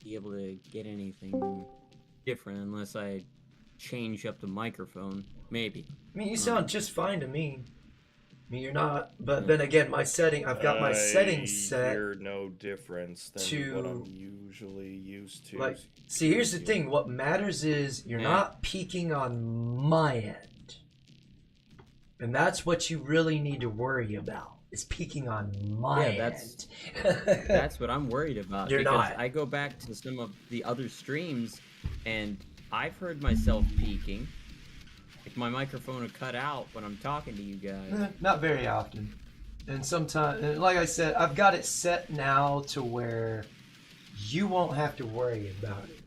be able to get anything different unless I change up the microphone. Maybe. I mean, you sound just fine to me. I mean, you're not, but then again, I've got my settings set. I hear no difference than what I'm usually used to. Like, see, here's the thing. What matters is you're not peaking on my end. And that's what you really need to worry about, is peaking on my end. That's what I'm worried about. You're because not. I go back to some of the other streams, and I've heard myself peaking. If my microphone would cut out when I'm talking to you guys. Not very often. And sometimes, like I said, I've got it set now to where you won't have to worry about it.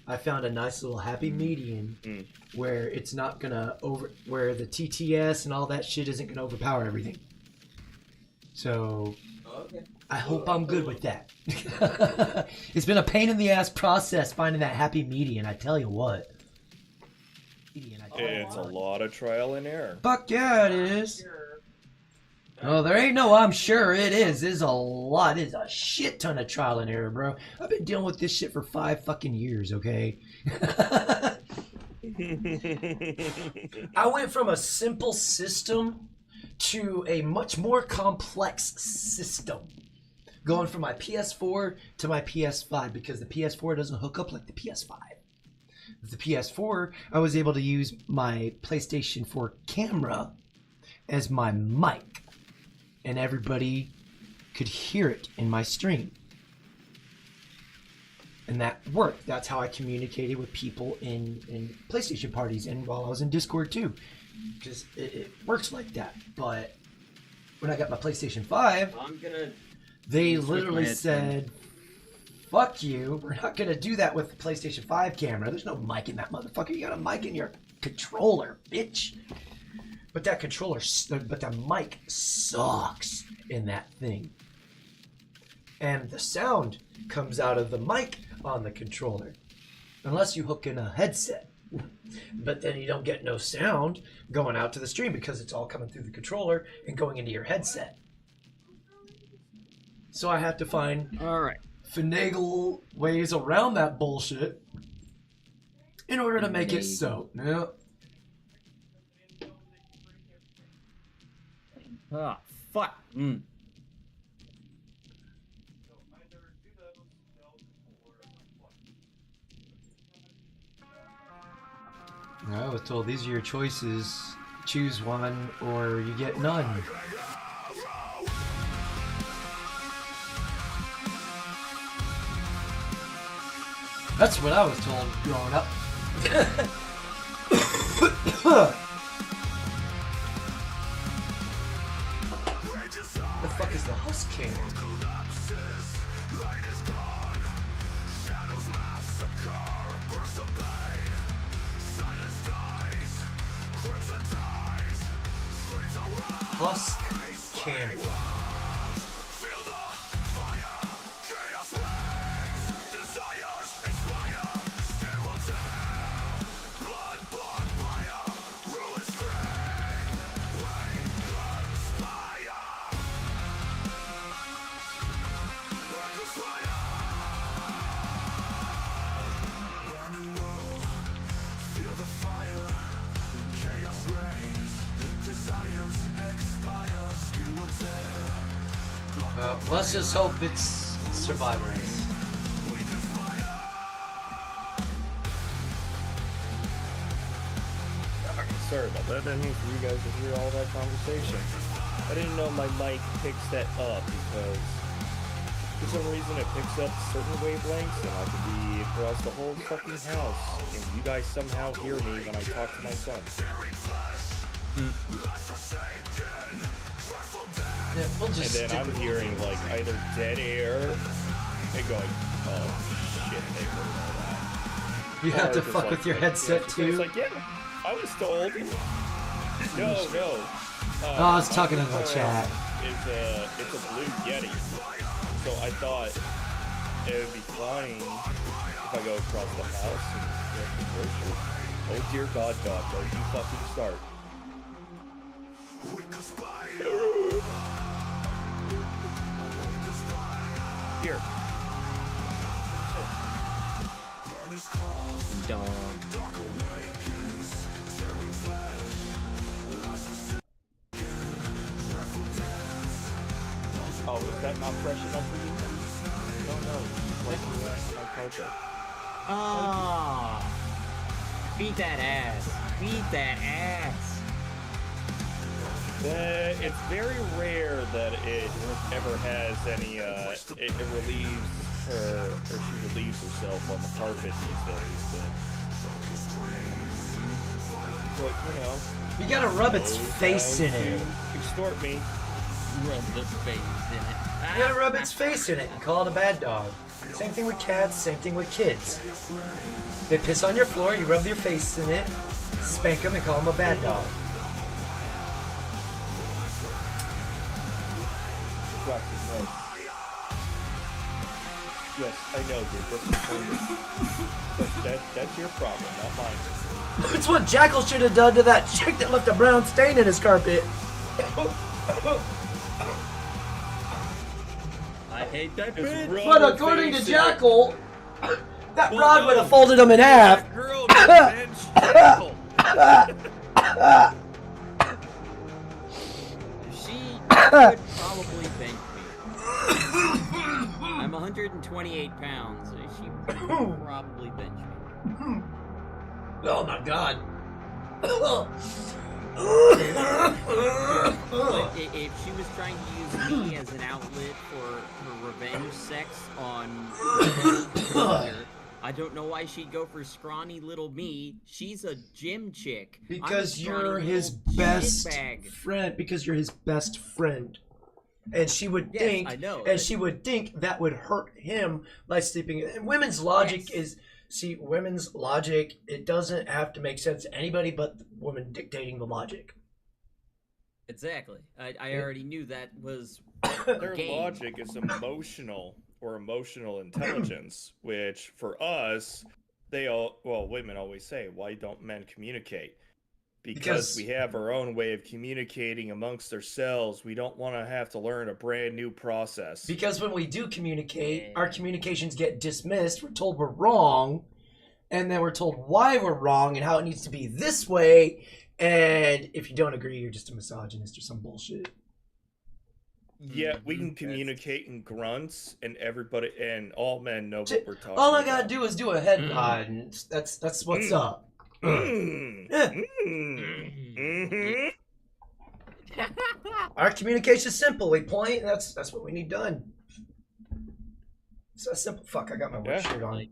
I found a nice little happy median where it's not gonna where the TTS and all that shit isn't gonna overpower everything. So I hope I'm good with that. It's been a pain in the ass process finding that happy median, I tell you what. It's a lot of trial and error. Fuck yeah, it is. Oh, there ain't no I'm sure it is. There's a lot. There's a shit ton of trial and error, bro. I've been dealing with this shit for 5 fucking years, okay? I went from a simple system to a much more complex system. Going from my PS4 to my PS5 because the PS4 doesn't hook up like the PS5. With the PS4, I was able to use my PlayStation 4 camera as my mic. And everybody could hear it in my stream. And that worked. That's how I communicated with people in PlayStation parties and while I was in Discord too. Because it works like that. But when I got my PlayStation 5, they literally said, fuck you, we're not going to do that with the PlayStation 5 camera. There's no mic in that motherfucker. You got a mic in your controller, bitch. But that mic sucks in that thing. And the sound comes out of the mic on the controller. Unless you hook in a headset. But then you don't get no sound going out to the stream because it's all coming through the controller and going into your headset. So I have to find finagle ways around that bullshit in order to make it so. Yeah. Ah, fuck. I was told these are your choices. Choose one or you get none. That's what I was told growing up. The fuck is the Husk King? Husk King. Let's just hope it's Survivor Race. Sorry about that. That means for you guys to hear all that conversation. I didn't know my mic picks that up because for some reason it picks up certain wavelengths and I could be across the whole fucking house and you guys somehow hear me when I talk to my son. Yeah, we'll just and then I'm hearing like either dead air and going, oh shit, they heard all that. You have to fuck with your headset too? It's like, yeah, I was told. No. I was talking in the chat. It's a blue Yeti. So I thought it would be fine if I go across the house and get the groceries. Oh dear God, dog, don't you fucking start. Here. dog. Oh, is that not fresh enough for you? No, no. Like my carpet. Ah, beat that ass. Beat that ass. It's very rare that it ever has any, it relieves her, or she relieves herself on the carpet these days, but you know. You gotta rub its face in it. Extort me. Rub the face in it. You gotta rub its face in it and call it a bad dog. Same thing with cats, same thing with kids. They piss on your floor, you rub your face in it, spank them, and call them a bad dog. Yes, I know, dude. That's your problem, not mine. That's what Jackal should have done to that chick that left a brown stain in his carpet. I hate that bitch. But according to Jackal, that broad would have folded him in half. That girl revenge Jackal. She could probably bench me. I'm 128 pounds. She could probably bench me. Oh my god. But if she was trying to use me as an outlet for her revenge sex on her, I don't know why she'd go for scrawny little me. She's a gym chick. Because you're his best friend. Because you're his best friend. And she would think, I know. and she would think that would hurt him by sleeping. And women's logic is, see, women's logic, it doesn't have to make sense to anybody but the woman dictating the logic. Exactly. I already knew that was Their logic is emotional or emotional intelligence, which for us, women always say, why don't men communicate? Because we have our own way of communicating amongst ourselves. We don't want to have to learn a brand new process. Because when we do communicate, our communications get dismissed. We're told we're wrong. And then we're told why we're wrong and how it needs to be this way. And if you don't agree, you're just a misogynist or some bullshit. Yeah, we can communicate in grunts, and everybody and all men know what we're talking about. All I gotta do is do a head nod, and that's what's up. Our communication is simple. We point, and that's what we need done. It's that simple. Fuck, I got my work shirt on.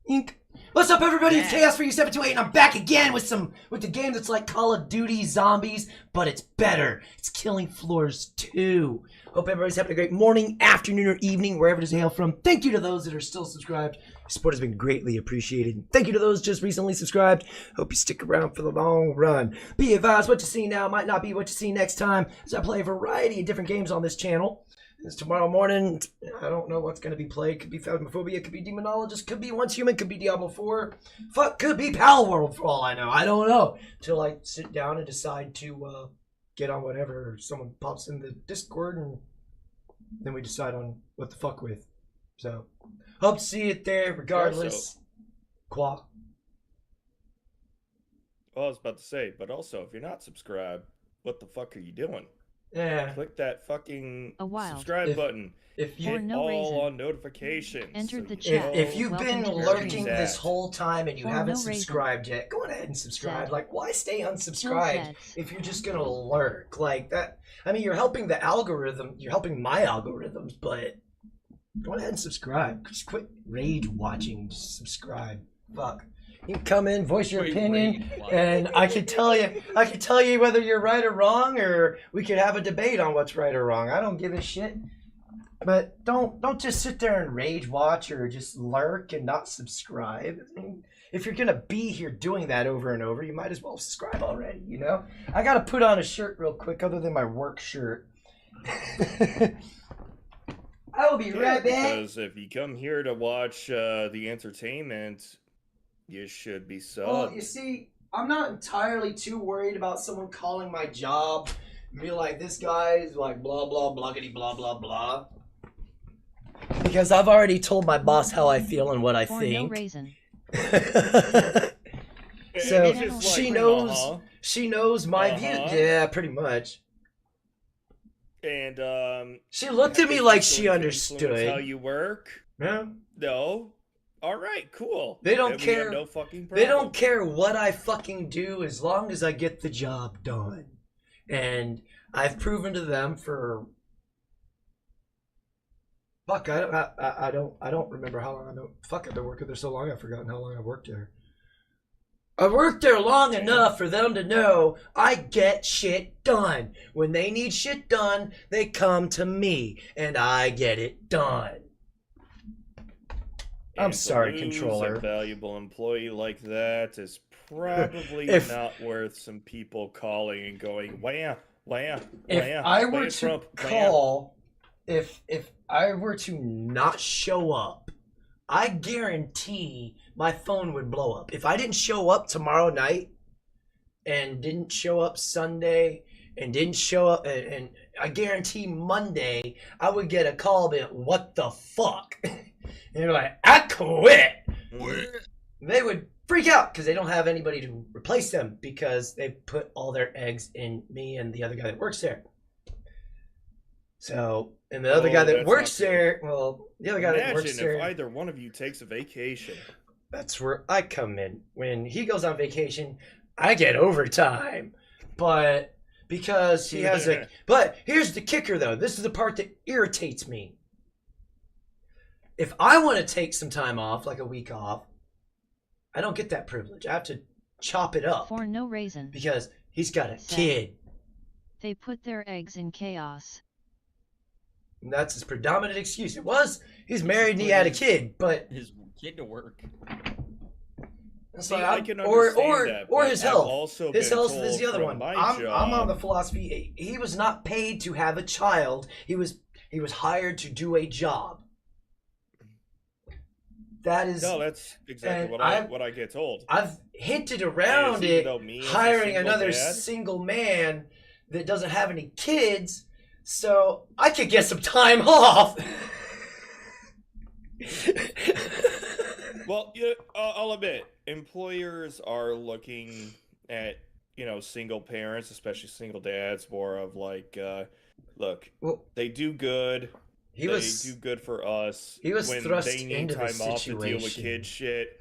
Ink. What's up, everybody? It's Chaos for you 728, and I'm back again with the game that's like Call of Duty Zombies, but it's better. It's Killing Floors 2. Hope everybody's having a great morning, afternoon, or evening, wherever it is you hail from. Thank you to those that are still subscribed. Your support has been greatly appreciated. Thank you to those just recently subscribed. Hope you stick around for the long run. Be advised, what you see now might not be what you see next time, as I play a variety of different games on this channel. It's tomorrow morning. I don't know what's going to be played. Could be Phasmophobia, could be Demonologist, could be Once Human, could be Diablo 4. Fuck, could be Pal World for all I know. I don't know. Till I sit down and decide to get on whatever. Someone pops in the Discord and then we decide on what to fuck with. So, hope to see it there regardless. Qua. Well, I was about to say, but also, if you're not subscribed, what the fuck are you doing? Yeah. Click that fucking subscribe button. If you on notifications. Entered the chat. If you've been lurking this whole time and you haven't subscribed yet, go ahead and subscribe. Like, why stay unsubscribed if you're just gonna lurk like that? I mean, you're helping the algorithm. You're helping my algorithms, but go ahead and subscribe. Just quit rage watching. Just subscribe. Fuck. You can come in, voice your opinion, and I can tell you whether you're right or wrong, or we could have a debate on what's right or wrong. I don't give a shit. But don't just sit there and rage watch or just lurk and not subscribe. I mean, if you're gonna be here doing that over and over, you might as well subscribe already, you know? I gotta put on a shirt real quick other than my work shirt. I will be right back. Because if you come here to watch the entertainment, you should be subbed. Well, you see, I'm not entirely too worried about someone calling my job and be like, this guy's like blah, blah, bloggity, blah, blah, blah. Because I've already told my boss how I feel and what I think. No reason. So It's just she like, knows. She knows my view. Uh-huh. Yeah, pretty much. And She looked at me is like this she going to influence understood. how you work? Yeah. No. All right, cool. They don't Then we care. have no fucking problem. They don't care what I fucking do as long as I get the job done. And I've proven to them for fuck. I don't remember how long I know. Fuck, I've been working there so long. I've forgotten how long I've worked there. I worked there long enough for them to know I get shit done. When they need shit done, they come to me, and I get it done. I'm And to sorry, lose controller. A valuable employee like that is probably If- not worth some people calling and going, wah, wah, If wah, I were wah, to Trump, wah." call, if I were to not show up, I guarantee my phone would blow up. If I didn't show up tomorrow night and didn't show up Sunday and didn't show up, and I guarantee Monday I would get a call being, what the fuck? And they're like, I quit. They would freak out because they don't have anybody to replace them because they put all their eggs in me and the other guy that works there. So, and the other guy that that's works not good. there, well, the other guy that works Imagine there, if either one of you takes a vacation. that's where I come in. When he goes on vacation, I get overtime. But because he has a, but here's the kicker though. This is the part that irritates me. If I want to take some time off, like a week off, I don't get that privilege. I have to chop it up For no reason. because he's got a Sad. kid. They put their eggs in chaos. And that's his predominant excuse. It was he's married and he had a kid, but His kid to work. it's See, like I I'm- can or understand that, or but his I've health. also His been health told is the other from one. my I'm on the job- philosophy he was not paid to have a child. He was hired to do a job. That is No, that's exactly and what I get told. I've hinted around Even it, though me as a hiring single another dad- single man that doesn't have any kids, so I could get some time off. Well, yeah, I'll admit, employers are looking at, single parents, especially single dads, more of like, look, Well, they do good. he They was do good for us. he was when thrust they need into the time off to deal with situation. kid shit.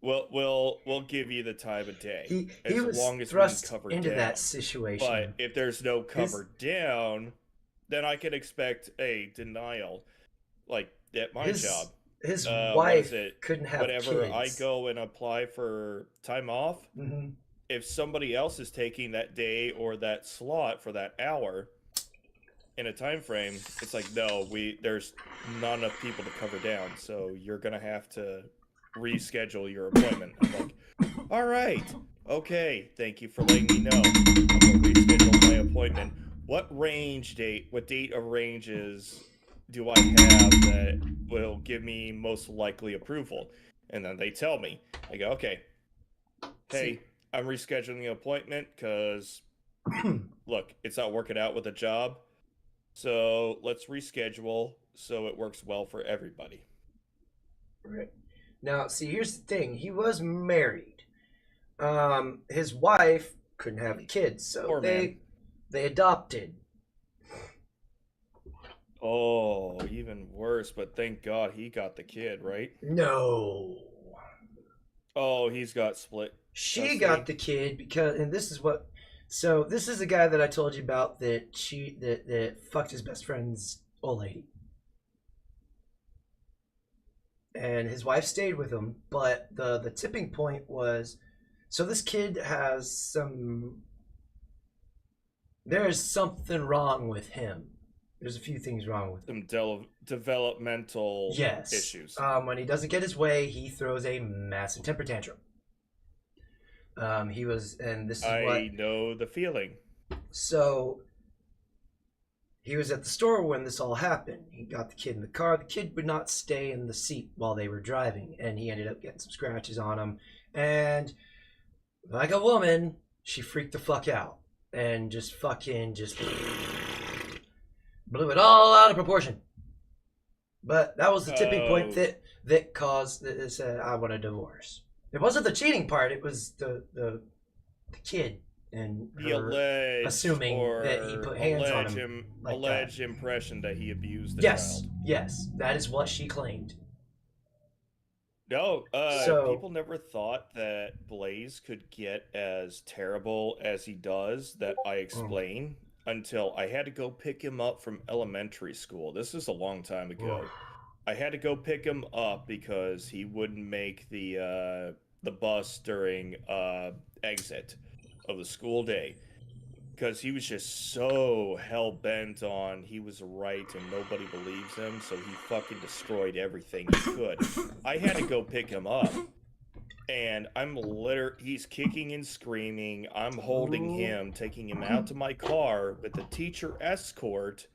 We'll give you the time of day he as was long as thrust we can cover into down. that situation. But if there's no cover down, then I can expect a denial, like at my job. His what wife is it? couldn't have Whenever kids. I go and apply for time off, Mhm. if somebody else is taking that day or that slot for that hour in a time frame, it's like, no, there's not enough people to cover down, so you're gonna have to reschedule your appointment. I'm like, all right, okay, thank you for letting me know. I'm gonna reschedule my appointment. What date of ranges do I have that will give me most likely approval? And then they tell me. I go, okay, hey, I'm rescheduling the appointment because, look, it's not working out with the job. So let's reschedule so it works well for everybody. Right. Now, see, here's the thing. He was married. His wife couldn't have kids, so Poor man. they adopted. Oh, even worse, but thank God he got the kid, right? No. Oh, he's got split. She Let's got see. the kid because, and this is what. So this is the guy that I told you about that that fucked his best friend's old lady, and his wife stayed with him. But the tipping point was, so this kid has some. There is something wrong with him. There's a few things wrong with him. Some developmental Yes. issues. When he doesn't get his way, he throws a massive temper tantrum. He was, and this is I what. know the feeling. So he was at the store when this all happened. He got the kid in the car. The kid would not stay in the seat while they were driving, and he ended up getting some scratches on him. And like a woman, she freaked the fuck out and just fucking just blew it all out of proportion. But that was the tipping point Oh. that caused that said I want a divorce. It wasn't the cheating part. It was the kid and The her alleged assuming or that he put hands on alleged, him like alleged that. impression that he abused the Yes, child. yes, that is what she claimed. No, So- people never thought that Blaze could get as terrible as he does that I explain until I had to go pick him up from elementary school. This is a long time ago. I had to go pick him up because he wouldn't make the bus during exit of the school day. Because he was just so hell-bent on he was right and nobody believes him, so he fucking destroyed everything he could. I had to go pick him up. And he's kicking and screaming. I'm holding him, taking him out to my car with the teacher escort.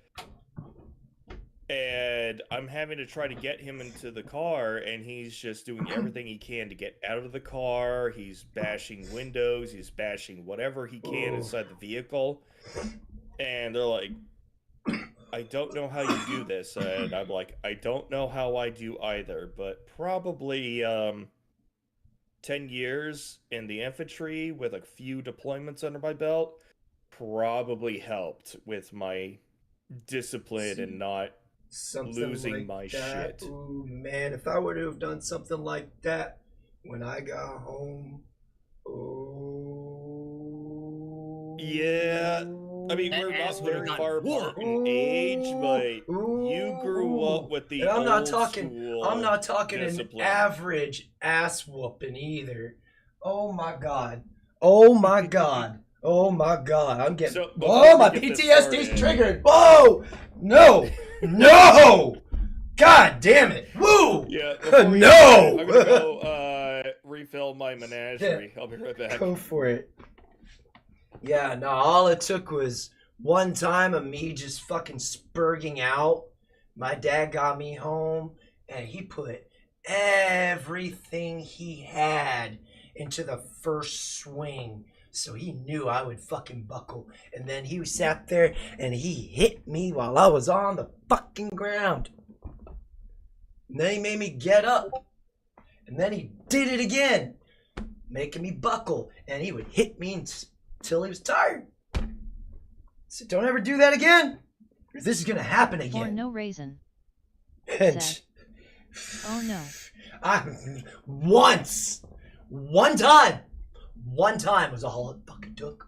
And I'm having to try to get him into the car, and he's just doing everything he can to get out of the car. He's bashing windows, he's bashing whatever he can inside the vehicle. And they're like, I don't know how you do this. And I'm like, I don't know how I do either, but probably 10 years in the infantry with a few deployments under my belt probably helped with my discipline and not Something losing like my that. shit. Ooh, man, if I were to have done something like that when I got home, Yeah, I mean, That we're ass not would've very got far apart in Ooh. age, but you grew up Ooh. with the And I'm not old talking. school I'm not talking discipline. an average ass whooping either. Oh my god. Oh my god. Oh my god. I'm getting. So, before oh, we my get this PTSD's started- triggered. Whoa! No! No! God damn it! Woo! Yeah, before we No! get started, I'm gonna go refill my menagerie. I'll be right back. Go for it. Yeah, no, all it took was one time of me just fucking spurging out. My dad got me home and he put everything he had into the first swing. So he knew I would fucking buckle. And then he sat there and he hit me while I was on the fucking ground. And then he made me get up. And then he did it again, making me buckle. And he would hit me until he was tired. So don't ever do that again, or this is gonna happen For again. no reason. And Said. Oh no. one time was all it fucking took.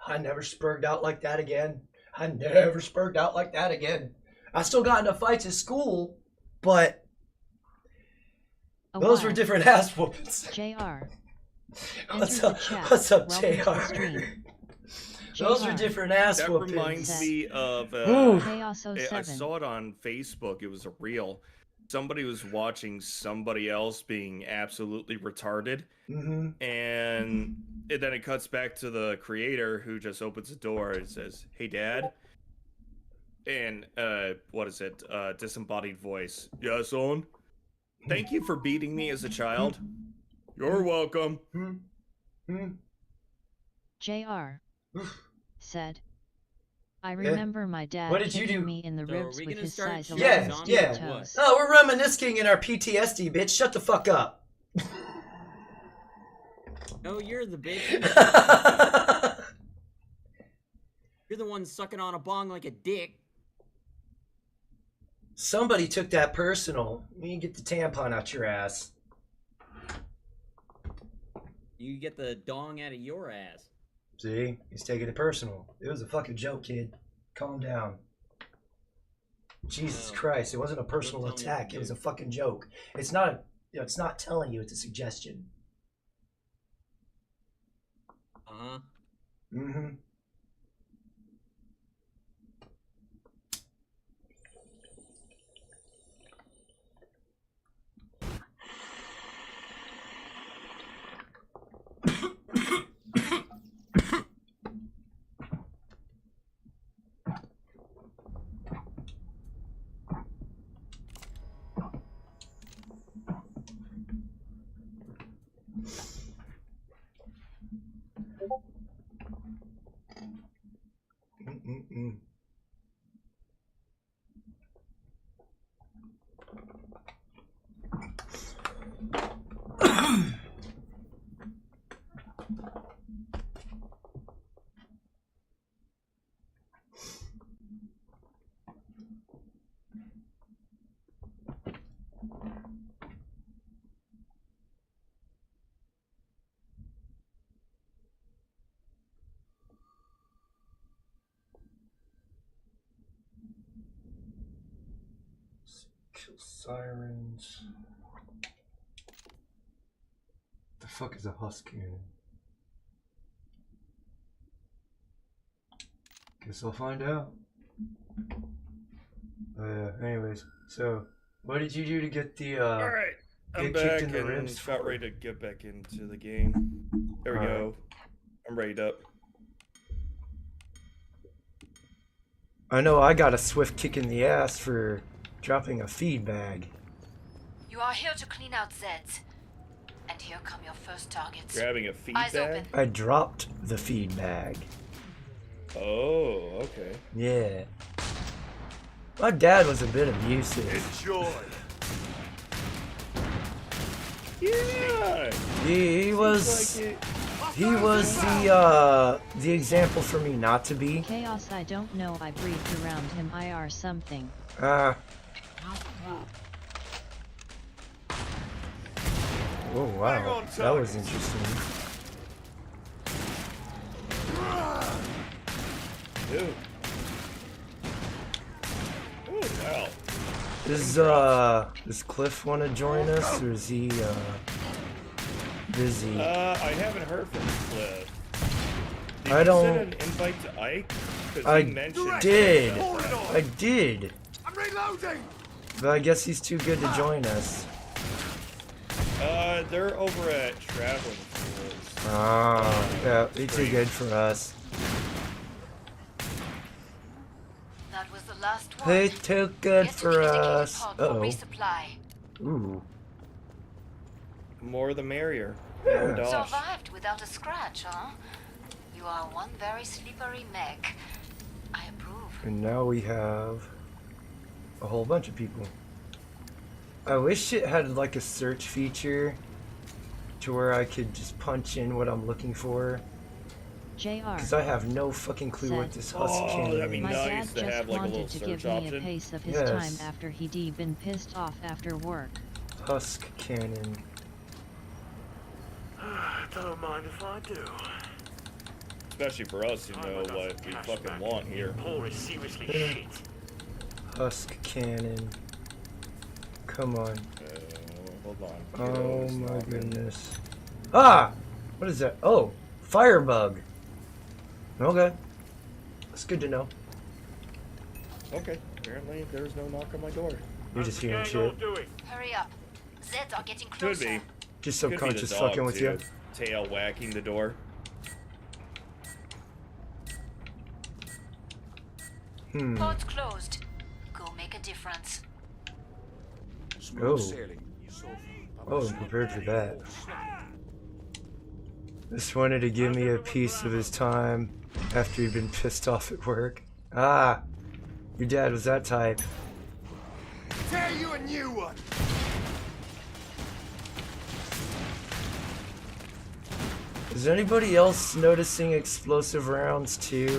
I never spurred out like that again. I still got into fights at school, but A those were while. different ass whoopings. JR. What's Enter the up? chat. What's up, Welcome to the JR? stream. Those were JR. different ass That whoopings. reminds me of Chaos I 07. saw it on Facebook. It was a reel. Somebody was watching somebody else being absolutely retarded, Mm-hmm. and then it cuts back to the creator who just opens the door and says, "Hey, Dad," and what is it? Disembodied voice. Yeah, son. Thank you for beating me as a child. You're welcome. JR. Said. I remember my dad What did you kicking do? me in the So ribs are we with gonna his start size shooting 11 zombies steel or what? toes. Oh, we're reminiscing in our PTSD, bitch. Shut the fuck up. No, you're the bitch. You're the one sucking on a bong like a dick. Somebody took that personal. You can get the tampon out your ass. You get the dong out of your ass. See? He's taking it personal. It was a fucking joke, kid. Calm down. Jesus Oh. Christ. It wasn't a personal Don't tell me attack. what to It was do. a fucking joke. It's not it's not telling you, it's a suggestion. Uh-huh. Mm-hmm. Sirens. The fuck is a husk cannon? Guess I'll find out. Anyways, so what did you do to get the Alright, I'm get kicked back in the and ribs about for? ready to get back into the game. There we go. I'm ready up. I know I got a swift kick in the ass for dropping a feed bag. You are here to clean out Zeds. And here come your first targets. Grabbing a feed Eyes bag? open. I dropped the feed bag. Oh, okay. Yeah. My dad was a bit abusive. Enjoy. Yeah! He was Seems like it. he was the example for me not to be. Chaos, I don't know, I breathed around him IR something. Oh wow, that was interesting. Dude. Oh, wow. Does Cliff want to join us, or is he busy? I haven't heard from Cliff. Did I you don't- send an invite to Ike? 'Cause I he mentioned did. that. I did, I'm reloading. but I guess he's too good to join us. They're over at Traveling Fields. Ah, yeah, he's too good for us. That was the last one. He's too good Get to for the indicated us. pod for Uh-oh. resupply. Ooh. More the merrier. Yeah. No dosh. Survived without a scratch, huh? You are one very slippery mech. I approve. And now we have a whole bunch of people. I wish it had like a search feature to where I could just punch in what I'm looking for. JR. Because I have no fucking clue what this husk Oh, cannon that'd be is. My nice dad to just have, like, a wanted little to search give me a option. pace of his Yes. time after he'd been pissed off after work. Husk cannon. Don't mind if I do. Especially for us, you know what we fucking want here. Poor is seriously shit. Husk cannon. Come on. Hold on. Oh Heroes, my not- goodness. Ah! What is that? Oh! Firebug! Okay. That's good to know. Okay. Apparently, there's no knock on my door. You're just hearing What's the gang shit. all doing? Hurry up. Zeds are getting Could closer. be. Just Could be the subconscious dog, fucking with too. you. Tail whacking the door. Pod's closed. Go make a difference. Oh. Oh, I'm prepared for that. Just wanted to give me a piece of his time after he'd been pissed off at work. Ah! Your dad was that type. Tear you a new one. Is anybody else noticing explosive rounds too?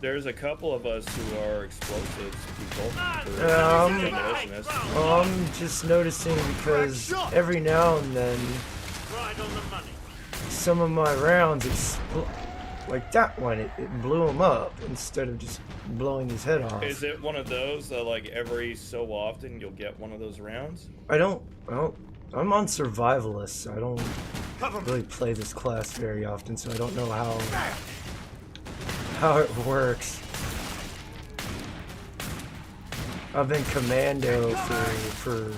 There's a couple of us who are explosives people. Demolitionists. I'm just noticing because every now and then Right on the money. some of my rounds like that one, it blew him up instead of just blowing his head off. Is it one of those that, like, every so often you'll get one of those rounds? I'm on survivalist, so I don't really play this class very often, so I don't know how it works. I've been commando for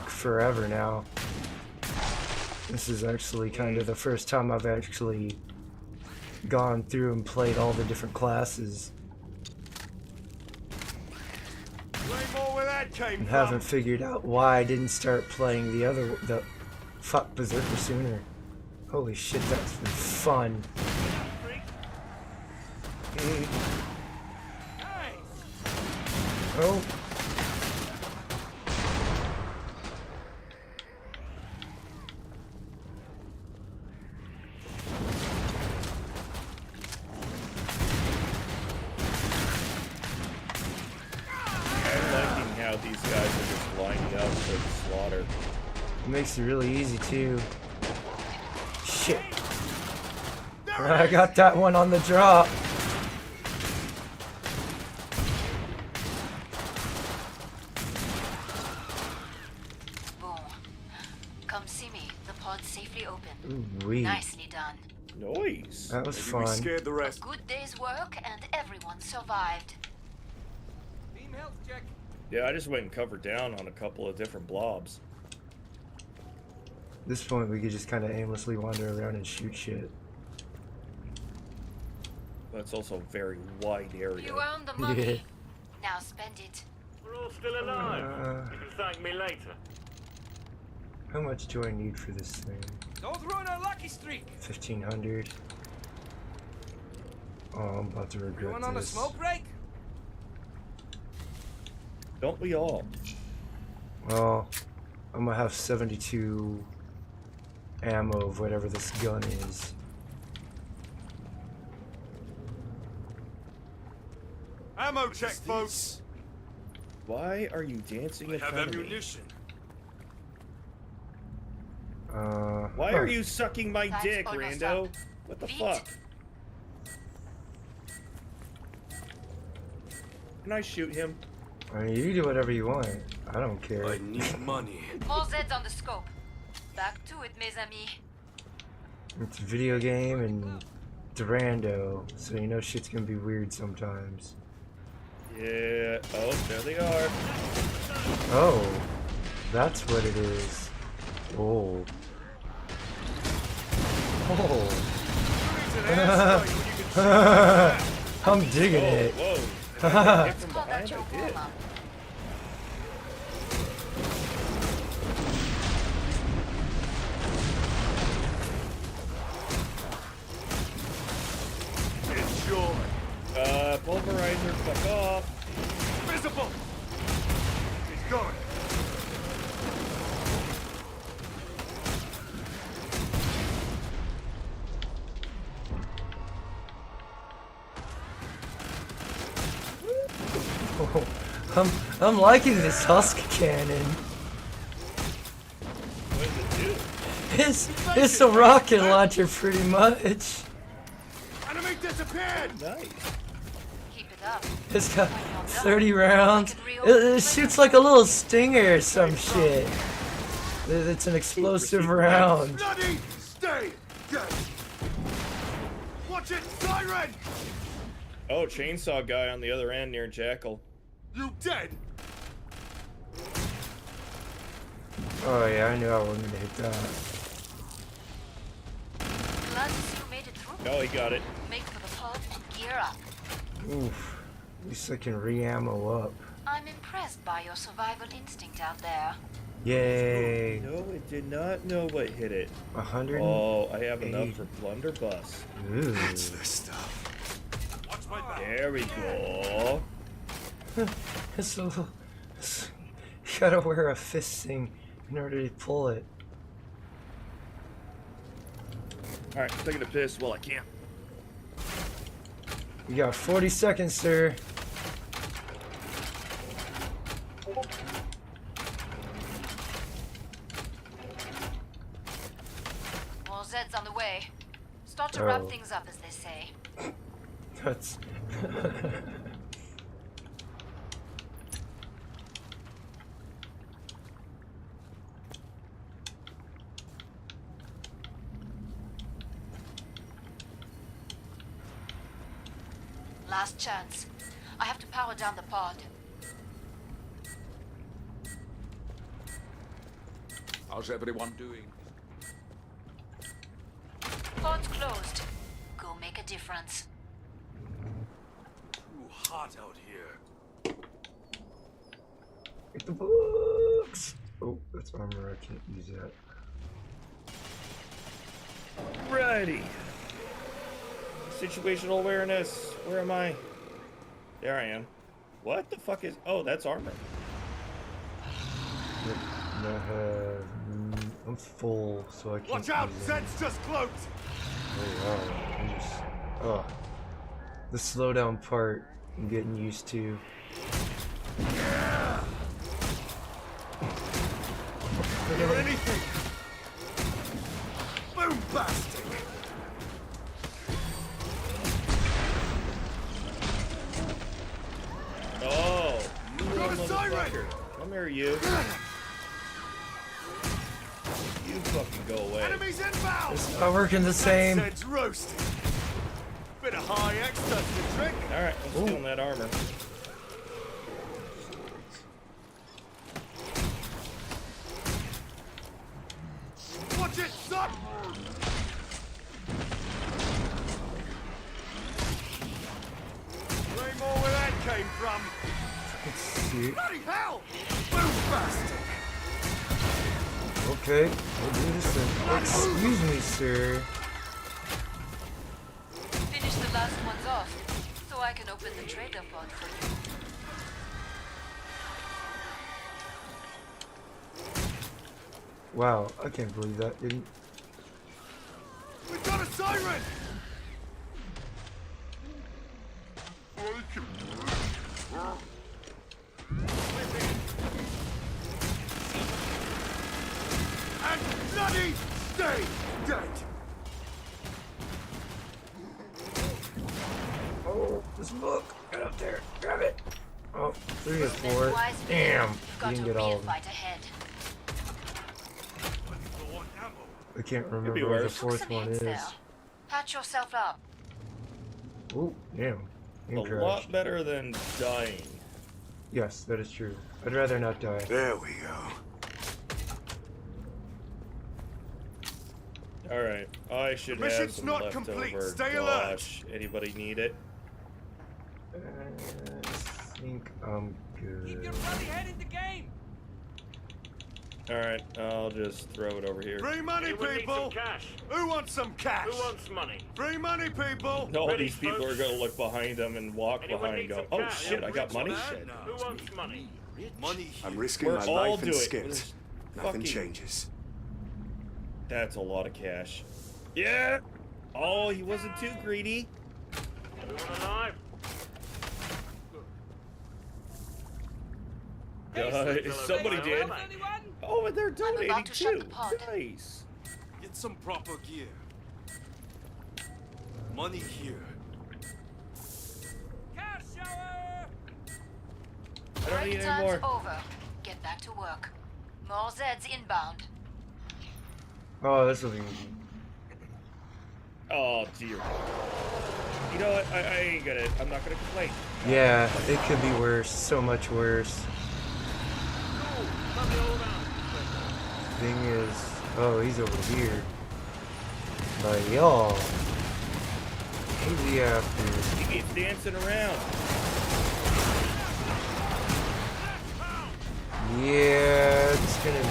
forever now. This is actually kind of the first time I've actually gone through and played all the different classes Way more where that came and from. haven't figured out why I didn't start playing the fuck Berserker sooner. Holy shit, that's been fun. Oh. I'm liking how these guys are just lining up for the slaughter. It makes it really easy too. Shit. I got that one on the drop. come see me. The pod's safely open. Ooh, wee. Nicely done. Noise. That was Maybe we fun. scared the A rest. good day's work and everyone survived. Team health check. Yeah, I just went and covered down on a couple of different blobs. At this point, we could just kind of aimlessly wander around and shoot shit. That's also a very wide area. You earned the money. Yeah. Now spend it. We're all still alive. You can thank me later. How much do I need for this thing? Don't ruin our lucky streak. 1,500. Oh, I'm about to regret this. break? Don't we all? Well, I'm gonna have 72 ammo of whatever this gun is. Ammo check, folks. Why are you dancing in front of me? Why oh, are you sucking my Time's dick, almost Rando? up. What the Beat. fuck? Can I shoot him? I mean, you do whatever you want. I don't care. I need money. More Zeds on the scope. Back to it, mes amis. It's a video game and Durando, so you know shit's gonna be weird sometimes. Yeah. Oh, there they are. Oh, that's what it is. Oh. Oh. I'm digging it. Whoa. Let's call that your I did. warm-up. Enjoy. Pulverizer, fuck off. Visible. He's going. Oh, I'm liking this husk cannon. What does it do? It's a rocket launcher pretty much. Enemy disappeared. Nice. Keep it up. It's got 30 rounds. It shoots like a little stinger or some shit. It's an explosive round. Bloody stay dead. Watch it, siren. Oh, chainsaw guy on the other end near Jackal. You dead? Oh yeah, I knew I wasn't gonna hit that. Glad to see you made it through. Oh, he got it. Make for the pod and gear up. Oof. At least I can re-ammo up. I'm impressed by your survival instinct out there. Yay. No, it did not know what hit it. 100. Oh, I have enough for blunderbuss. Ooh. This stuff. Watch my back. There we go. It's a little. You gotta wear a fist thing in order to pull it. Alright, I'm taking a piss while I can. You got 40 seconds, sir. More Zeds on the way. Start to wrap Oh. things up, as they say. That's. Last chance. I have to power down the pod. How's everyone doing? Pod's closed. Go make a difference. Too hot out here. Get the books! Oh, that's armor. I can't use that. Righty. Situational awareness. Where am I? There I am. What the fuck is... Oh, that's armor. I'm full, so I can't. Watch out, use them. Zed's just cloaked. Oh, wow. I'm just. Oh. The slowdown part I'm getting used to. Hear anything? Boom-bastic. Oh, you Got a little siren! motherfucker. Come here, you. fucking go away. Enemies inbound! It's not working the same. Head's roasted. Bit of high X does the trick. Alright, I'm stealing that armor. Watch it, son! Way more where that came from. Let's see. Bloody hell! Move fast! Okay, we'll do this then. Excuse me, sir. Finish the last ones off, so I can open the trader pod for you. Wow, I can't believe that didn't. We've got a siren! And bloody stay dead! Oh, this book. Get up there. Grab it. Oh, 3 or Spend 4. wisely. Damn. You've got You didn't a get all real of them. fight ahead. I can't be remember where the worse. Took 4th some one hits is. there. Patch yourself up. Oh, damn. A You crashed. lot better than dying. Yes, that is true. I'd rather not die. There we go. Alright, I should have Mission's some not leftover complete. Stay alert. gosh. Anybody need it? I think I'm good. Alright, I'll just throw it over here. Free money, people! Who wants some cash? Who wants money? Free money, people! No, these people are gonna look behind them and walk behind and go, oh shit, I got money? Shit. Who wants money? Money here. I'm risking We're my all life and doing skins. Nothing fucking- changes. That's a lot of cash. Yeah! Oh, he wasn't too greedy. Somebody did. Oh, and they're donating about to shut too. the pod. Nice. Get some proper gear. Money here. I don't Break need any time's more. over. Get back to work. More Zeds inbound. Oh, this will be. Oh dear. You know what? I ain't gonna. I'm not gonna complain. Yeah, it could be worse. So much worse. Thing is, oh, he's over here. But y'all, easy after. He keeps dancing around. Yeah, it's gonna be.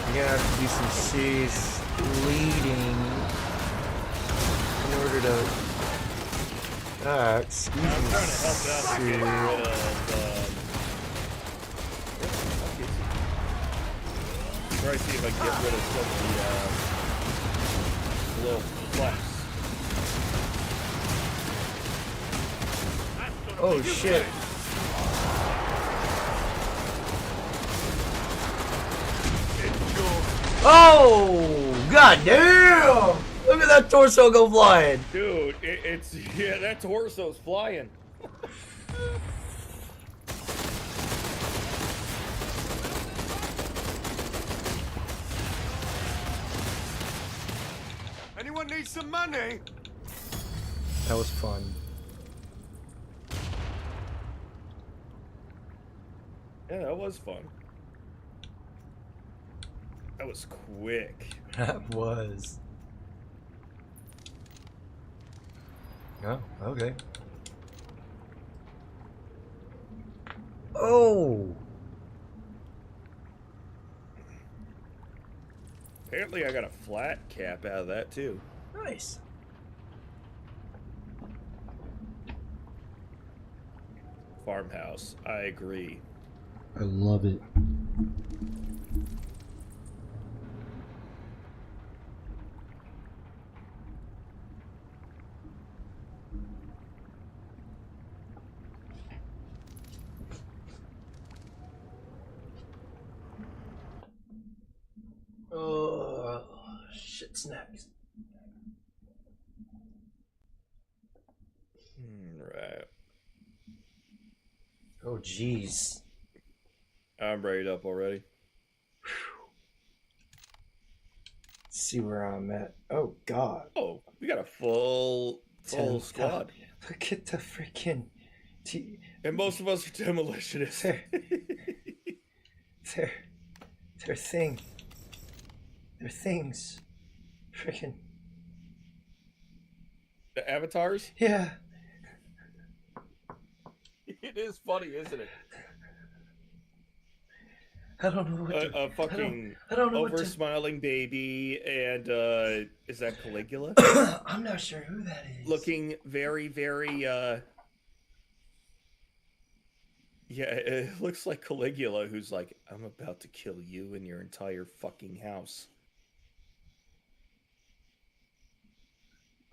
You're gonna have to do some serious leading in order to. Excuse me, I'm trying to help out to get sir. rid of. Try to see if I can get rid of some of the little flex. Oh shit. Oh, god damn! Look at that torso go flying. Dude, it's yeah, that torso's flying. Anyone need some money? That was fun. Yeah, that was fun. That was quick. That was. Oh, okay. Oh! Apparently I got a flat cap out of that too. Nice. Farmhouse. I agree. I love it. Oh, shit snacks. Right. Oh, jeez. I'm braided up already. see where I'm at. Oh God! Oh, we got a full 10. squad. Look at the freaking. And most of us are demolitionists. They're things. Freaking. The avatars? Yeah. It is funny, isn't it? I don't know what to, A fucking I don't know over smiling baby, and is that Caligula? I'm not sure who that is. Looking very, very yeah, it looks like Caligula, who's like, I'm about to kill you and your entire fucking house.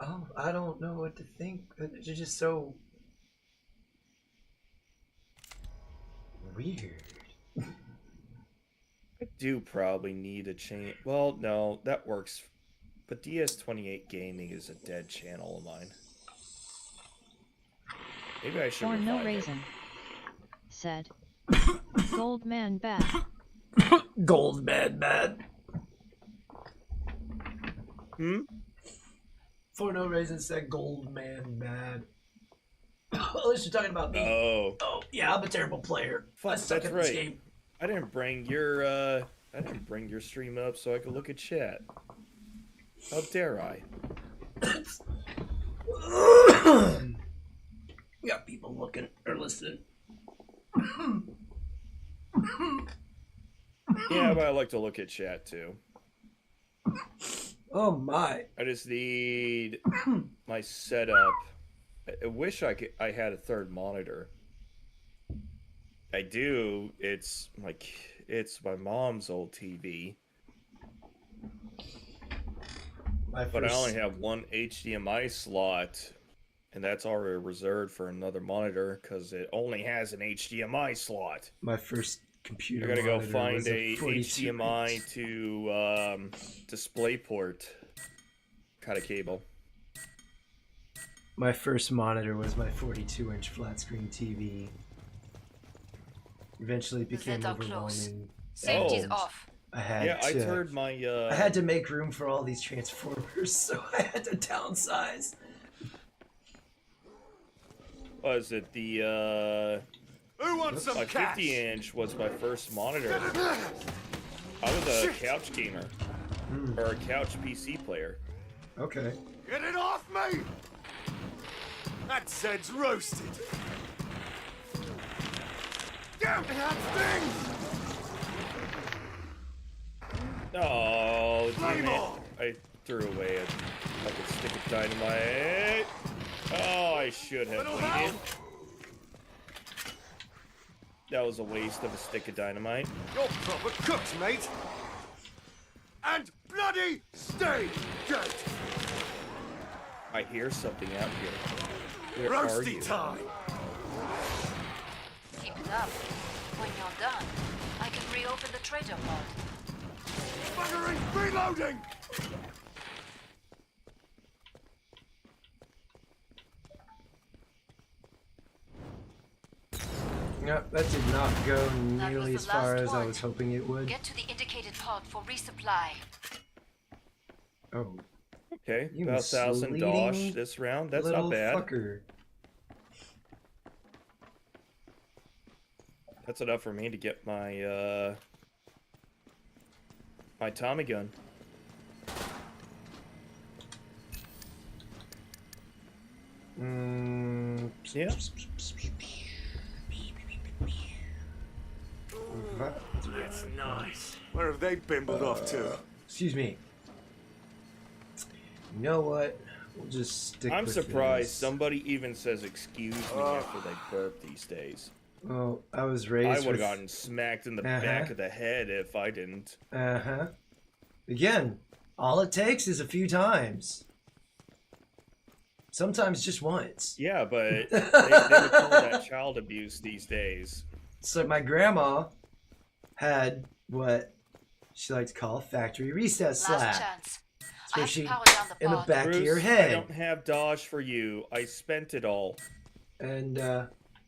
Oh, I don't know what to think. They're just so weird. I do probably need a change. Well, no, that works. But DS28 Gaming is a dead channel of mine. Maybe I should For no revive it. reason. Said. Gold man bad. Gold bad. Hmm? For no reason said gold man bad. At least you're talking about me. Oh. Oh, yeah, I'm a terrible player. I Fuck, suck that's at this right. game. I didn't bring your stream up so I could look at chat. How dare I? We got people looking or listening. Yeah, but I like to look at chat too. Oh my. I just need my setup. I wish I had a third monitor. I do. It's my mom's old TV. But I only have one HDMI slot, and that's already reserved for another monitor because it only has an HDMI slot. My first computer. I gotta go monitor find was a 42 HDMI inch. to DisplayPort kind of cable. My first monitor was my 42-inch flat screen TV. Eventually it became That are close. overwhelming. Safety's and off. I had Yeah, I to, turned my I had to make room for all these transformers, so I had to downsize. was it the Who wants some my cash? 50-inch was my first monitor. I was a couch gamer or a couch PC player. Okay. Get it off me! That Zed's roasted. Damn that thing! Oh, damn Flame it. on! I threw away a fucking stick of dynamite. Oh, I should have Little waited. help! That was a waste of a stick of dynamite. You're proper cooks, mate! And bloody stay dead! I hear something out here. Where are Roasty you? time! Keep it up. When you're done, I can reopen the treasure pod. Buggering! Reloading! Yep, that did not go That nearly was as the far last as I one. was hoping it would. Get to the indicated pod for resupply. Oh, Okay, You about 1,000 dosh misleading this round. That's little not bad. fucker. That's enough for me to get my my Tommy gun. Yeah. That's nice. Where have they bimbled off to? Excuse me. You know what? We'll just stick I'm with surprised this. somebody even says excuse me after they burp these days. Well, I was I raised would have with... gotten smacked in the Uh-huh. back of the head if I didn't. Uh-huh. Again, all it takes is a few times. Sometimes just once. Yeah, but they would call that child abuse these days. So my grandma had what she liked to call a factory reset Last slap. chance. So I have she to power down the in the pod. back Bruce, of your I head, don't have Dodge for you. I spent it all. and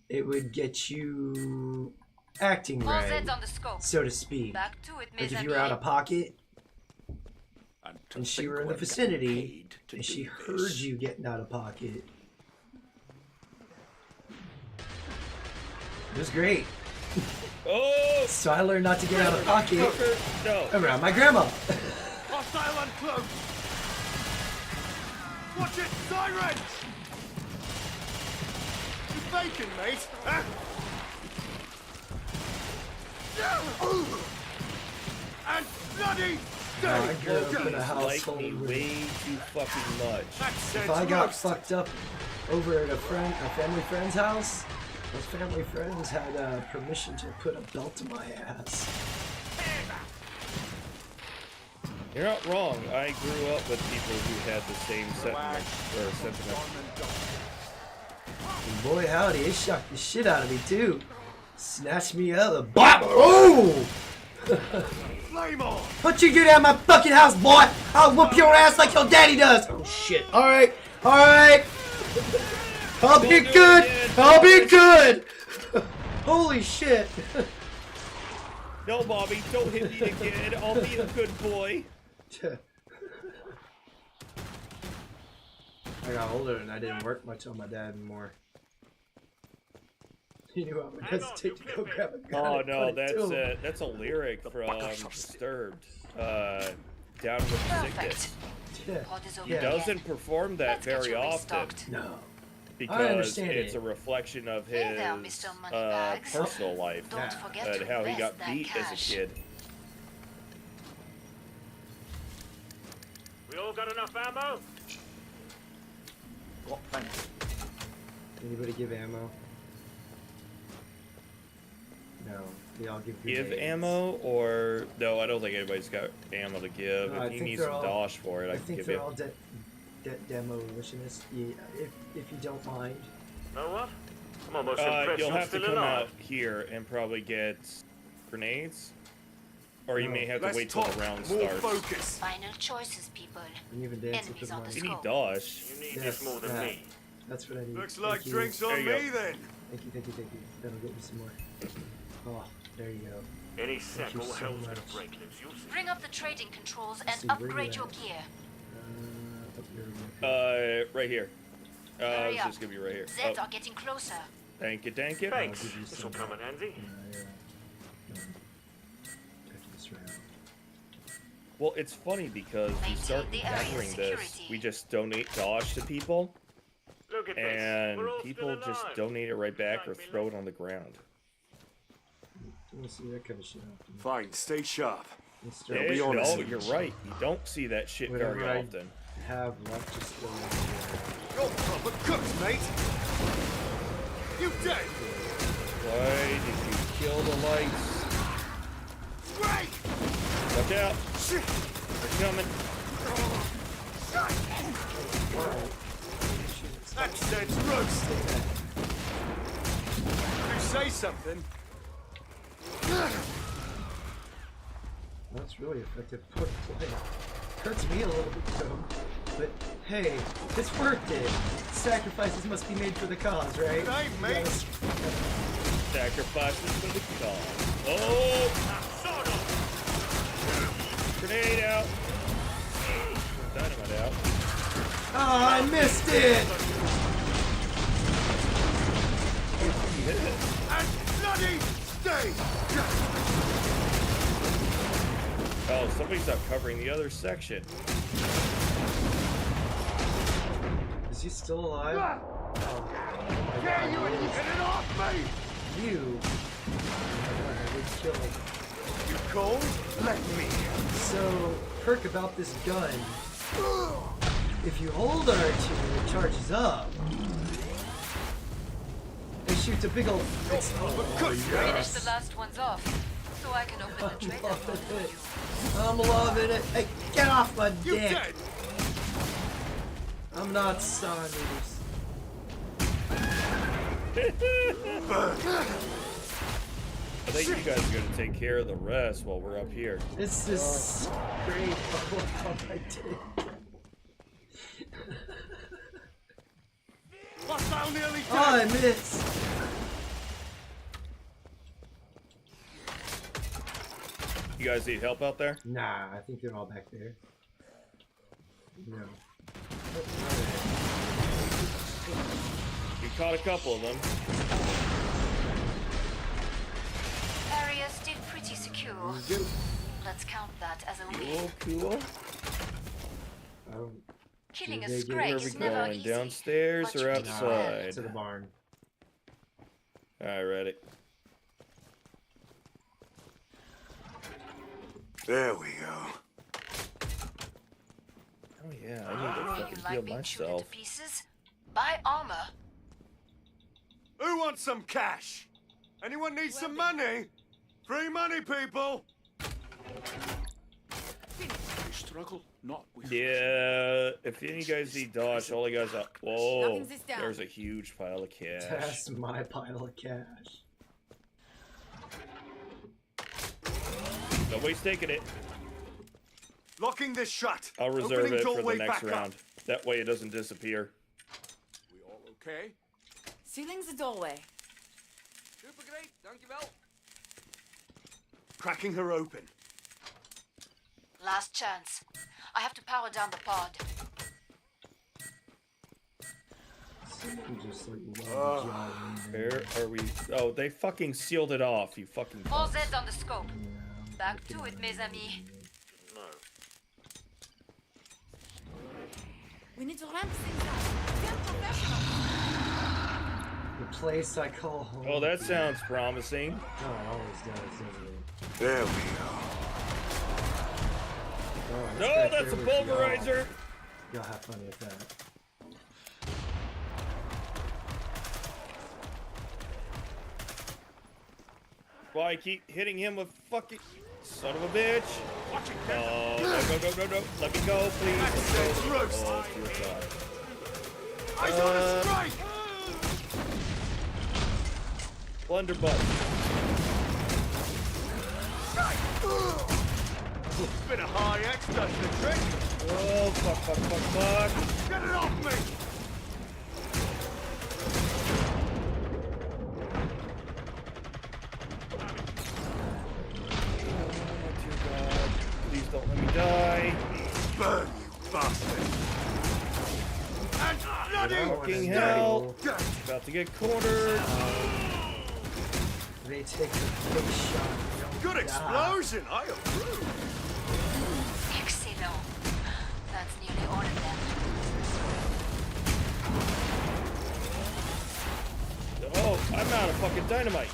it would get you acting All right, Zeds on the scope. so to speak. Back to it, Like mes if you were out amis. of pocket, to and she think were in the we're getting vicinity, paid to and do she this. heard you getting out of pocket. It was great. Oh! So I learned not to get out of pocket No. around my grandma. Hostile and close! Watch it, siren! You faking, mate? Huh? And bloody I stay! grew up in a Like household me where way too fucking much. That's if I got fucked up over at a family friend's house, those family friends had permission to put a belt to my ass. You're not wrong. I grew up with people who had the same sentiment. And boy, howdy, it shocked the shit out of me too. Snatched me up, and bop! Oh! Flame on! What you get out of my fucking house, boy? I'll whoop your ass like your daddy does. Oh shit! All right, all right. I'll be good. I'll be good. Holy shit! No, Bobby, don't hit me again. I'll be a good boy. I got older and I didn't work much on my dad anymore. He knew I would hesitate to go grab a gun. Oh and no, put it to him. that's a lyric from Disturbed. Down with the Sickness. Yeah. Pod is over He Yeah. again. doesn't perform that Let's get very you often restocked. No. because understand it's it. a reflection of Hey his there, Mr. Moneybags. personal life Don't Yeah. forget and to how he invest got that beat as a cash. kid. We all got enough ammo? Got plenty. Anybody give ammo? No. They all give Give grenades. ammo or no? I don't think anybody's got ammo to give. No, I if you think need they're some all- dosh for it, I I can think give they're you. all demolitionists. Yeah, if you don't mind. Know what? I'm almost impressed You'll you're have to still come alive. out here and probably get grenades, or you No. may have to Let's wait till talk. the round More starts. focus. Final choices, people. And even dance with Enemies the on the money. You need scope. dosh. You need Yes, this more than that. me. That's what I need. Looks like Thank you. drinks There on you me go. then. Thank you, thank you, thank you. That'll get me some more. Oh, there you go. Any Thank sec you all so hell's gonna much. break loose, you'll see. Bring up the trading controls Let's and see, where you upgrade your at? gear. Up here. Right here. Hurry It's up. just gonna be right here. Zeds Oh, are getting closer. thank you, thank you. Thanks. give you This'll some. come in handy. Check this round. Well, it's funny because we Maintain start the area gathering this, security. we just donate dosh to people, Look at this. and We're all people still just alive. donate it right back or throw it on the ground. You want to see that kind of shit often. Fine, stay sharp. Let's Yeah, start be no, honest. you're right. You don't see that shit very Whatever I- often. have left just throw it in You're proper cooks, mate. You dead? Why did you kill the lights? Great! Watch out! Shit! They're coming. That said's roast. You say something. That's really effective point play. Hurts me a little bit though, but hey, it's worth it. Sacrifices must be made for the cause, right? It ain't, mate. Yes. Sacrifices for the cause. Oh! Sort of. Grenade out. Dynamite out. Oh, I missed it! And bloody stay! Oh, somebody's not covering the other section. Is he still alive? Oh, Yeah, you and you get it off me! you. I would kill him. You cold? Let me. So, perk about this gun. If you hold R2, it charges up. It shoots a big old. Finish the last ones off, so I can open the I'm trader loving pod for it. you. I'm loving it. Hey, get off my You dick. dead? I'm not Saunders. I think you guys are gonna take care of the rest while we're up here. This is great. Oh, I did. Hostile nearly Oh, I dead! missed. You guys need help out there? Nah, I think they're all back there. No. We caught a couple of them. Area still pretty secure. Let's count that as a win. Cool. Killing a Did they get Scrag Where are is we never going? easy. Downstairs but or you did well. outside? To the barn. Alright, ready. There we go. Oh yeah, I need to You fucking like heal being chewed into myself. pieces? Buy armor. Who wants some cash? Anyone need some money? Free money, people! We struggle not with. Yeah, if any of you guys need dodge, all you guys are. Whoa, Knocking this down. there's a huge pile of cash. That's my pile of cash. Nobody's taking it. Locking this shut. I'll reserve Opening it for the doorway next back round. That way it doesn't disappear. We all okay? Sealing's the doorway. Super great, thank you, Bill. Cracking her open. Last chance. I have to power down the pod. Someone just like love the job in there. Where are we? Oh, they fucking sealed it off, you fucking All punks. Zeds on the scope. Back to it, mes amis. We need to ramp things up. Get professional. The place I call home. Oh, that sounds promising. Oh, it always does, doesn't it? There we go. Oh, No, back that's a there with pulverizer. Y'all have fun with that. Why I keep hitting him with fucking son of a bitch? Oh, no. Let me go, please. That's Let me roast. go. Oh, dear God. Eyes on a strike! Blunderbuss. Bit of high X does the trick. Oh, fuck. Get it off me! Oh, dear God. Please don't let me die. Burn, you bastard! And bloody Fucking Go. hell. Go. About to get cornered. They take the big shot. They don't Good die. explosion, I approve. Excellent. That's nearly all of them. Oh, I'm out of fucking dynamite.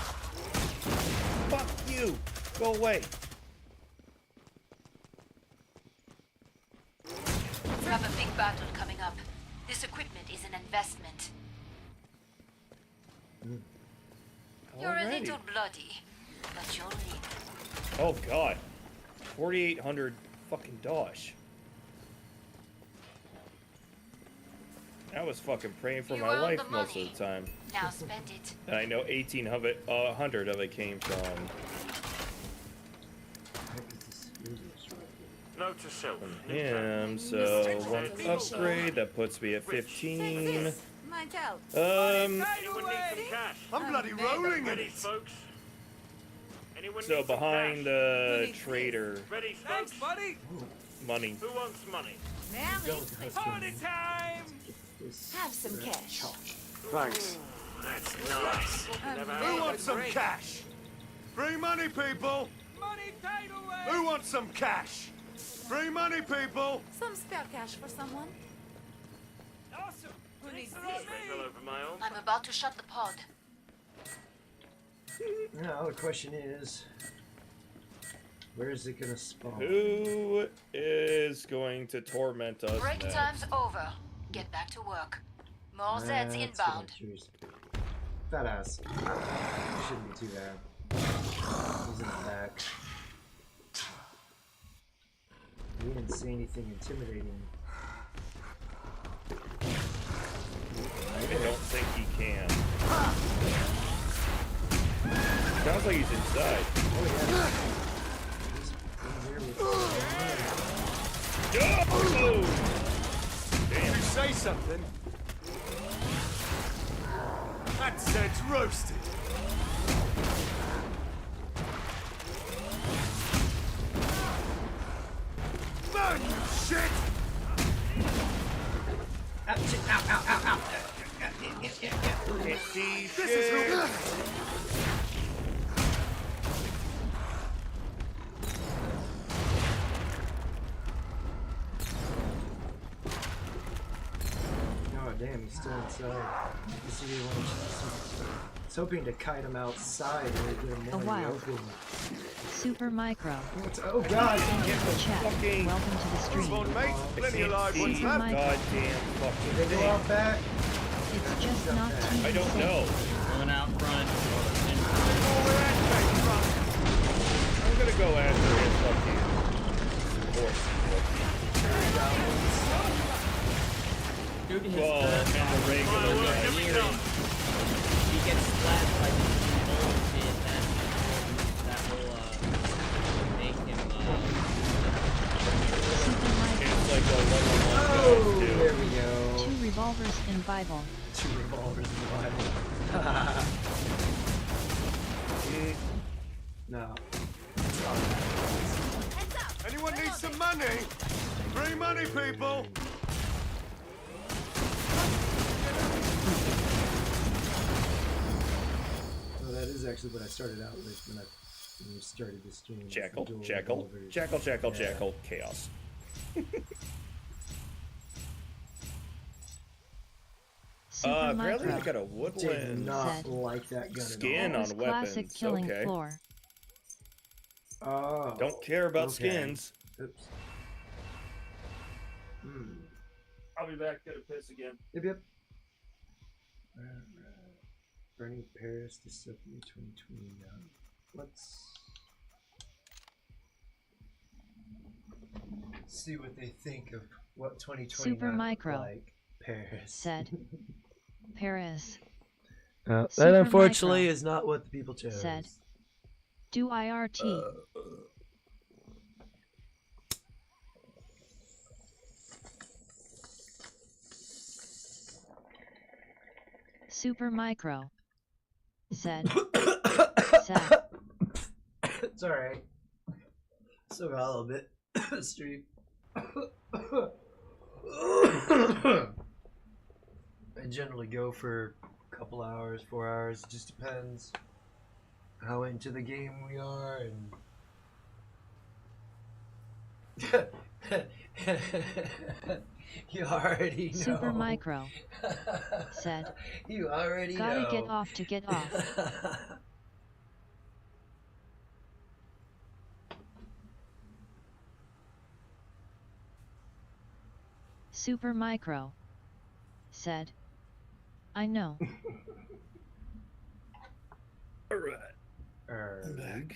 Fuck you. Go away. We have a big battle coming up. This equipment is an investment. You're a Alrighty. little bloody, but you'll live. Oh God, 4,800 fucking dosh. I was fucking praying for You my earned life the most money. of the time, Now spend it. and I know 1,800 of it came from. Note to self. Him, so one upgrade that puts me at 15. This might help. Anyone need some cash? I'm bloody I'm rolling in Ready, it. folks? Anyone So need some behind cash? the trader Ready, folks? buddy. money. Who wants money? Manly, Party time. have some cash. Thanks. That's nice. Who wants some cash? Free money, people. Money paid away. Who wants some cash? Free money, people. Some spare cash for someone. Awesome. Who needs this? Special over my own. I'm about to shut the pod. Now the question is, where is it gonna spawn? Who is going to torment us Break next? time's over. Get back to work. More Zeds That's what I'm inbound. curious about. Fat ass. Shouldn't be too bad. He's in the back. He didn't say anything intimidating. I don't think he can. Sounds like he's inside. Oh yeah. He's in here with Oh! Damn. You say something. That said's roasted. Burn, you shit! Damn, he's still inside. You see, they want to I was hoping to kite him outside and get him more in the wild. open. Super Micro. Oh god! Enter the chat. fucking- Welcome to the Move stream. on, mate. Plenty of live ones See, Super left. Micro. goddamn fucking Did they go thing. out back? It's just not team I don't safe. know. One out front. And I'm gonna go after his fucking support. Dude has Well, and the regular guy. he gets splashed by the bullshit that will make him Super Micro. It's like a level 1 Oh, guy, there too. we go. 2 revolvers in Bible. 2 revolvers in the Bible. No. Anyone need some money? Free money, people. Well, that is actually what I started out with when we started this stream. was the Jackal, dual jackal, revolvers. jackal, jackal, Yeah. jackal, chaos. Super Apparently Micro. I got a Did woodland not Said. like that gun skin at all. on This classic weapons. killing Okay. floor. Oh. Don't care about Okay. skins. Oops. I'll be back. Get a piss again. Yep, yep. Burning Paris, December 2029. Let's see what they think of what 2029 Super Micro. like. Paris. Said. Paris. that Super unfortunately Micro. is not what the people chose. Said. Do IRT. Super Micro. Said. Sad. It's alright. Still got a little bit. Stream. I generally go for a couple hours, 4 hours. It just depends how into the game we are and you already know. Super Micro. Said. You already Gotta know. get off to get off. Super Micro. Said. I know. Alright. Alright. Back.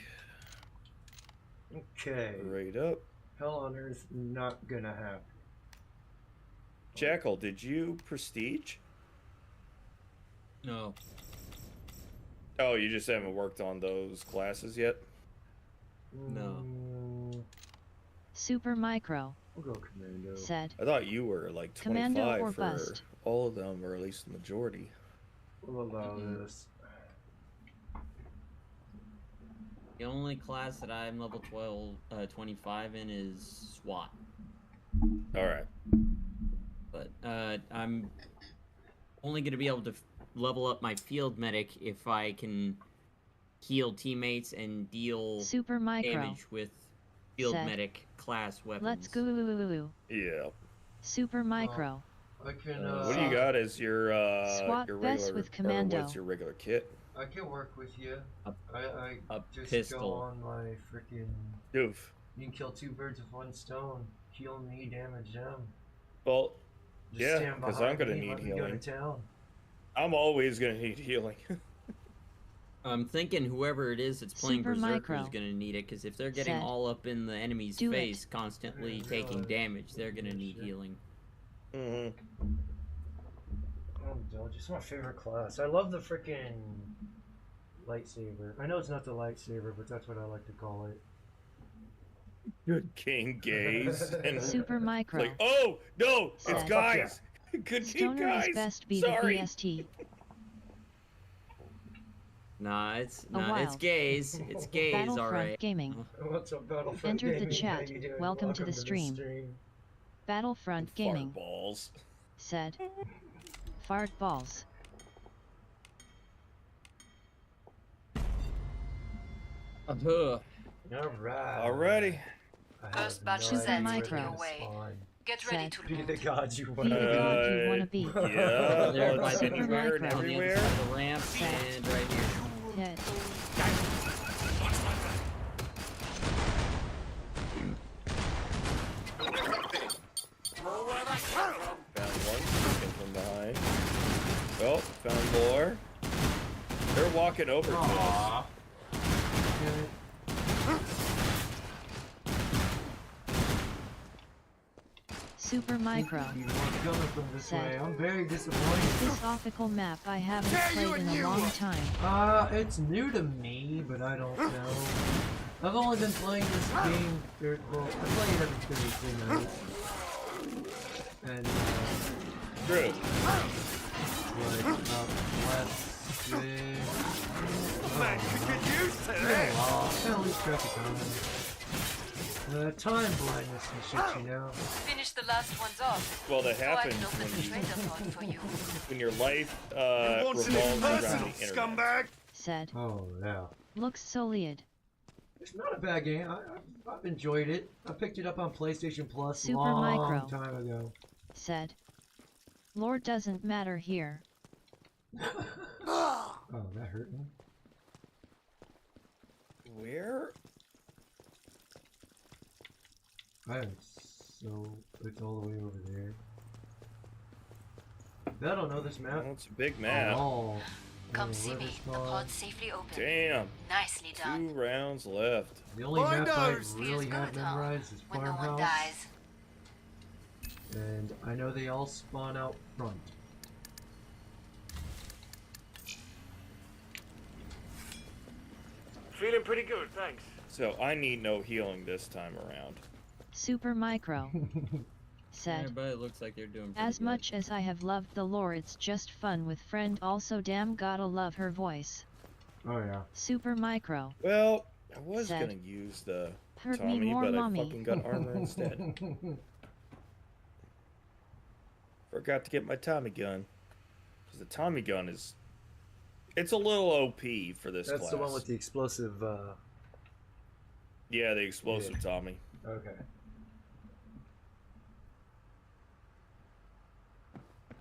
Okay. Right up. Hell on earth not gonna happen. Jackal, did you prestige? no. Oh, you just haven't worked on those classes yet? No. Super Micro. We'll go commando. Said. I thought you were like 25 Commando or for bust. all of them, or at least the majority. We'll allow this. The only class that I'm level 25 in is SWAT. Alright. But I'm only going to be able to level up my field medic if I can heal teammates and deal Super Micro. damage with field Said. medic class weapons. Let's go. Yeah. Super Micro. I can What do you got as your SWAT your vest regular with or commando. what's your regular kit? I can work with you. A- I a just pistol. go on my freaking. Doof. You can kill 2 birds with 1 stone. Heal me, damage them. Well, Just yeah, stand 'cause behind I'm gonna me and need let me go healing. to town. I'm always gonna need healing. I'm thinking whoever it is that's playing Super Berserker Micro. is going to need it, because if they're getting Said. all up in the enemy's Do it. face, constantly Yeah, taking really. damage, they're going to need Shit. healing. hmm Oh, dude, it's my favorite class. I love the freaking lightsaber. I know it's not the lightsaber, but that's what I like to call it. Good King Gaze and Super Micro. like, oh no, it's Said. guys. Good King Stoner guys. is best be Sorry. the BST. Nah, it's A wild. gays. It's gays, Battlefront alright. Gaming. What's up, Battlefront Entered the Gaming? chat. How you doing? Welcome to the stream. Battlefront Gaming. Balls. Said. Fart balls. Alright. Alrighty. I have First batch no is idea in where micro. to Away. spawn. Get ready Said. to Be the loot. gods you Be want the to god you wanna be. Yeah, There by it's the anywhere and Micro. on the other everywhere. side of the ramp and right here. Hit. Found one sneaking from behind. Oh, found more. They're walking over to us. Super Micro. You weren't coming from this Said. way. I'm very This disappointed. philosophical map I haven't played in a long time. It's new to me, but I don't know. I've only been playing this game, well, I play it every Thursday night. And, True. last week, Man, could get used to I this. kinda lose track of time. Time blindness and shit, you know? Finish the last ones off. Well, that So I happens can open the when, trader pod for you. when your life Wants it revolves in around personal, the internet. scumbag. Said. Oh, yeah. Looks solid. It's not a bad game. I've enjoyed it. I picked it up on PlayStation Plus Super long Micro. time ago. Said. Lore doesn't matter here. Oh, that hurt me. Where? I am so... It's all the way over there. I don't know this map. Well, it's a big map. Oh, Come see river me. The spawn. pod's safely open. Damn. Nicely done. 2 rounds left. The only My map I nose really feels have good, huh? memorized is When no one Farmhouse. dies. And I know they all spawn out front. Feeling pretty good, thanks. So I need no healing this time around. Super Micro. Yeah, Said. but it looks like they're doing pretty As good. much as I have loved the lore, it's just fun with friend. Also, damn, gotta love her voice. Oh yeah. Super Micro. Well, I was Said. gonna use the Hurt me Tommy, more, but mommy. I fucking got armor instead. Forgot to get my Tommy gun. Because the Tommy gun is... It's a little OP for this That's class. the one with the explosive, Yeah, the explosive Tommy. Okay.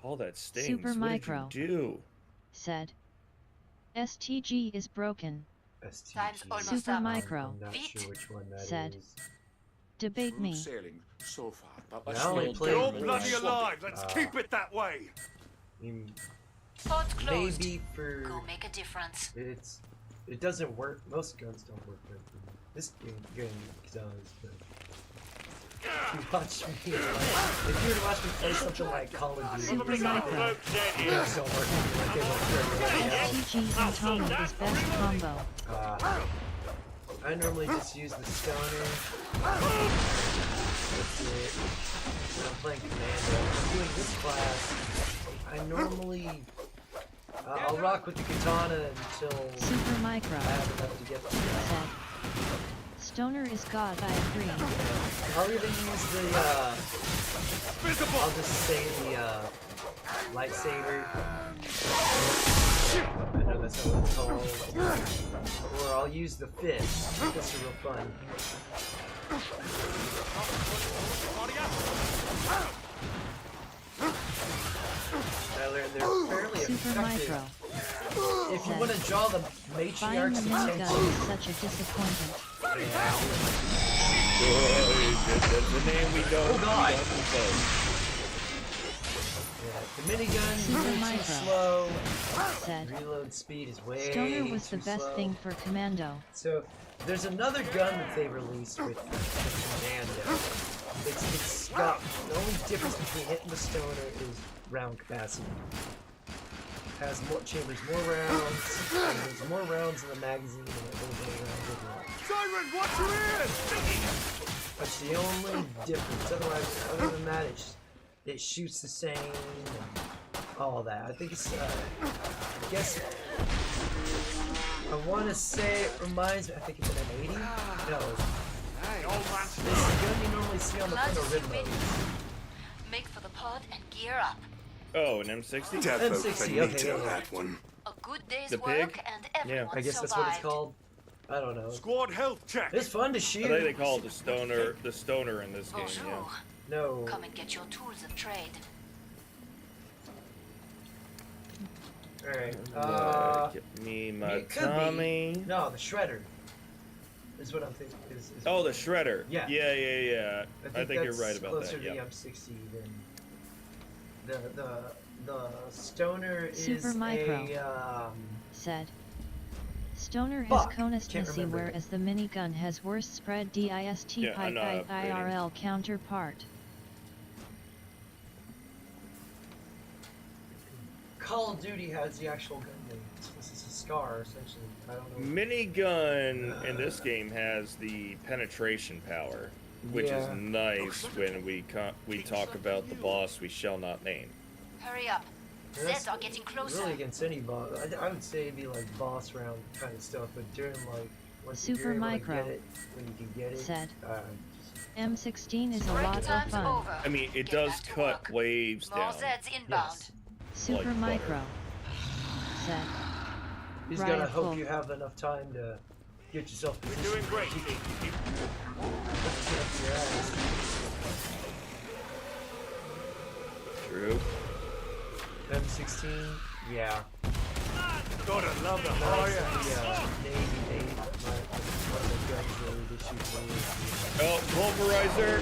All that stings. Super what Micro. did you do? Said. STG is broken. STG. Time's almost Super up. Micro. I'm not Feet. sure which one that Said. is. Debate Smooth me. sailing so far, but I let's only not played You're all Really? bloody alive. Let's Ah. keep it that way. Pod's closed. Maybe for... Go make a difference. It doesn't work. Most guns don't work right for me. This game does, but... If you watch me, like, if you were to watch me play something like Call of Duty, Probably got a bloke dead here. guns don't work like they work for everybody else. STG and Tommy is best combo. I normally just use the stoner. That's it. When I'm playing Commando. When I'm doing this class, I normally... I'll rock with the katana until Super Micro. I have enough to get to that. Said. Stoner is God, I agree. I'll even use the, I'll just say the, lightsaber. I know that's not what it's called. Or I'll use the fist. Fists are real fun. I learned they're fairly Super effective. Micro. If you want to draw the Buying matriarch's the minigun attention, is such a disappointment. That's the name we go. Oh, God. We yeah, the minigun Super moves too Micro. slow. Said. Reload speed is way Stoner was the too best slow. thing for Commando. So there's another gun that they released with Commando. It's got the only difference between it and the Stoner is round capacity. Has more chambers, more rounds. And there's more rounds in the magazine than it goes in rounds overall. Siren, watch your ears! That's the only difference. Otherwise, other than that, it shoots the same and all that. I think it's, I guess, I want to say it reminds me, I think it's an M80? No. Hey, old man. This is the gun you normally see on the front of Ridlows. Make for the pod and gear up. Oh, an M60? M60, okay, yeah. one. A good day's The work pig? and everyone I guess survived. that's what it's called. I don't know. Squad health check. It's fun to I shoot. think they call it the stoner in this game, Bonjour. yeah. No. Come and get your tools of trade. Alright. Get me my It could Tommy. be. No, the shredder. Is what I'm thinking. Is Oh, the shredder. Yeah. Yeah. I think you're that's right about closer that. to the Yeah. M60 than the stoner Super is micro. a Said. Stoner has Fuck, conusness, can't remember it. whereas the minigun has worse spread dist Yeah, I'm not upgrading. IRL counterpart. Call of Duty has the actual gun name. This is a SCAR essentially. I don't know. Minigun in this game has the penetration power, which is Yeah. nice when we talk about the boss we shall not name. Hurry up. That's Zeds are getting closer. Really against any boss. I would say it'd be like boss round kind of stuff, but during like once Super you're able micro. to get it, when you can get it. Said. Just- M16 is a Break lot of time's fun. over. I mean, it Get does back to cut work. waves More down. Zeds inbound. Yes. Super Like micro. Said. You just Riot gotta hope full. you have enough time to get yourself We're positioned. doing great. Keep Keep up your ass. True. M16, yeah. Gotta love the That's high the Navy, one of the guns that they shoot with. Oh, pulverizer.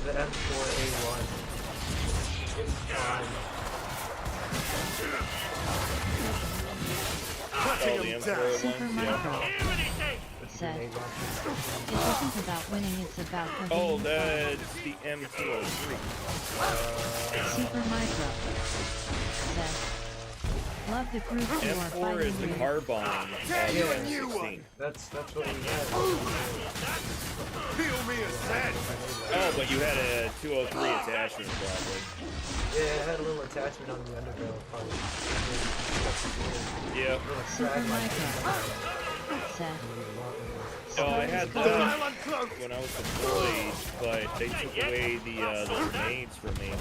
The M4A1. It's fine. Oh, the M4 Super one. micro. Yeah. It's a Said. grenade launcher. It isn't about winning, it's about Oh, having fun. that's the M203. Super micro. Said. Love the group you are M4 fighting is the with. carbine of Yeah. the M16. That's what we had. Peel me a set. Oh, but you had a 203 attachment probably. Yeah, it had a little attachment on the underbarrel part. Yep. Super micro. Said. Oh, I had Well, that uncloaked. when I was deployed, but they took away the grenades from me.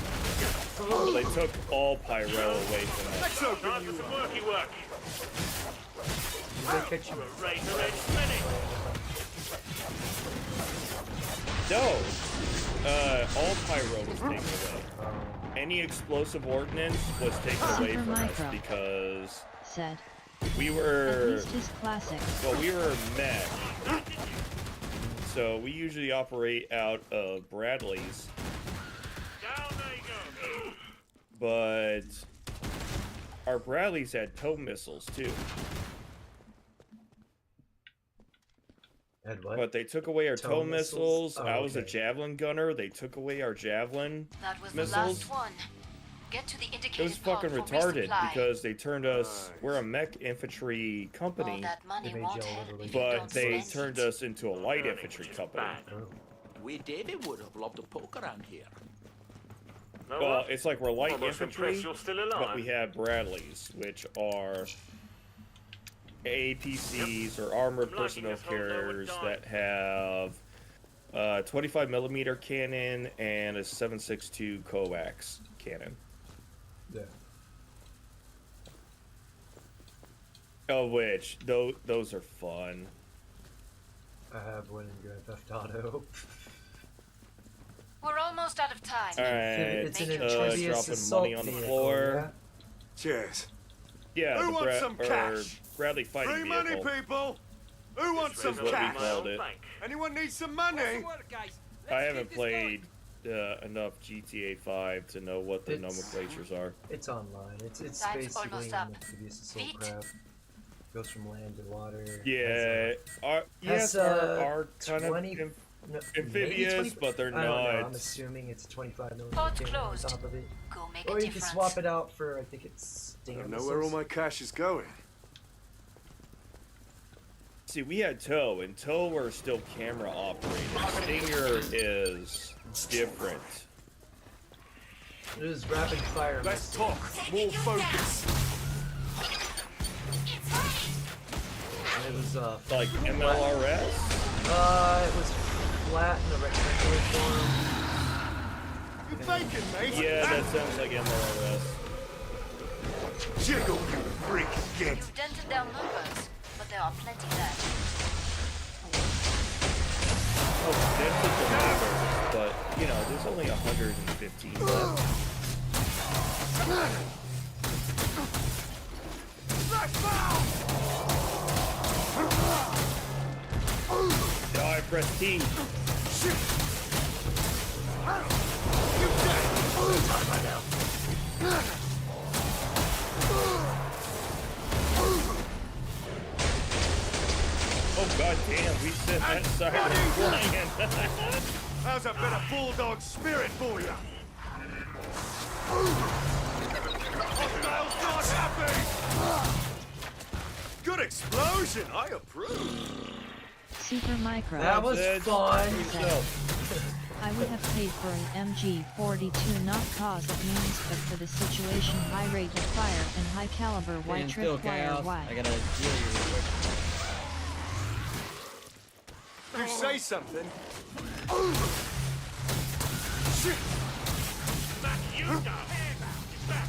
They took all pyro away from me. Let's open Time you for some up. worky work. They catch you. Razor edge spinning. No! All pyro was taken away. Any explosive ordnance was taken away Super from us micro. because Said. we At were, least his classic. well, we were mech. So we usually operate out of Bradley's, Down they go. but our Bradleys had tow missiles too. Had what? But they took away our Tow tow missiles? missiles. Oh, I was a okay. javelin gunner. They took away our javelin. That was Missiles. the last one. Get to the indicated It was fucking pod for retarded resupply. because they turned us. We're a mech infantry All company, that money They made won't you all help little if you but don't they spend turned it. us into a light infantry company. Oh. We David would have loved to poke around here. No Well, what? it's like we're light Almost infantry, impressed you're still alive. but we have Bradleys, which are APCs or armored I'm liking personnel this whole lower carriers dime. that have 25 millimeter cannon and a 7.62 coax cannon. Yeah. Of which those are fun. I have one in Grand Theft Auto. We're almost out of time. All right, It's an Make your amphibious dropping assault money on the vehicle, floor. Cheers. Yeah, Who the wants some cash? Bradley fighting Free vehicle. money, people. Who wants some is what we cash? called it. Anyone need some money? I haven't played enough GTA 5 to know what the It's- nomenclatures are. It's online. It's Time's basically almost an up. amphibious assault Feet. craft. Goes from land to water. Yeah, yes, has, are kind 20 of No, amphibious, maybe 20 but they're I don't know, not. I'm assuming it's 25 millimeter Pod's cannon on closed. top of it. Go make Or a you can difference. swap it out for, I think it's I Stinger don't know where all missiles. my cash is going. See, we had tow, and tow were still camera operated. Stinger is different. It was rapid fire. Let's missiles. talk. More focus. And it was Like MLRS? it was flat in a rectangular form. You thinking, mate? Yeah, that sounds like MLRS. Jiggle, you freak git. You've dented their numbers, but there are plenty left. Oh, that's the neighbors, but you know, there's only 115 left. No, I press T. Oh god damn, we set that side of the land. How's a bit of bulldog spirit for you? Hostiles not happy! Good explosion, I approve. Super Micro. That was fun. I would have paid for an MG42 not cause of means, but for the situation, high rate of fire and high caliber white Still tripwire chaos. Y. I gotta heal you real quick. You say something. Shit! Back you down. Back.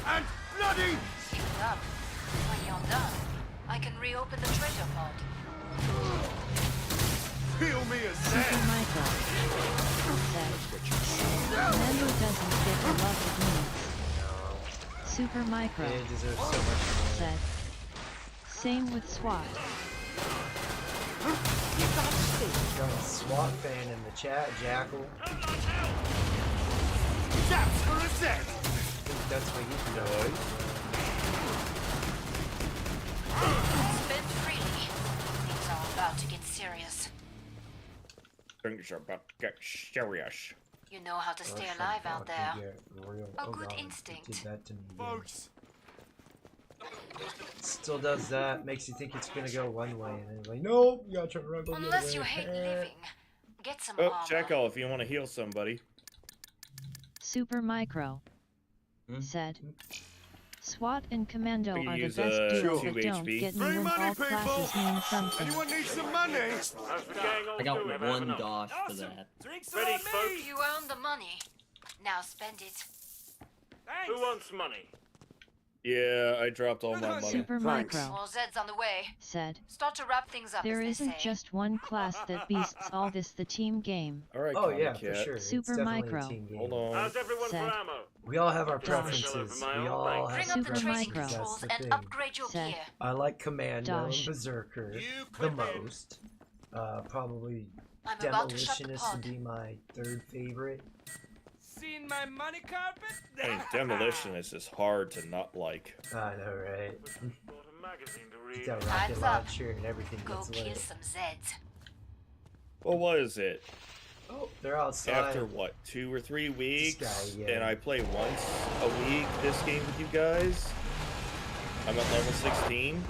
And bloody! Speak up. When you're done, I can reopen the treasure pod. Feel me a Super sand! Micro. Said. Commando doesn't get the love it needs. Super Micro. It deserves so much more. Said. Same with SWAT. Got a SWAT fan in the chat, Jackal. Chaps for a sec! I think that's what you know. Spend freely. Things are about to get serious. Things are about to get serious. You know how to stay alive out there. A good instinct. Did that to me. Folks, Still does that. Makes you think it's gonna go one way, and then like, nope, you gotta try to run the other Unless way. you hate living, get some Oh, armor. Jackal, if you want to heal somebody. Super Micro. Said. SWAT and Commando We can are the use, best duos 2 that don't HP. get me free when money, all people! classes mean something. Anyone need some money? How's the gang all I got doing? Have one enough? dosh for that. Ready, folks? You earned the money. Now spend it. Who wants money? Yeah, I dropped all my money. Super Micro. More Zeds on the way. Said. Start to wrap things up, There as they isn't say. just one class that beasts all this the team game. Alright, Oh Comic yeah, Cat. for sure. Super it's definitely Micro. a team game. Hold on. How's everyone for Said. ammo? We all have our Dosh. preferences. We all have Bring some up the Super training Micro. preferences. controls That's the and thing. upgrade your Said. gear. I like Commando Dosh. and Berserker You the clip in. most. Probably I'm about to shut the Demolitionist pod. would be my third favorite. Seen my money carpet? I mean, Demolitionist is hard to not like. I know, right? Bought a magazine to read. It's got Time's rocket up. launcher and everything Go gets kill lit. some Zeds. Well, what is it? Oh, they're outside. After what, 2 or 3 weeks? This guy, yeah. And I play once a week this game with you guys? I'm at level 16.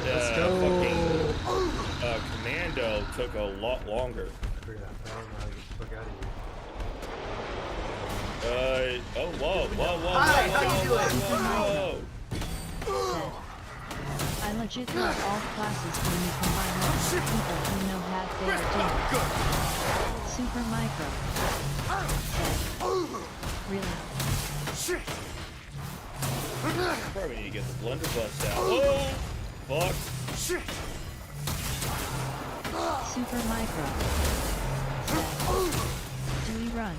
Let's go. Fucking, Commando took a lot longer. I forgot. I don't know how to get the fuck out of here. Oh, whoa, whoa, whoa, Hi, whoa, how you whoa, doing? whoa, whoa. I legit love all classes when you combine them with people who know how they are doing. Super Micro. Said. Really? Shit! Probably need to get the blunderbuss out. Whoa! Fuck. Shit! Super Micro. Said. Do we run?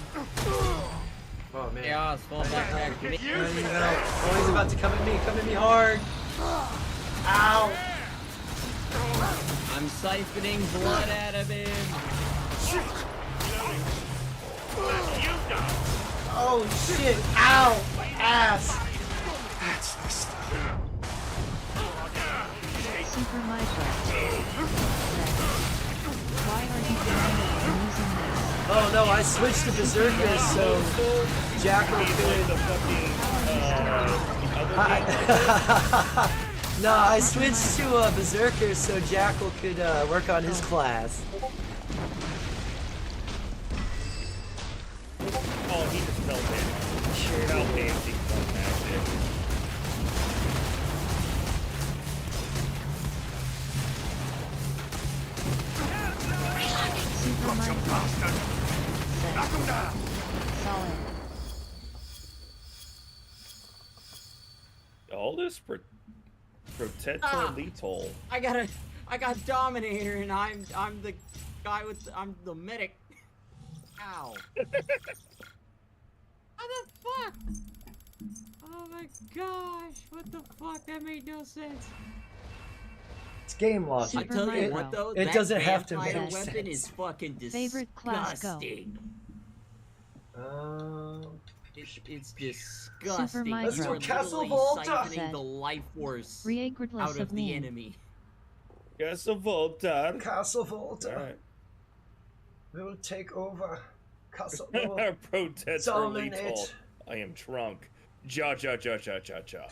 Oh man. Chaos, fall back to me. No, you know. Oh, he's about to come at me. Come at me hard. Ow. I'm siphoning blood out of him. You done. Oh shit. Ow. My ass. Super Micro. Said. Why are you Commando using this? Oh no, I switched to Berserker so Jackal The could. fucking, other I- no, I switched to Berserker so Jackal could work on his class. Oh, he just fell in. Sure. Fell dancing from that shit. Super Micro. Said. Solid. All this Protector Lethal. I gotta I got Dominator, and I'm the guy with I'm the medic. Ow. How the fuck? Oh my gosh! What the fuck? That made no sense. It's game logic. I Super tell you Micro. what, though, It that doesn't have to vampire make weapon sense. is fucking disgusting. Favorite class go. It's disgusting. Super You Micro. are Castle literally Volta. siphoning the life force Regardless out of of the meme. enemy. Castle Volta. Castle Volta. Alright. We'll take over. Castle Volta. Protest for Dominate. lethal. I am drunk. Ja ja ja ja ja ja.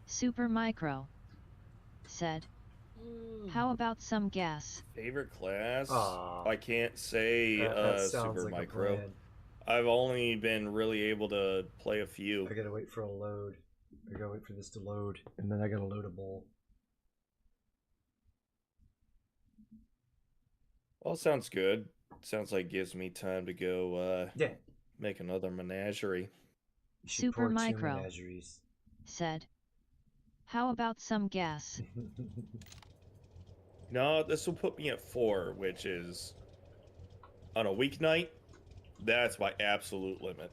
Super Micro said, "How about some gas?" Favorite class? Aw. I can't say That sounds Super like a Micro. plan. I've only been really able to play a few. I gotta wait for a load. I gotta wait for this to load, and then I gotta load a bowl. Well, sounds good. Sounds like gives me time to go Yeah. make another menagerie. You should Super port two Micro. menageries. Said, "How about some gas?" No, this will put me at 4, which is on a weeknight. That's my absolute limit.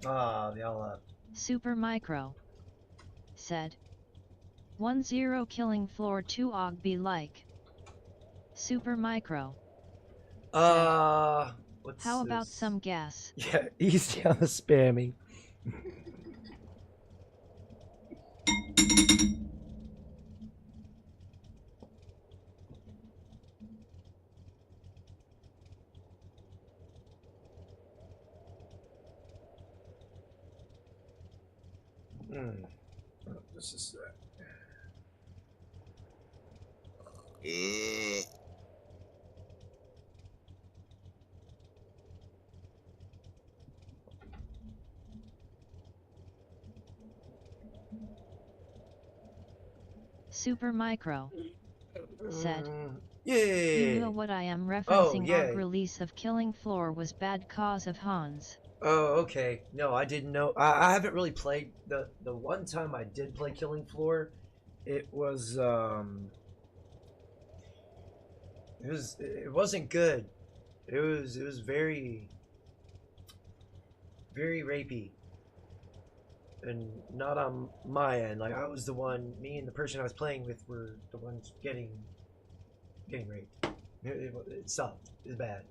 Ah, they all left. Super Micro said, 1-0 killing floor 2 og be like. Super Micro. What's How about this? some gas? Yeah, easy on the spamming. Oh, this is that. Super Micro said, Yay! "You know what I am Oh, referencing? yay. Og release of Killing Floor was bad cause of Hans." Oh, okay. No, I didn't know. I haven't really played the one time I did play Killing Floor. It wasn't good. It was very rapey, and not on my end. Like I was the one. Me and the person I was playing with were the ones getting raped. It sucked. It's bad.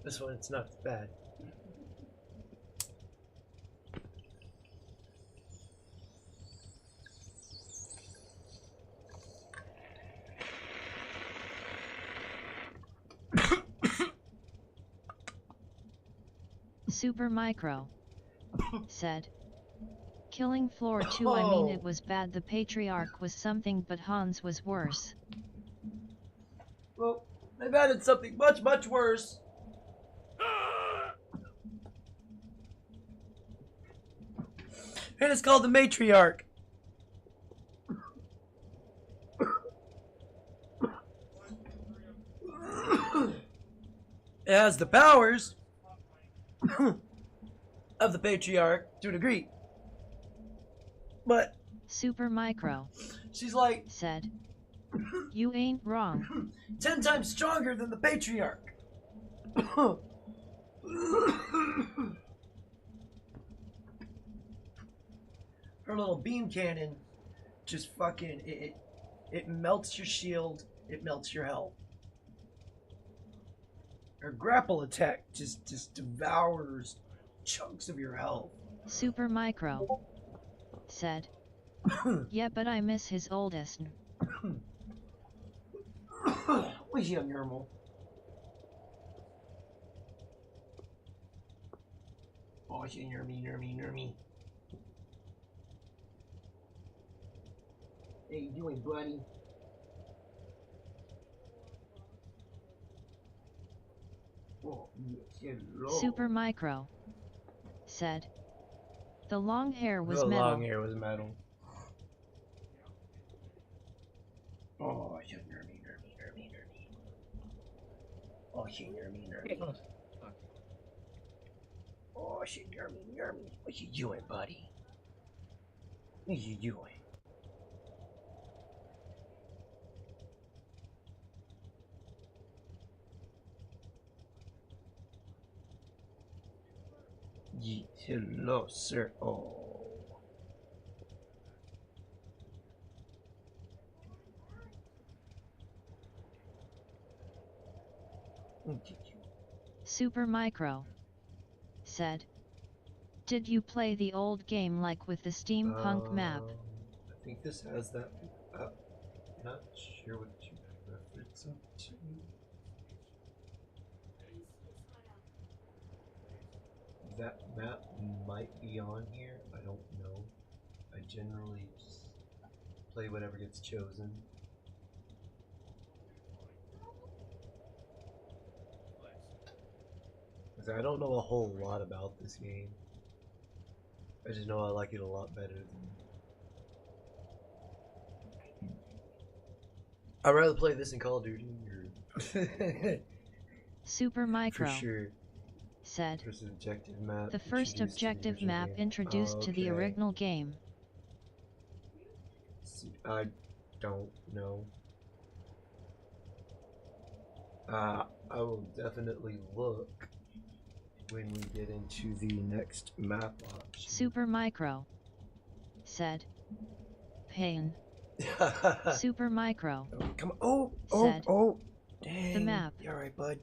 This one, it's not bad. Super Micro said, "Killing Floor 2, I mean it was bad. The Patriarch was something, but Hans was worse." Well, they've added something much, much worse. And it's called the Matriarch. It has the powers of the Patriarch to a degree. But Super Micro she's like said, "You ain't wrong." 10 times stronger than the Patriarch. Her little beam cannon just fucking it melts your shield, it melts your health. Her grapple attack just devours chunks of your health. Super Micro said, "Yeah, but I miss his oldest." Was young normal. Oh, nermy. How you doing, buddy? Oh, yes, hello. Super Micro said, "The long hair was The metal." long hair was metal. Oh, you nermy. Oh, you nermy. Oh shit, Yermy. What you doing, buddy? What you doing? Hello, sir. Oh. Super Micro said, "Did you play the old game like with the steampunk map?" I think this has that. Not sure what you reference up to. That map might be on here. I don't know. I generally just play whatever gets chosen. I don't know a whole lot about this game. I just know I like it a lot better than. I'd rather play this in Call of Duty or Super Micro for sure. said, There's an objective map "The first introduced to the objective original map game." introduced to the Okay. original game." I don't know. I will definitely look when we get into the next map option. Super Micro said, "Pain." Super Micro Oh, come on. said, Dang. "The map." You alright, bud?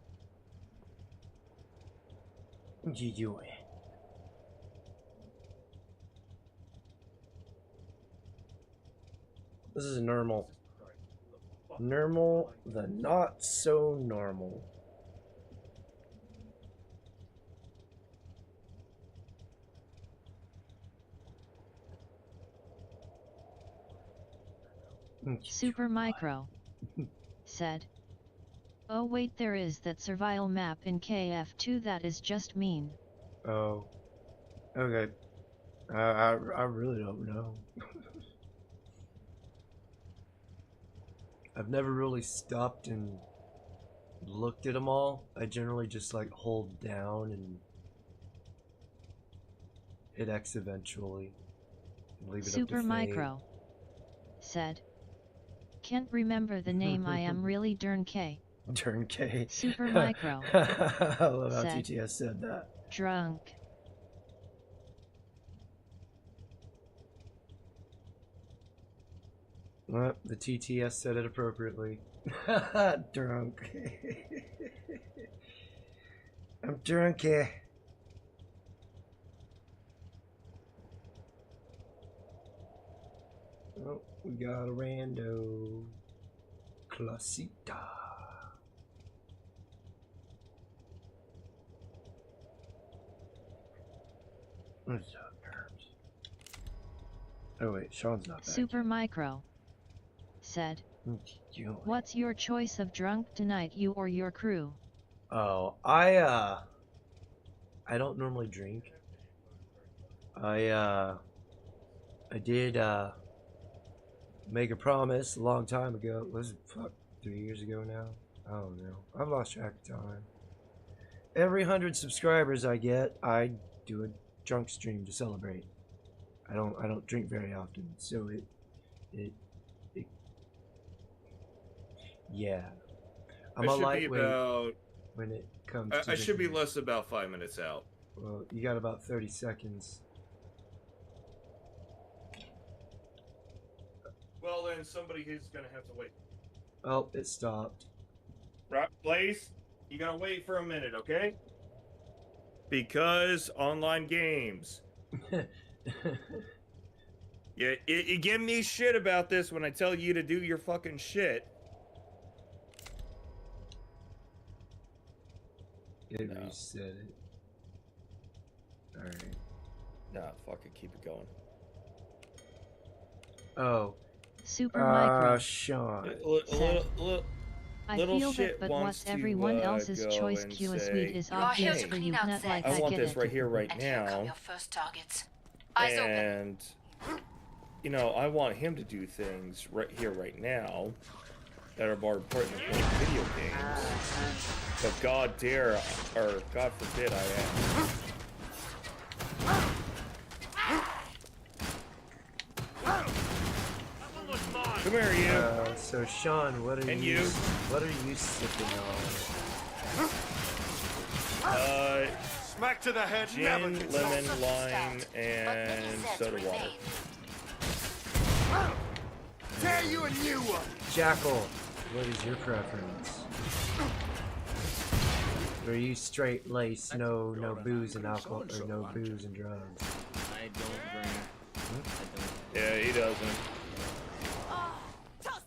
What you doing? This is normal. Normal, the not so normal. Super Micro said, "Oh wait, there is that survival map in KF2 that is just mean." Oh. Okay. I really don't know. I've never really stopped and looked at them all. I generally just like hold down and hit X eventually. And leave it Super up to fate. Micro said, "Can't remember the name, I am really darn K." Turn K. Super Micro I love how said, TTS said that. "Drunk." Well, the TTS said it appropriately. Drunk. I'm drunk. Oh, we got a rando. Clasita. What's up, nerds? Oh wait, Sean's not back. Super Micro said, "What's your choice of drunk tonight, you or your crew?" Oh, I don't normally drink. I did make a promise a long time ago. Was it 3 years ago now? I don't know. I've lost track of time. Every 100 subscribers I get, I do a drunk stream to celebrate. I don't drink very often, so it yeah. I'm a lightweight when it comes to I should be drinking. less about 5 minutes out. Well, you got about 30 seconds. Well, then somebody is gonna have to wait. Oh, it stopped. Right, Blaze? You gotta wait for a minute, okay? Because online games. Yeah, you give me shit about this when I tell you to do your fucking shit. It reset it. Alright. Nah, fuck it, keep it going. Oh. Super Micro Sean. said, "I little feel shit that, but wants what's everyone to, else's go choice? and Q say, sweet is You are here obvious to for you, clean up not there. like I I want get this it." right here, right And here come now. your first targets. Eyes open. And, you know, I want him to do things right here, right now, that are more important than playing video games. But God forbid I am. here, you. So Sean, what are And you? you. What are you sipping on? Smack to the head. Never Gin, gets lemon, old. lime, and soda water. Tear you a new one. Jackal, what is your preference? Or are you straight lace, no booze and alcohol, or no booze and drugs? I don't drink. I don't. Yeah, he doesn't.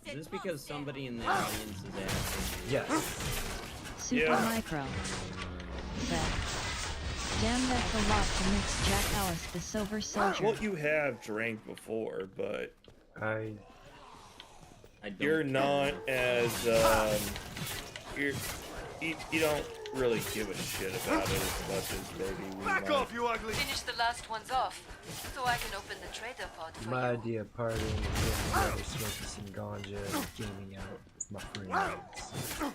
Is this because somebody in the audience is asking? Yes. Super Yeah. Micro said, "Damn, that's a lot to mix Jack Alice the Sober Soldier." Well, you have drank before, but I you're not as you don't really give a shit about it as much as maybe we Back might. off, you ugly. Finish the last ones off, so I can open the trader pod for my you. idea of partying is getting together, smoking some ganja, and gaming out with my friends.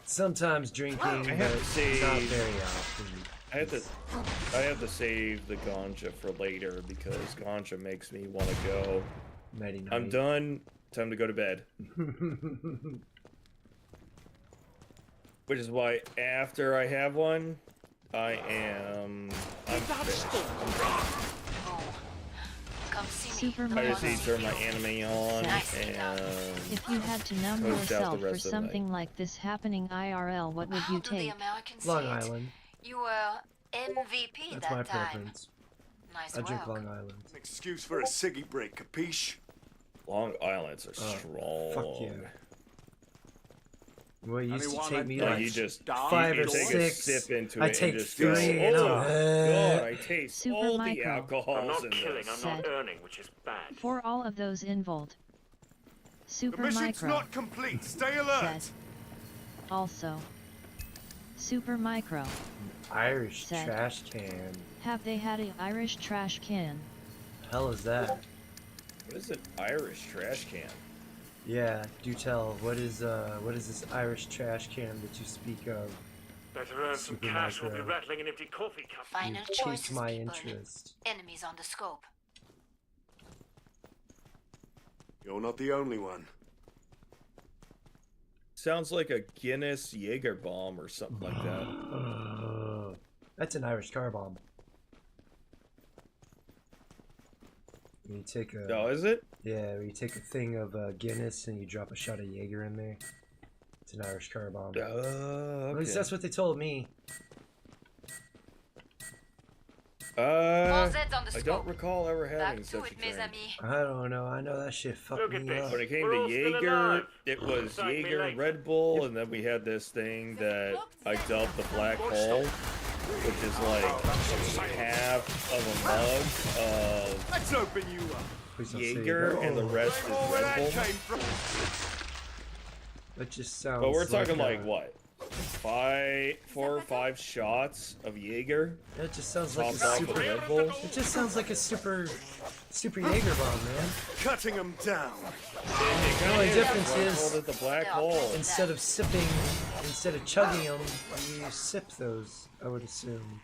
Sometimes drinking, I but have to say- not very often. I have to save the ganja for later because ganja makes me want to go. Nighty night. I'm done. Time to go to bed. Which is why after I have one, I'm finished. Oh. Come see me. Super The I just need ones to turn my you know. anime on Nicely done. and If you had to numb Closed out the yourself for rest of the night. something like this happening IRL, what would How you do the take? Americans Long say it? Island. You were MVP That's that my time. preference. Nice I drink work. Long Island. An excuse for a ciggy break, capiche? Long Islands are strong. Fuck yeah. Well, it used to Anyone take me No, like you just 5 you or take 6. a sip into I it take and just 3 go, and oh I'm god, I taste Super all the Micro. I'm alcohols not in killing, this. I'm not Said. earning, which is bad. For all of those involved. The Super mission's Micro not complete. Stay alert. said. Also. Super Micro. Irish Said. trash can. Have they had a Irish trash can? Hell is that? What is an Irish trash can? Yeah, do tell. What is this Irish trash can that you speak of? Better earn some Super cash or be Micro. rattling an empty coffee cup. Final You've choices, piqued my people. interest. Enemies on the scope. You're not the only one. Sounds like a Guinness Jaeger bomb or something like that. That's an Irish car bomb. You take a Oh, is it? yeah, you take a thing of Guinness and you drop a shot of Jaeger in there. It's an Irish car bomb. At Okay. least that's what they told me. More I Zeds on the don't scope. recall ever Back having to such it, a mes drink. amis. I don't know. I know that shit fucked Look at me this. up. When it came We're to all still Jaeger, alive. it was Thank me Jaeger, later. Red Bull, and then we had this thing that I dubbed the Black Hole, which is like half of a mug of Let's open you up. Please don't say Jaeger, that. and the Oh, rest Know is where Red that Bull. came from. that just sounds. But we're talking like, like what? 4 or 5 shots of Jaeger, That just sounds like a topped off with super. Red Bull. It just sounds like a super Jaeger bomb, man. Cutting them down. The only difference is the Black Hole. instead of chugging them, you sip those. I would assume.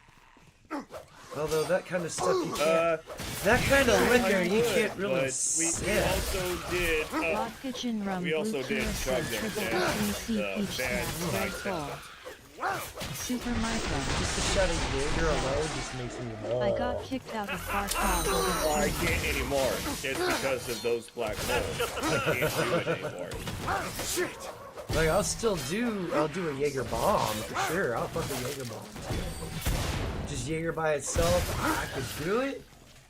Although that kind of stuff you can't. That kind of liquor you can't really but we sip. also did. Vodka gin rum We blue also did Kira chug Soda them triple down. BC The peach bad snaps Red side Bull. Super Micro. Just a shot of Jaeger alone just makes me I got kicked out of bar closet Oh, I with can't anymore. It's because of those black holes. I can't do it anymore. Shit. Like I'll do a Jaeger bomb for sure. I'll fuck a Jaeger bomb too. Just Jaeger by itself, I could do it.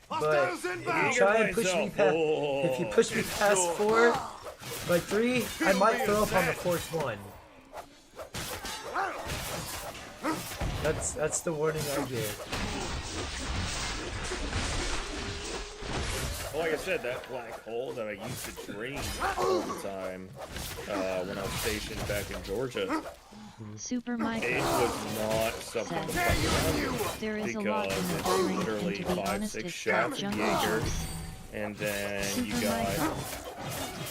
But Hostiles if inbound. you try and push me past, Oh, if you push me past 4, by 3, I might throw up on the 4th one. That's the warning I give. Well, like I said, that black hole that I used to drink all the time when I was stationed back in Georgia, Super it Micro. was not something to fuck around with There is a lot because in the it's diary literally into the 5-6 honest to shots of jungle Jaeger, juice. and then you Super got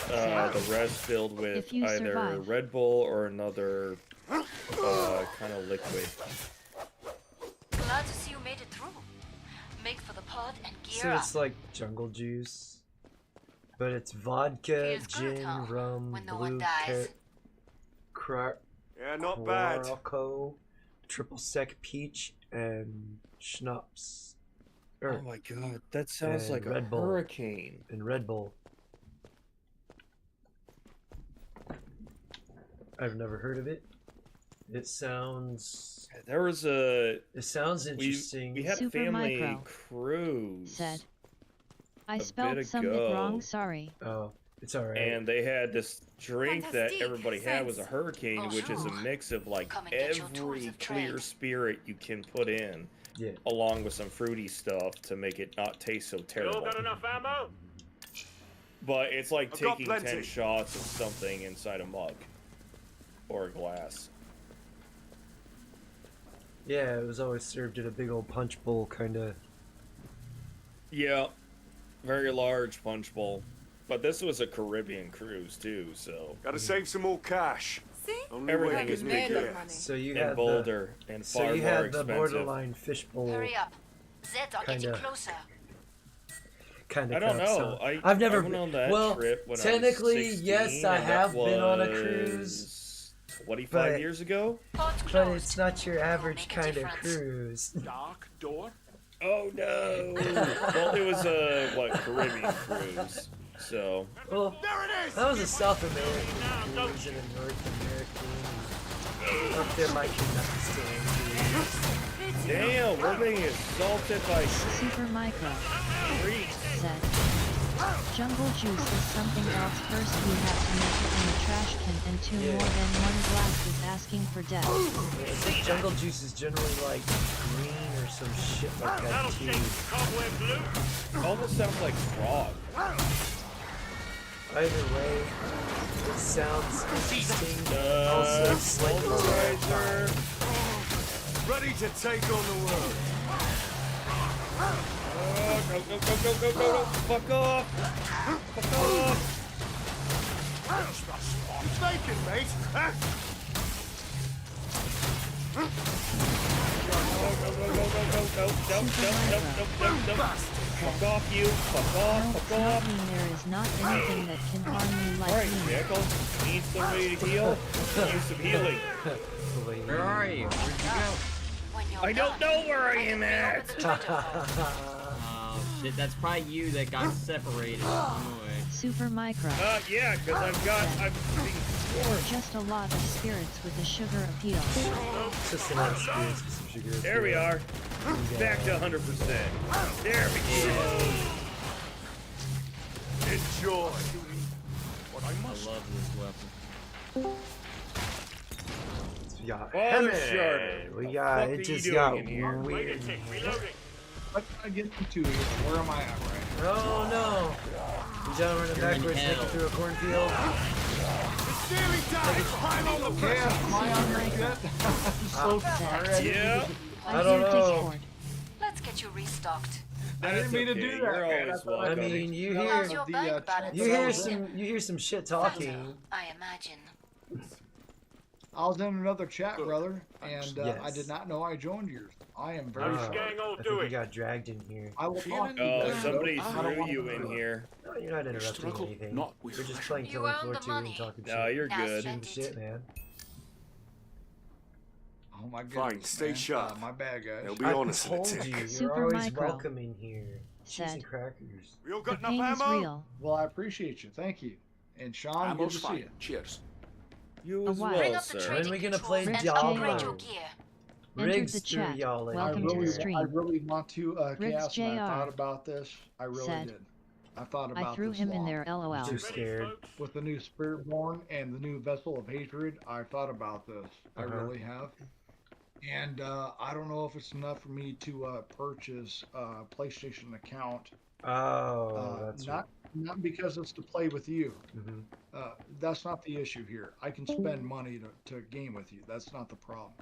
Micro. the rest filled with If you either survive. Red Bull or another kind of liquid. Glad to see you made it through. Make for the pod and gear So up. it's like jungle juice. But it's vodka, Feels good, gin, huh? rum, When no one blue dies. Yeah, not bad. Curaçao, triple sec peach, and schnapps. Oh my god, that sounds and like a Red Bull. hurricane. And Red Bull. I've never heard of it. It sounds. There was a. It sounds interesting. We had a Super family Micro cruise. Said. I a spelled bit something ago. wrong, sorry. Oh, it's alright. And they had this drink that Fantastique, everybody had was a thanks. hurricane, which is a Bonjour. mix of like Come and get your tools every of clear trade. spirit you can put in, Yeah. along with some fruity stuff to make it not taste so You all terrible. got enough ammo? But it's like I've got taking plenty. 10 shots of something inside a mug or a glass. Yeah, it was always served in a big old punch bowl, kind of. Yeah, very large punch bowl. But this was a Caribbean cruise too, so Gotta save some more cash. See? Only Everything way is is big big here. money. So you and had bolder and so far you more had the expensive. borderline fishbowl Hurry up. Zeds are getting Kinda. closer. kind I of. don't know. I've never I went on that well, trip when technically, I was 16, yes, I and have that been on a was cruise, 25 but- years ago. Port but closed. it's not your average make a kind of difference. cruise. Dark door? Oh no! Well, it was a Caribbean cruise, so Well, There it is! that was a South American cruise and a North American. Up there might be Pakistan cruise. damn, we're being assaulted by Super Micro freaks. said. Jungle juice is something else. First we have to make it in a trash can, and two Yeah. more than one glass is asking for death. Yeah, it's like jungle juice is generally like green or some shit like that That'll too. shake the cobwebs loose. Almost sounds like frog. Either way, it sounds interesting. Also, slightly Pulverizer. Ready to take on the world. Oh, go, go, go, go, go, go, go. Fuck off. Fuck off. You thinking, mate? Huh? Go, go, go, go, go, go, go. Nope, nope, nope, nope, nope, nope. Fuck off, you. Fuck No, off, fuck not off. mean there is not anything that can harm you like Alright, me. Jekyll. Need somebody to heal? Use some healing. Where are you? Where'd you go? When you're I don't done, know where I can am be over at. the treasure. Oh shit, that's probably you that got separated. Anyway. Super Micro. Yeah, because I'm being forced. Just a lot of spirits with a sugar appeal. It's just a lot of spirits with some sugar. There we are. Back to 100%. There we go. Enjoy. What I I must. love this weapon. We got Oh, Hammond. We got fuck are it. you Just doing got in here? Wait a weird. tick, reloading. What did I get into here? Where am I at right Oh no! You down running You're in backwards, hell. naked through a cornfield. It's nearly time. Pile on the now? Okay, am I on there yet? I'm so sorry. Yeah. I don't hear know. Discord. Let's get you restocked. I didn't mean to do that, You're man. always I thought- I welcome. mean, you How's hear your the, bank balance? you hear some shit talking. I imagine. I was in another chat, brother, and I Yes. did not know I joined yours. I am very How's Oh, the gang all I think doing? you got dragged in here. I will talk to you. Oh, guys, somebody though. I don't threw want you to- in here. No, you're not interrupting Struggle anything. not with We're just flesh. playing You Killing earned Floor the 2 and money. talking No, shit. you're Now good. spend Shooting shit, man. Oh my goodness. Fine, stay man. sharp. My bad, guys. They'll be I honest in a told you, tick. you're Super always Micro welcome in here. Cheese said. and crackers. We all The got enough pain is ammo? real. Well, I appreciate you. Thank you. And Sean, good Ammo's to see fine. you. Cheers. You A as while. Bring well, up the sir. When trading we gonna controls play and Diablo? upgrade your gear. Entered Rigs the through chat. y'all. Welcome to the stream. I really want to, Riggs Cass, and I JR thought about this. I really said. did. I thought about I threw this him in long. there, lol. Too scared. With the new Spiritborn and the new Vessel of Hatred, I thought about this. I Uh-huh. really have. And I don't know if it's enough for me to purchase a PlayStation account. Oh, that's Not because it's to play with you. Mhm. That's not the issue here. I can spend money to game with you. That's not the problem.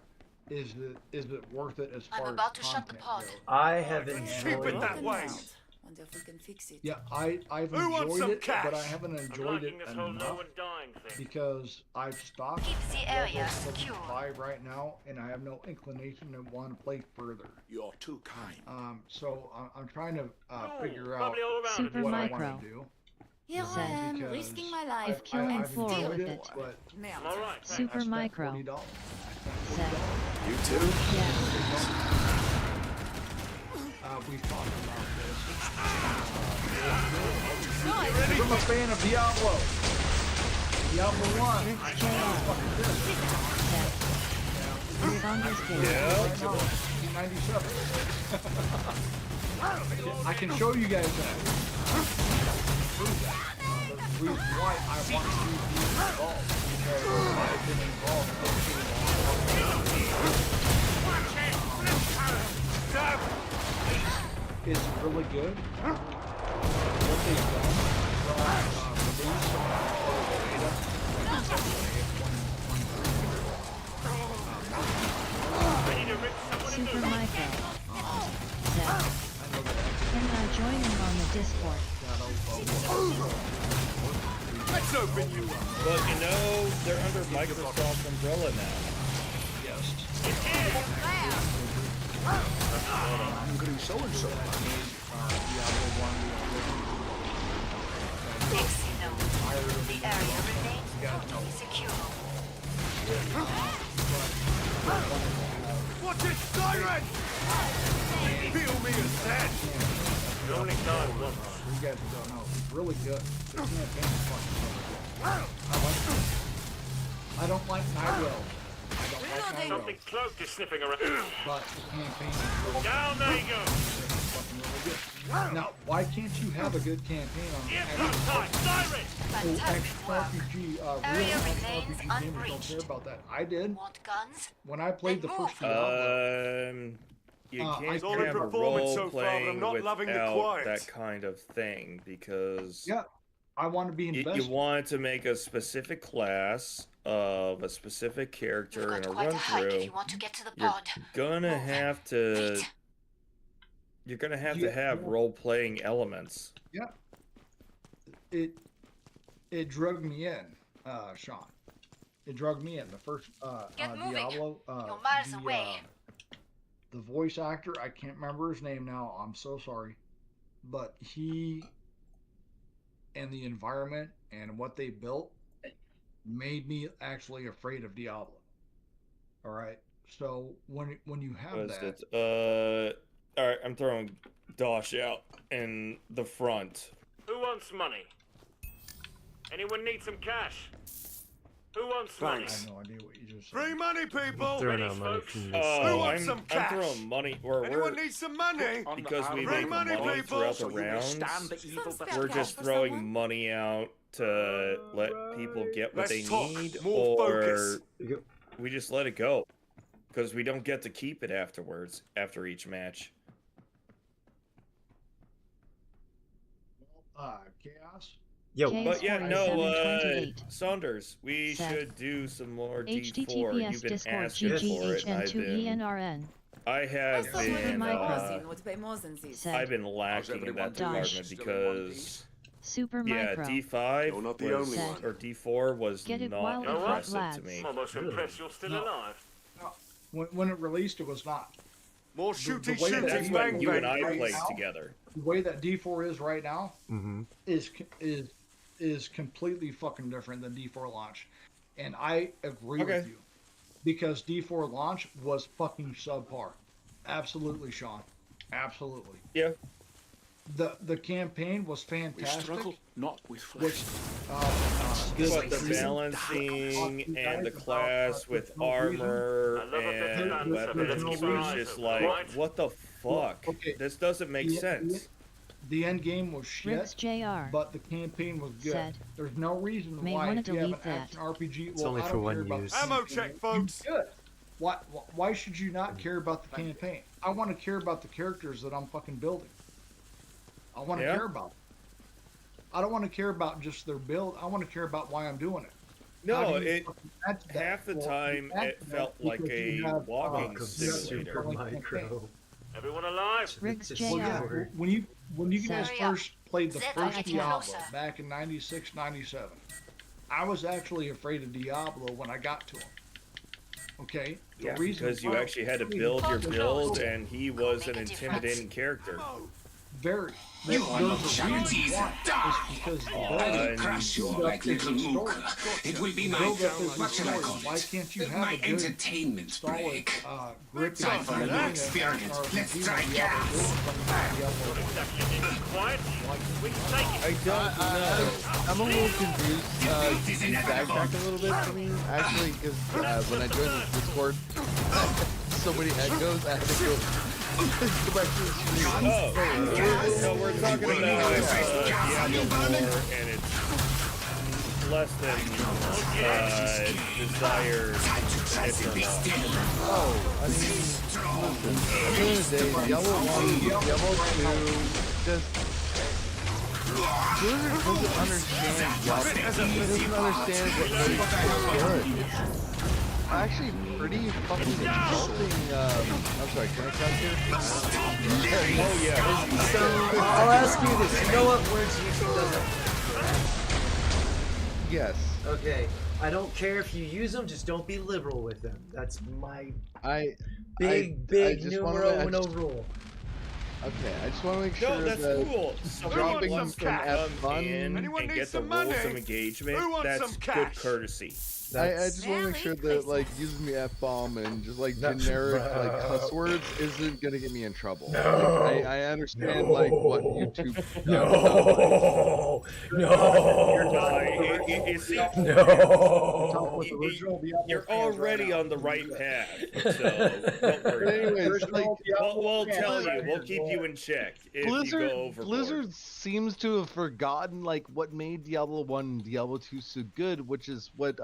Is it worth it as I'm far about as to shut the content pod. goes? I have Keep it enjoyed that way. Wonder if we can fix it. Yeah, I've Who wants enjoyed some it, but I cash? haven't I'm enjoyed it liking this whole no enough one dying thing. because I've stopped Keep the at area level secure. 75 right now, and I have no inclination to want to play further. You're too kind. So I'm trying to Oh, figure out bubbly all around Super what I Micro want to do. Here I Said. am, Because risking my life. If killing I've floor enjoyed with it, it. but Merde. I'm alright. Super I spent micro. $40. I spent Said. $40. You too? Yeah. We've talked about this. Guys, I'm a fan of Diablo. Diablo 1. Rick's JR. Said. Saunders Gate. Right now, 1997. I can show you guys that. Prove that. The reason why I want to be involved. Because I've been involved for too long. It's really good. What they've done from release or beta. I need to rip someone a Super new micro. Said. Can I join in on the Discord? Let's open you up. But you know, they're under Microsoft's umbrella now. Yes. I'm going to so-and-so. Excellent. The area remains totally secure. Watch it, siren! Feel me as dead. You only died once. You guys don't know. It's really good. The campaign is fucking really good. I like it. I don't like Nightwell. I don't like Nightwell. Something cloaked is sniffing around. But the campaign is really Down there you go. fucking really good. Now, why can't you have a good campaign on Get time, siren! action RPG? Real Area action remains RPG gamers don't unbreached. care about that. I did. Want guns? When I played the Then first move. Diablo, You I can't saw the have a performance role so far, but I'm playing not loving the without quiet. that kind of thing because yeah, I want to be invested. you want to make a specific class of a specific You've character got in a quite run a hike if through. you want to get to the You're pod. gonna Move. have to. Wait. You're gonna have Yeah, to have yeah. role playing elements. Yeah. It drugged me in, Sean. It drugged me in. The first Get moving. Diablo. You're miles away. The voice actor, I can't remember his name now. I'm so sorry, but he and the environment and what they built made me actually afraid of Diablo. All right. So when you have Was that, it? All right, I'm throwing Dosh out in the front. Who wants money? Anyone need some cash? Who wants I money? have no idea what you just said. Free money, people. Throwing Money, out money folks. from this. Oh, wants some I'm cash? throwing money. Anyone need some money? Because we Free make money, money people. throughout the So you rounds. We're cash just for throwing someone? money out to let people get what Let's they talk. need, More or focus. we just let it go because we don't get to keep it afterwards after each match. Chaos. Yo, But yeah, no, 4728. Saunders, we Said. should do some more D4. HTTPS You've been Discord asking for it, and GGHN2ENRN. I have Super been, micro would pay more than this. I've Said. been lacking in that Dosh. department because, Super yeah, micro. D5 You're not the was, only one. or D4 was Get it not while it hot, impressive to lads. me. I'm almost impressed you're still No. alive. When it released, it was not. More the shooty way that That's shooty, you- when bang you bang. and I right played now? together. The way that D4 is right now is completely fucking different than D4 launch, and I agree Okay. with you because D4 launch was fucking subpar. Absolutely, Sean. Absolutely. Yeah. The campaign was fantastic. Not with Which But the balancing and the class with armor I love a bit of and balance, but weapons there's was no just reason. like, Right. what the fuck? Okay. This doesn't make sense. The end game was Rick's shit, JR. but the campaign was good. Said. There's no reason May why wanna if you have an delete that. action RPG, It's well, only I for don't one care about use. the Ammo campaign. check, folks. Good. Why should you not care about the campaign? I want to care about the characters that I'm fucking building. I want to Yeah. care about them. I don't want to care about just their build. I want to care about why I'm doing it. No, How do you it fucking add to that? half the Well, time you add it to felt that like because a you have, walking Welcome to simulator. Super Micro. Everyone alive? Rick's It's Well, a yeah. Discord. When you guys Hurry up. first played the Zed, first I'm getting Diablo closer. back in 96, 97, I was actually afraid of Diablo when I got to him. Okay? The Yeah, reason because you why- actually had to build your build, and he was an intimidating character. very. You those are no are reasons charities, why. die. It's because the I building will crush you build up like is little a mook. story. It will be The my, build up is a what shall I story. call it? Why can't you have My a good, entertainment solid, break. gripping Time for a new experiment. Let's try gas. Quiet. We can take it. I don't know. I'm a little confused. You backtracked a little bit for me, actually, because when I joined this Discord, so many echoes, I had to go back to the screen. Oh, so we're talking about Diablo 4, and it's less than desired interval. Oh, I mean, listen, at the end of the day, Diablo 1, Diablo 2, just... Blizzard doesn't understand Diablo. It doesn't understand what makes it good. It's actually pretty fucking insulting. I'm sorry, can I cut here? Oh yeah. So I'll ask you this. You know what words you doesn't? Yes. Okay. I don't care if you use them, just don't be liberal with them. That's my big just numero wanna- uno rule. Okay, I just want to make sure No, that's that cool. So dropping when from F1 in Anyone and need get the some rules money? of engagement, Who wants that's some good cash? courtesy. I just want to make sure that like using the F-bomb and just like generic like cuss words isn't gonna get me in trouble. No. Like, I understand like what YouTube. No. You're already on the right path, so don't worry. Anyways, like, we'll tell you. We'll keep you in check if you go overboard. Blizzard seems to have forgotten like what made Diablo 1 and Diablo 2 so good, which is what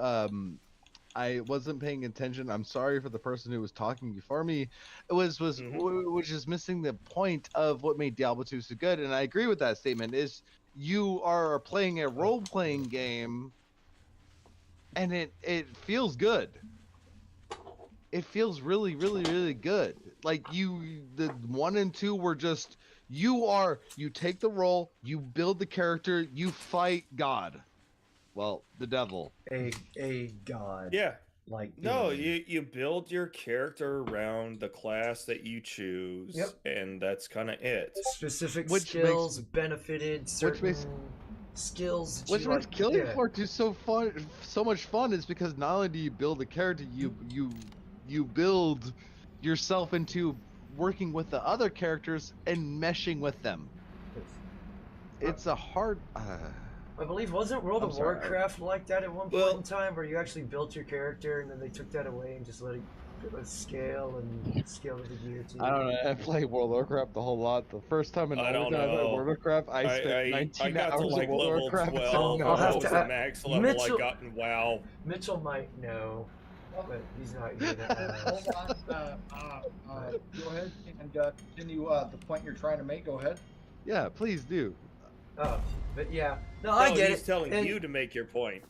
I wasn't paying attention. I'm sorry for the person who was talking before me. It was which is missing the point of what made Diablo 2 so good, and I agree with that statement. Is you are playing a role-playing game, and it feels good. It feels really, really, really good. Like the 1 and 2 were just you take the role, you build the character, you fight God. Well, the devil. A god. Yeah. Like no, you build your character around the class that you choose, and that's kind of it. Specific skills benefited certain skills. Which makes Killing Floor 2 so much fun is because not only do you build a character, you build yourself into working with the other characters and meshing with them. It's a hard. I believe wasn't World of Warcraft like that at one point in time, where you actually built your character and then they took that away and just let it scale and scale to the gear too. I don't know. I played World of Warcraft a whole lot. The first time in World of Warcraft, I spent 19 hours to like of World of level Warcraft. 12. I'll have to the max level I got in WoW. Mitchell might know, but he's not here to Hold on. Go ahead and continue the point you're trying to make. Go ahead. Yeah, please do. Oh, but yeah. No, I get it. He's telling you to make your point.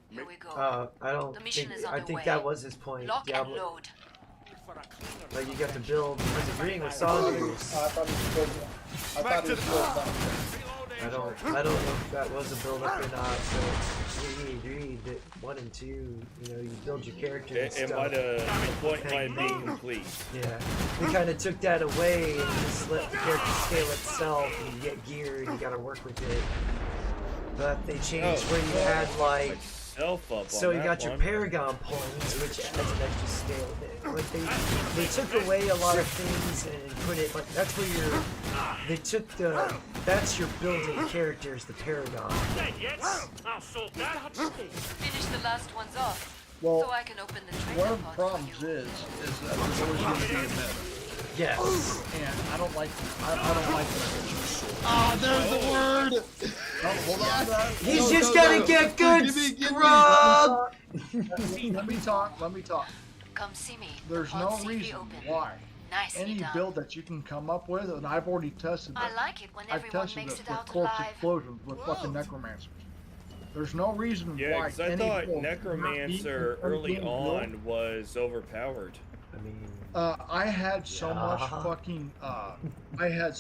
Here we go. I don't The mission think. is I think underway. that was his point. Lock and Diablo. load. Like you got to build. I was agreeing with Saunders. I thought he was I don't know if that was a build up or not. So we agreed that 1 and 2, you build your character. And It might have. The point might be complete. Yeah, we kind of took that away and just let the character scale itself, and you get gear and you got to work with it. But they changed where you had like. So you got your Paragon points, which adds an extra scale bit. Like they took away a lot of things and put it like that's where they took that's your building characters, the Paragon. Yes, I'll sort that. Finish the last ones off, Well, so I can open the one treasure of the pod problems is that there's always going to be a meta. Yes. And I don't like that. Oh, there's the word! Hold on. He's just gotta get good, scrub! Let me talk. Come see me. There's The no pod safely reason open. why Nicely any done. build that you can come up with, and I've already tested it. I like it when I've everyone tested makes it it with out corpse alive. explosions with fucking necromancers. There's no reason Yeah, why because I any thought build Necromancer early on was overpowered. I mean, I had so much fucking equipment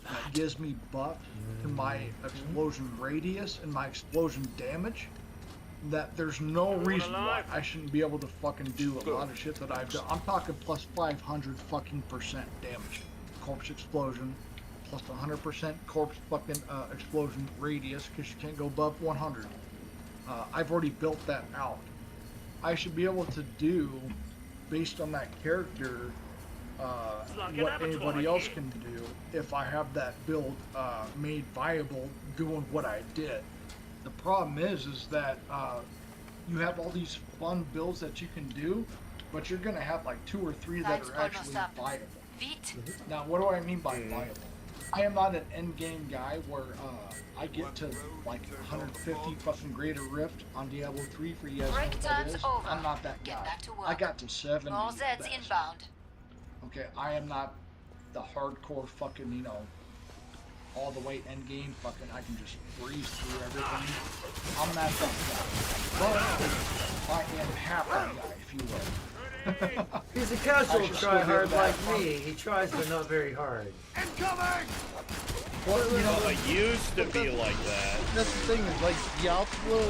that gives me buff to my explosion radius and my explosion damage that there's no reason why I shouldn't be able to fucking do a lot of shit that I've done. I'm talking plus 500 fucking % damage. corpse explosion, plus 100% corpse fucking explosion radius, because you can't go above 100. I've already built that out. I should be able to do, based on that character, what anybody else can do if I have that build made viable doing what I did. The problem is that you have all these fun builds that you can do, but you're gonna have like 2 or 3 that are actually viable. Now, what do I mean by viable? I am not an end game guy where I get to like 150 fucking greater rift on Diablo 3 for you guys know what that is. I'm not that guy. I got to 70. All Zeds inbound. Okay, I am not the hardcore fucking, you know, all the way end game fucking, I can just breeze through everything. I'm not that guy. But I am half that guy, if you will. He's a casual tryhard like me. He tries, but not very hard. Incoming! Well, you know, I used to be like that. That's the thing, is like Diablo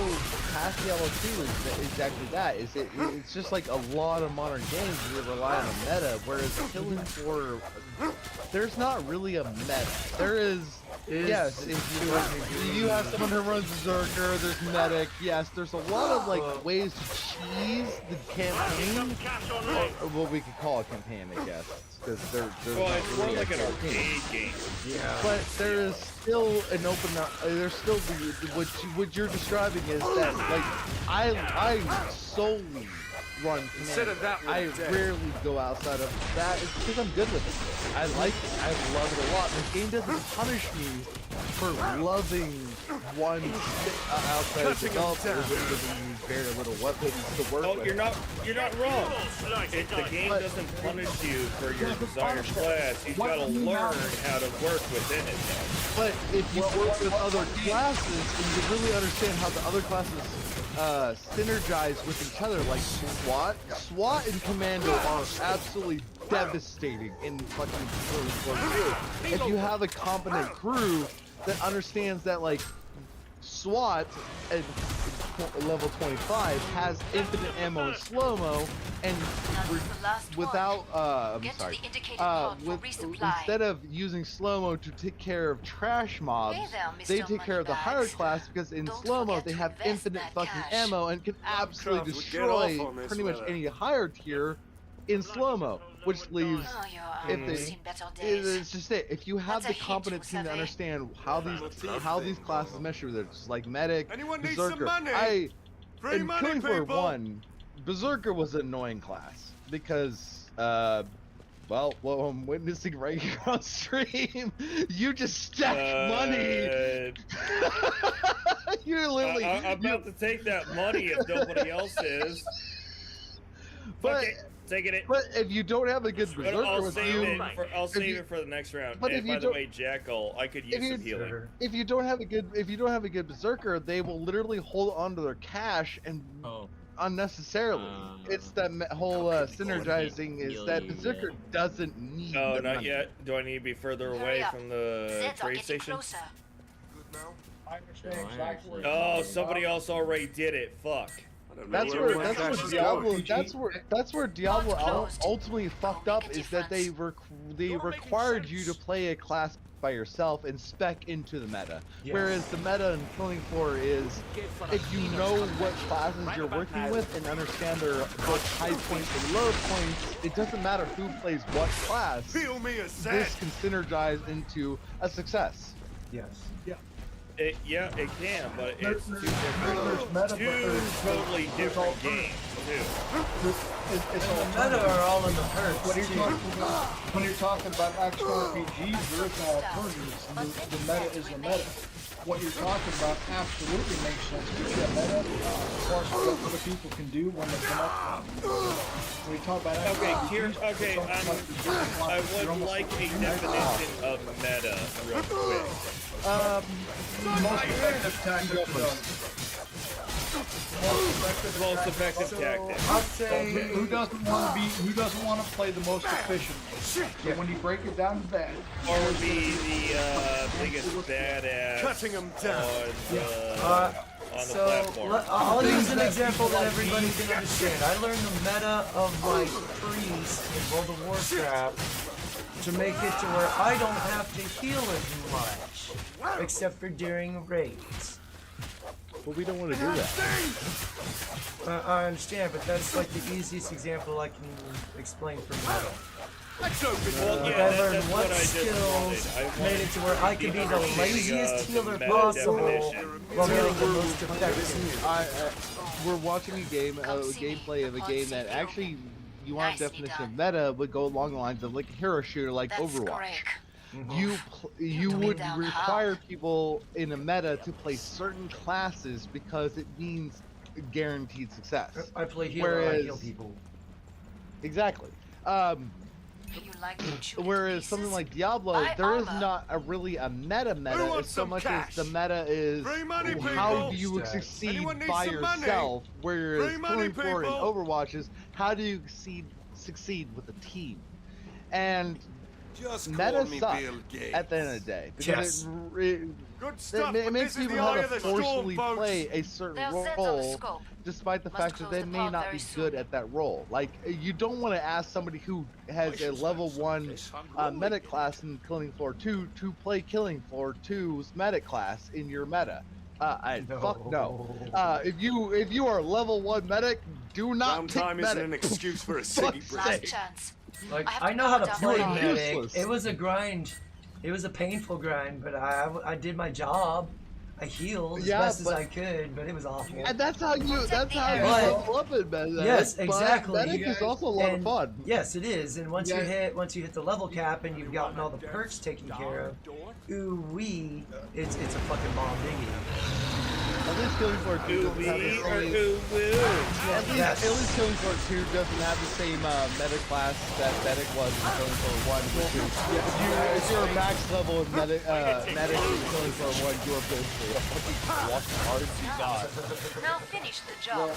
past Diablo 2 is exactly that. It's just like a lot of modern games that rely on a meta, whereas Killing Floor, there's not really a meta. There is, yes, if you have someone who runs Berserker, there's medic, yes, there's a lot of like ways to cheese the campaign, or what we could call a campaign, I guess. Because well, it's more like an arcade game. Yeah. But there is still an open. There's still what you're describing is that like I solely run command. I rarely go outside of that. It's because I'm good with it. I like it. I love it a lot. The game doesn't punish me for loving one outside of developers and giving me very little weapons to work with. You're not wrong. If the game doesn't punish you for your desired class, you've got to learn how to work within it. But if you work with other classes and you really understand how the other classes synergize with each other, like SWAT and Commando are absolutely devastating in fucking Killing 2. If you have a competent crew that understands that, like, SWAT at level 25 has infinite ammo and slow-mo, and without, instead of using slow-mo to take care of trash mobs, they take care of the higher class, because in slow-mo they have infinite fucking ammo and can absolutely destroy pretty much any higher tier in slow-mo, which leaves, it's just it. If you have the competent team to understand how these classes mesh with it, just like medic, berserker. In Killing Floor 1, berserker was an annoying class because, well, what I'm witnessing right here on stream, you just stack money. You're literally. I'm about to take that money if nobody else is. But. Taking it. But if you don't have a good berserker I'll with save you, it for the next round. But and by the way, Jackal, I could use some healing. If you don't have a good berserker, they will literally hold onto their cash and unnecessarily. It's that whole synergizing is that berserker doesn't need. No, not money. yet. Do I need to be further away from the trade station? Oh, somebody else already did it. Fuck. That's where Diablo ultimately fucked up, is that they required you to play a class by yourself and spec into the meta. Whereas the meta in Killing Floor is, if you know what classes you're working with and understand their both high points and low points, it doesn't matter who plays what class. This can synergize into a success. Yes. It can, but it's two totally different games, too. It's all the meta are all in the perks. When you're talking about action RPGs, there is no alternatives. The meta is the meta. What you're talking about absolutely makes sense. But yeah, meta, as far as what other people can do when they come up. When you talk about I would like a definition of meta real quick. Most effective tactic. Most effective tactic. I'd say who doesn't want to play the most efficient. So when you break it down to that, or be the biggest badass cutting them down on the platform. I'll use an example that everybody can understand. I learned the meta of like Priest in World of Warcraft to make it to where I don't have to heal as much, except for during raids. But we don't want to do that. I understand, but that's like the easiest example I can explain for metal. Well, I yeah, learned that's what I just skills wanted. made it to where I could be the laziest healer possible while getting the most effective. We're watching a gameplay of a game that actually, you want a definition of meta, would go along the lines of like a hero shooter like Overwatch. You would require people in a meta to play certain classes because it means guaranteed success. I play healer, I heal people. Exactly. Whereas something like Diablo, there is not really a meta as so much as the meta is how do you succeed by yourself, whereas Killing Floor in Overwatch is how do you succeed with a team. And meta sucks at the end of the day because it makes people have to forcefully play a certain role despite the fact that they may not be good at that role. Like, you don't want to ask somebody who has a level 1 medic class in Killing Floor 2 to play Killing Floor 2's medic class in your meta. Fuck no. If you are level 1 medic, do not pick medic. Isn't an excuse for a city break. Like, I know how to play medic. It was a grind. It was a painful grind, but I did my job. I healed as best as I could, but it was awful. And that's how you level up in medic. Yes, exactly. Medic is also a lot of fun. Yes, it is. And once you hit the level cap and you've gotten all the perks taken care of, ooh-wee, it's a fucking bomb diggy. At least Killing Floor 2 at least Killing Floor 2 doesn't have the same meta class that Medic was in Killing Floor 1, which is if you're a max level in Medic in Killing Floor 1, you are basically a fucking walking hard to God. Now finish the job.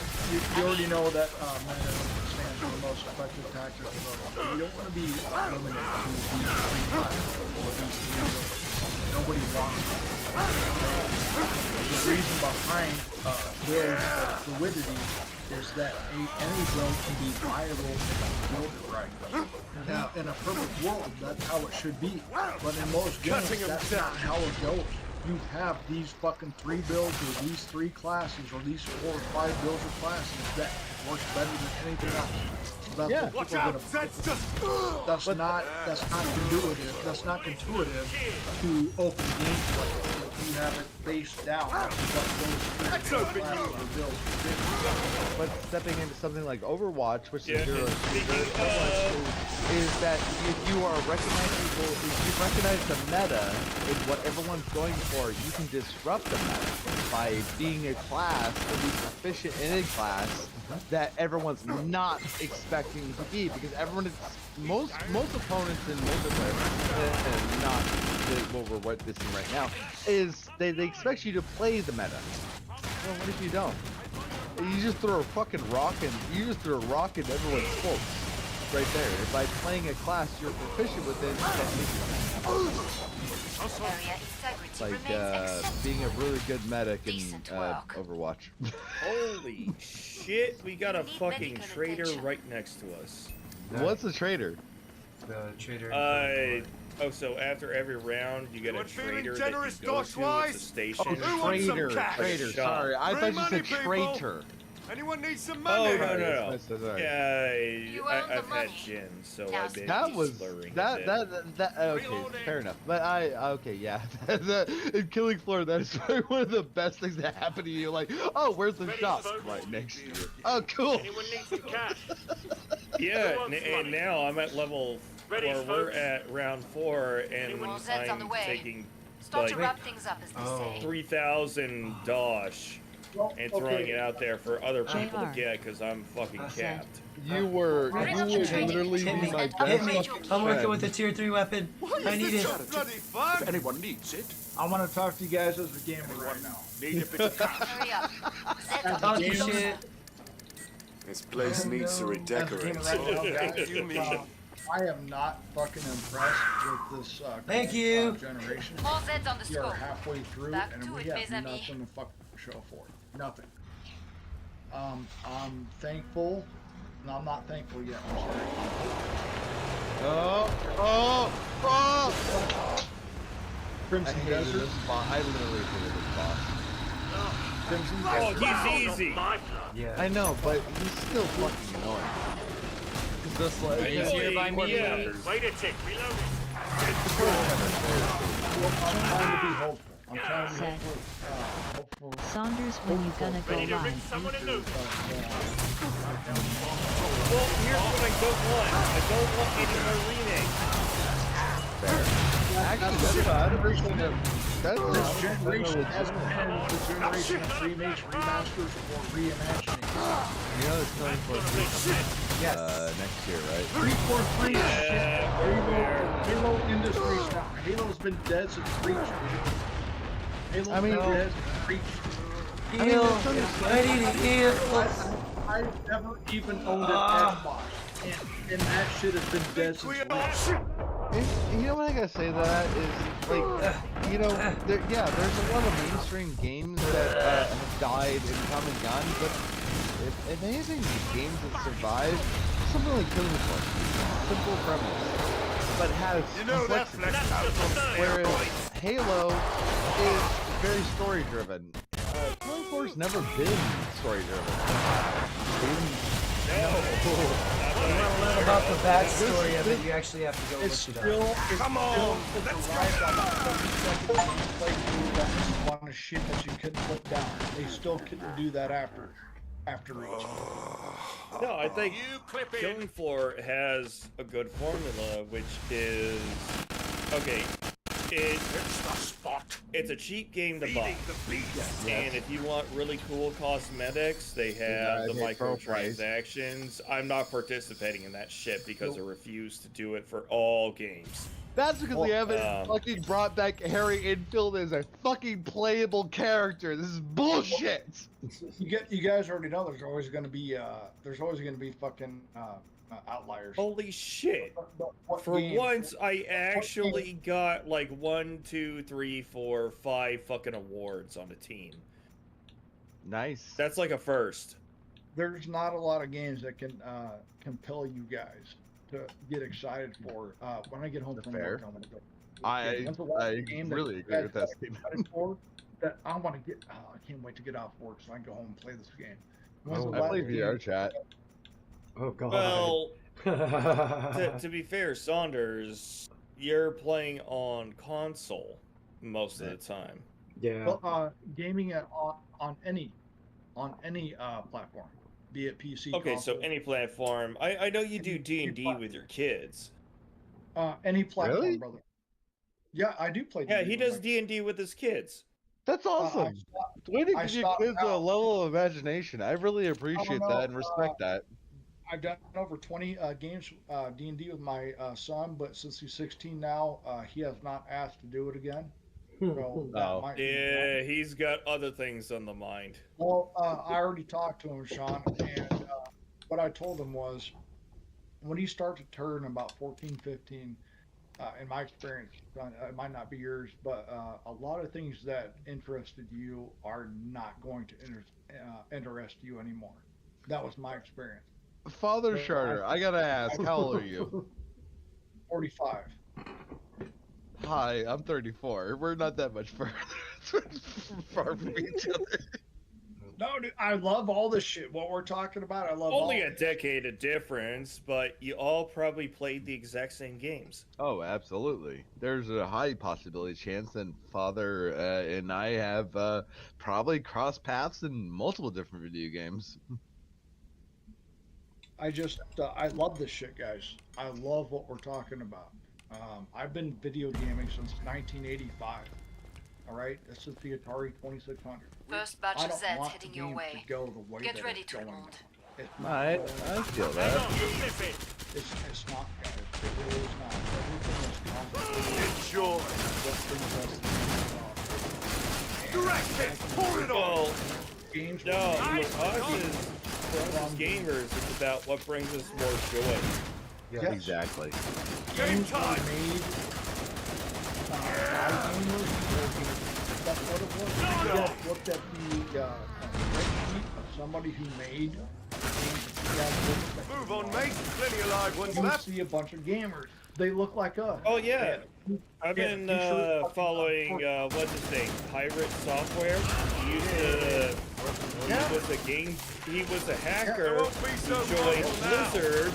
You already know that meta stands for the most effective tactic. You don't want to be limited to these 3 classes or these 3 builds. Nobody wants it. The reason behind build fluidity is that any build can be viable if you build it right. Now, in a perfect world, that's how it should be. But in most games, that's not how it goes. You have these fucking 3 builds or these 3 classes or these 4 or 5 builds or classes that works better than anything else. That's Watch out! That's not intuitive. That's not intuitive to open gameplay. You have it based down. Let's open you. But stepping into something like Overwatch, which is your is that if you recognize the meta is what everyone's going for, you can disrupt the meta by being a class or be proficient in a class that everyone's not expecting to be, because most opponents in multiplayer, and not what we're witnessing right now, is they expect you to play the meta. Well, what if you don't? You just throw a fucking rock and everyone's folks right there. And by playing a class you're proficient within, like being a really good medic in Overwatch. Holy shit, we got a fucking traitor right next to us. What's a traitor? The traitor. So after every round, you get a traitor that you go to. It's a station. Traitor. Sorry, I thought you said traitor. Anyone need some money? Oh, no. Yeah, I've had gin, so I've been slurring okay, fair enough. But in Killing Floor, that's probably one of the best things that happened to you. Like, oh, where's the shop? Right next to you. Oh, cool. Anyone need some cash? Yeah, and now I'm at level 4. We're at round 4, and I'm taking Start to wrap things up, as they say. 3,000 dosh. And throwing it out there for other people to get, because I'm fucking capped. You were literally my best. I'm working with a tier 3 weapon. I need it. If anyone needs it. I want to talk to you guys as a gamer right now. Need a bit of cash. Hurry up. Talk your shit. This place needs to redecorate. I am not fucking impressed with this Thank you. generation. All Zeds on the We are scope. halfway through Back and to we it, have mes amis. nothing to fucking show for it. Nothing. I'm thankful. No, I'm not thankful yet. I'm sorry. Crimson I hated Desert. this boss. I literally hated this boss. Crimson Oh, Desert. he's easy. Yeah. I know, but he's still fucking annoying. It's just like Easier by me. Wait a tick, reloading. I'm trying to be hopeful. I'm trying to be Said. hopeful. Saunders, when you gonna go Ready to rip live? someone a new. Well, here's what I don't want. I don't want any more remakes. actually that's This generation has been the generation of remakes, remasters, or reimagining. you know it's coming for Yes. next year, right? 343 shit. Halo Industries now. Halo's been dead since Reach. Halo's I mean, been dead since Reach. I mean, I need a heal. I've never even owned an Xbox, and that shit has been dead since Reach. you know what I gotta say to that is like, you know, there's a lot of mainstream games that have died and come and gone, but if anything, games that survive, something like Killing Floor, simple premise, but has complexity. Whereas Halo is very story driven. Killing Floor's never been story driven. About the backstory of it, you actually have to go It's look it still, up. it's Come on, let's go. playthrough that just a lot of shit that you couldn't put down. They still couldn't do that after Reach. No, I think You clip it. Killing Floor has a good formula, which is okay. It's the spot. It's a cheap game to buy, Feeding the beast. and if you want really cool cosmetics, they have the microtransactions. I'm not participating in that shit because I refuse to do it for all games. That's because they haven't fucking brought back Harry Enfield as a fucking playable character. This is bullshit. You guys already know there's always going to be fucking outliers. Holy shit! But what For game- once, I actually got like 1, 2, 3, 4, 5 fucking awards on a team. Nice. That's like a first. There's not a lot of games that can compel you guys to get excited for. When I get home from work, I'm gonna go. I really agree with that statement. That I want to get. Oh, I can't wait to get off work so I can go home and play this game. I play VR chat. Oh god. Well, to be fair, Saunders, you're playing on console most of the time. Yeah. Well, gaming on any platform, be it PC. Okay, console, so any platform. I know you do D&D with your kids. any platform, Really? brother. Yeah, I do play. Yeah, D&D he with does my- D&D with his kids. That's awesome. Way to I give your stopped kids a out. level of imagination. I really appreciate know, that and respect that. I've done over 20 games D&D with my son, but since he's 16 now, he has not asked to do it again. So that might be- Yeah, he's got other things on the mind. Well, I already talked to him, Sean, and what I told him was, when you start to turn about 14, 15, in my experience, it might not be yours, but a lot of things that interested you are not going to interest you anymore. That was my experience. Father Charter, I gotta ask, how old are you? 45. Hi, I'm 34. We're not that much far from each other. No, dude, I love all this shit. What we're talking about, I love Only all a decade of difference, but you all probably played the exact same games. Oh, absolutely. There's a high possibility chance that Father and I have probably crossed paths in multiple different video games. I just, I love this shit, guys. I love what we're talking about. I've been video gaming since 1985. All right, this is the Atari 2600. First batch I of don't Zeds want heading the your game way. to go the way Get that ready it's to going. reload. It's I feel that. It's not, guys. It really is not. Everything is complicated. Enjoy. Direct it. Pour it on. Well, Games no, for us as gamers, it's about what brings us more joy. Yes. Exactly. Game Games time. were made by gamers for gamers. That's what it was. You guys looked at the spreadsheet of somebody who made games that you guys looked at. Move on me. Plenty of live ones You left. see a bunch of gamers. They look like us. Oh yeah. I've Yeah, been t-shirt, following what's his name, Pirate Software. He used to. He was a hacker who joined Blizzard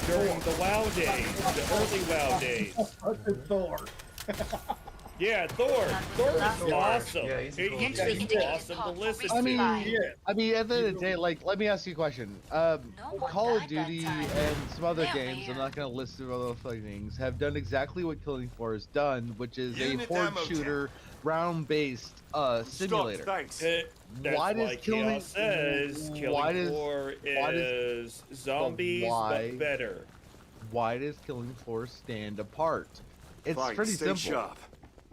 during the WoW days, the early WoW days. Thor. Yeah, Thor. Thor is awesome. Yeah, he's He's cool. awesome to listen I mean, to. at the end of the day, like, let me ask you a question. Call of Duty and some other games, I'm not gonna list the other things, have done exactly what Killing Floor has done, which is a Unit horde ammo shooter, round-based simulator. Stop, thanks. That's Why why does Killing- Chaos says why Killing does- Floor why does- is zombies, why- but better. Why does Killing Floor stand apart? It's Fine, pretty stay simple. sharp.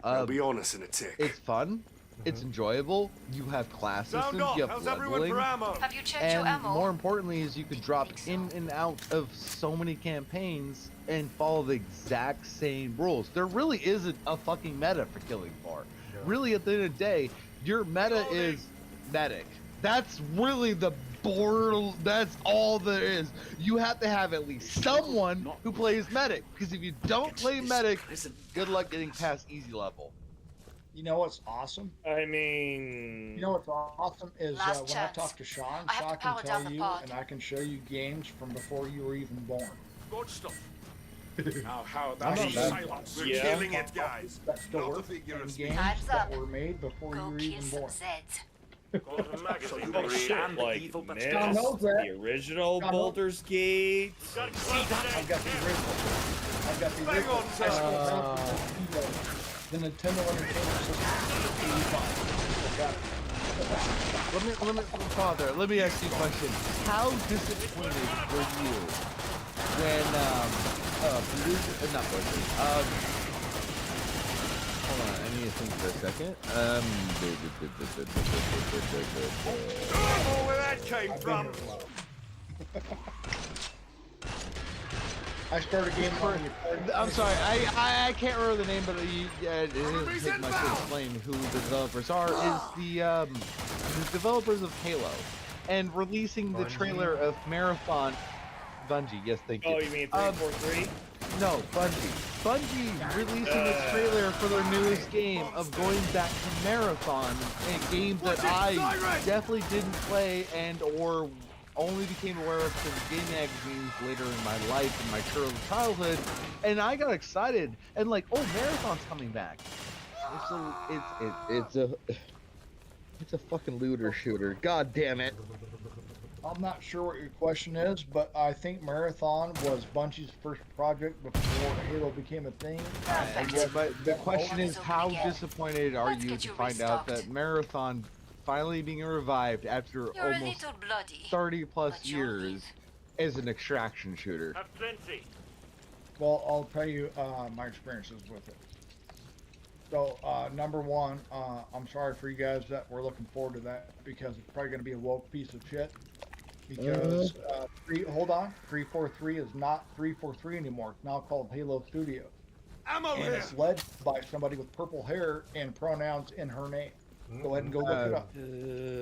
I'll be honest in a tick. It's fun. It's enjoyable. You have class Sound systems. off. You have How's everyone leveling. for ammo? Have you checked your And ammo? more importantly is you could drop in and out of so many campaigns and follow the exact same rules. There really isn't a fucking meta for Killing Floor. Really, at the end of the day, your meta is medic. That's really the board. That's all there is. You have to have at least someone who plays medic. Because if you don't play medic, good luck getting past easy level. You know what's awesome? I mean, You know what's awesome is Last when chance. I talk to Sean, I have Sean to power can down tell the you, pod. and I can show you games from before you were even born. Good stuff. How I'm that's not silence. We're Yeah. killing it, guys. That still Not a work figure in of games Time's that up. were made before you Go were kill even some born. Zeds. Got a magazine oh read shit, and the like evil Myst, John knows that. the original John knows- Baldur's Gate. Got I've got the original. I've got the Hang original. on, sir. The Nintendo Entertainment System. 85. I've got it. Father, let me ask you a question. How disappointed were you when, Blizzard, not Blizzard, hold on, I need to think for a second. Oh, where that came I've from. been here a while. I started game on your I'm sorry, I can't remember the name, but it doesn't take much to explain who the developers are. Is the developers of Halo, and releasing the trailer of Marathon. Bungie, yes, thank you. Oh, you mean 343? No, Bungie releasing the trailer for their newest game of going back to Marathon, a game that I definitely didn't play and or only became aware of through game magazines later in my life and my early childhood, and I got excited and like, oh, Marathon's coming back. It's a fucking looter shooter. God damn it. I'm not sure what your question is, but I think Marathon was Bungie's first project before Halo became a thing. But the question is, how disappointed are Let's you get to you find out restocked. that Marathon finally being revived after You're a almost little bloody. 30 plus but you'll years live. is an extraction shooter? Have plenty. Well, I'll tell you my experiences with it. So, number one, I'm sorry for you guys that were looking forward to that because it's probably going to be a woke piece of shit. Because, 343 is not 343 anymore. It's now called Halo Studios. Ammo And here. it's led by somebody with purple hair and pronouns in her name. Go ahead and go look it up. Go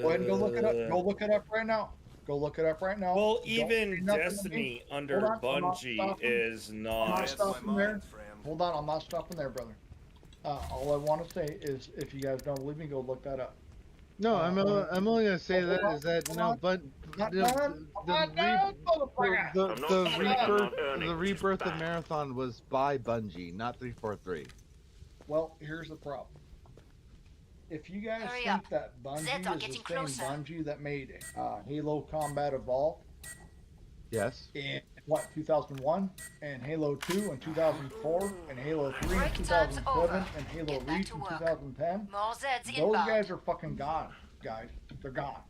ahead and go look it up. Go look it up right now. Go look it up right now. Well, Don't even say nothing to Destiny me. under Hold on, I'm not Bungie stopping. is I'm not. not stopping there. Hold on, I'm not stopping there, brother. All I want to say is, if you guys don't believe me, go look that up. No, I'm only gonna say hold that on, is that hold no, on. but Not the done. I'm not done, motherfucker. the I'm not the saying I'm rebirth not earning, the which is rebirth of bad. Marathon was by Bungie, not 343. Well, here's the problem. If you guys Hurry think up. that Bungie Zeds are is the getting same closer. Bungie that made Halo Combat Evolved Yes. in 2001, and Halo 2 in 2004, and Halo 3 in Break time's 2007, over. and Halo Get back Reach to in work. 2010, More Zeds those inbound. guys are fucking gone, guys. They're gone.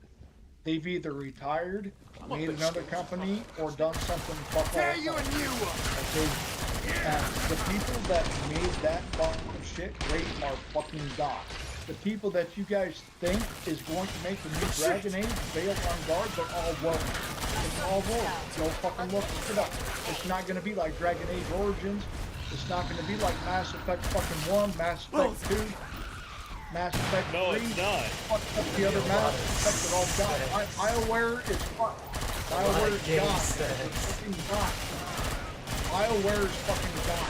They've either retired, made another company, or done something fuck all. Tear you a new one. Okay? The people that made that fucking shit great are fucking gone. The people that you guys think is going to make the new Dragon Age fail on guard, they're all woke. It's all woke. Go fucking look it up. It's not going to be like Dragon Age Origins. It's not going to be like Mass Effect fucking 1, Mass Effect 2, Mass Effect 3. No, it's not. Fuck up the other Mass Effect that all died. BioWare is fucked. BioWare's game gone. sense. Fucking gone. BioWare's fucking gone.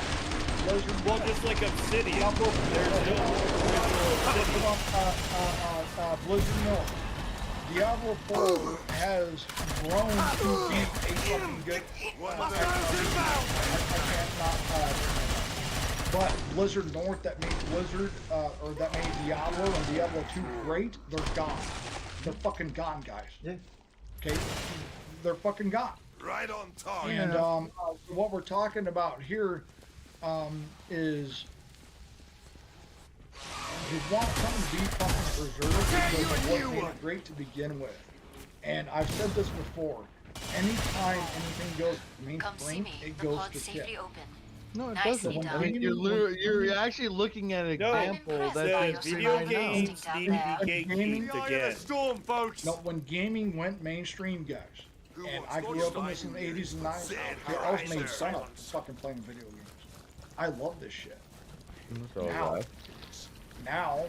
Blizzard. Well, just like Obsidian. Diablo There's no original Obsidian. Blizzard North. Diablo 4 has grown to be a fucking good. I can't not. But Blizzard North that made Blizzard, or that made Diablo and Diablo 2 great, they're gone. They're fucking gone, guys. Yeah. Okay? They're fucking gone. Right on target. And what we're talking about here is you want something to be fucking preserved because of what made it great to begin with. And I've said this before. Anytime anything goes Come see mainstream, me. it The goes pod to shit. safely open. No, it Nicely doesn't. I done. mean, you're actually looking at an example impressed that by The your video survival games instinct out need to there. be gatekeeped Eye of again. the storm, folks. No, when gaming went mainstream, guys, and I grew up in this in the 80s and 90s, I was made fun of fucking playing video games. I love this shit. So, Now,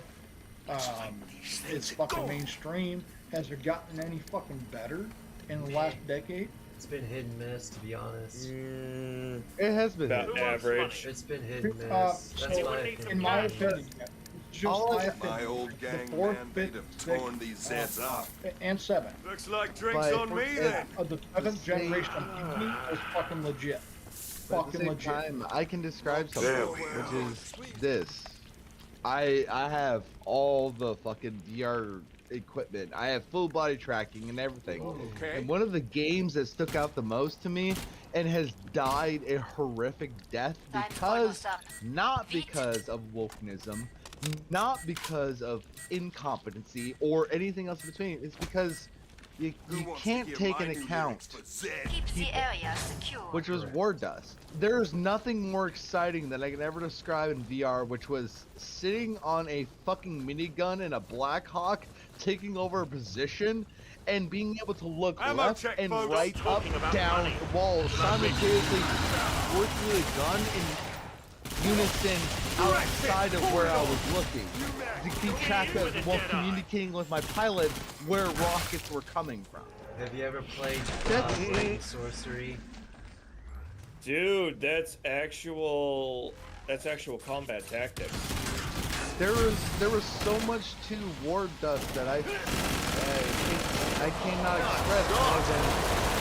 it's fucking mainstream. Has it gotten any fucking better in the last decade? It's been hit and miss, to be honest. it has been. About average. It's been hit and miss. So, That's my opinion. in my opinion, just All my of opinion, My old the gang fourth, man, they'd fifth, have torn these Zeds up. and 7. Looks like drinks But on me then. The 7th generation of PC is fucking legit. But at the Fucking same legit. time, I can describe something, There we which is this. I have all the fucking VR equipment. I have full body tracking and everything. Okay. And one of the games that stuck out the most to me and has died a horrific death Time to because, us up. not because of wokenism, not because of incompetency or anything else in between. It's because you can't take into account Keeps the area secure. which was War Dust. There's nothing more exciting that I can ever describe in VR, which was sitting on a fucking minigun in a Black Hawk, taking over a position, and being able to look Ammo left check, and folks. right up, Talking about down money. walls, simultaneously working with a gun in unison outside of where I was looking, to keep track of while communicating with my pilot where rockets were coming from. Have you ever played That's- Blade Sorcery? Dude, that's actual combat tactics. There was so much to War Dust that I cannot express more than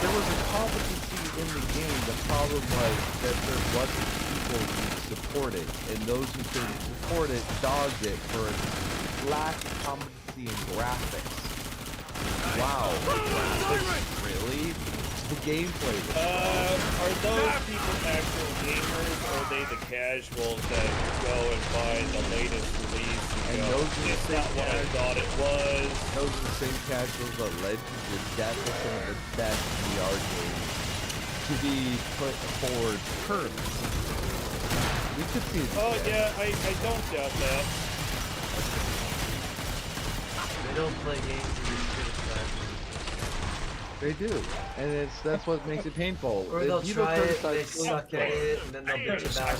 there was a competency in the game. The problem was that there wasn't people who supported, and those who couldn't support it dogged it for its lack of competency in graphics. Wow, the graphics, really? The gameplay. Are those people actual gamers, or are they the casuals that go and buy the latest release and go, those are the it's same not what I thought it was? Those are the same casuals that led to the death of some of the best VR games to be put forward currently. We could see this. Oh yeah, I don't doubt that. They don't play games that you criticize. They do, and that's what makes it painful. Or If they'll you don't try it, criticize they it, suck at it, and then they'll bitch about it.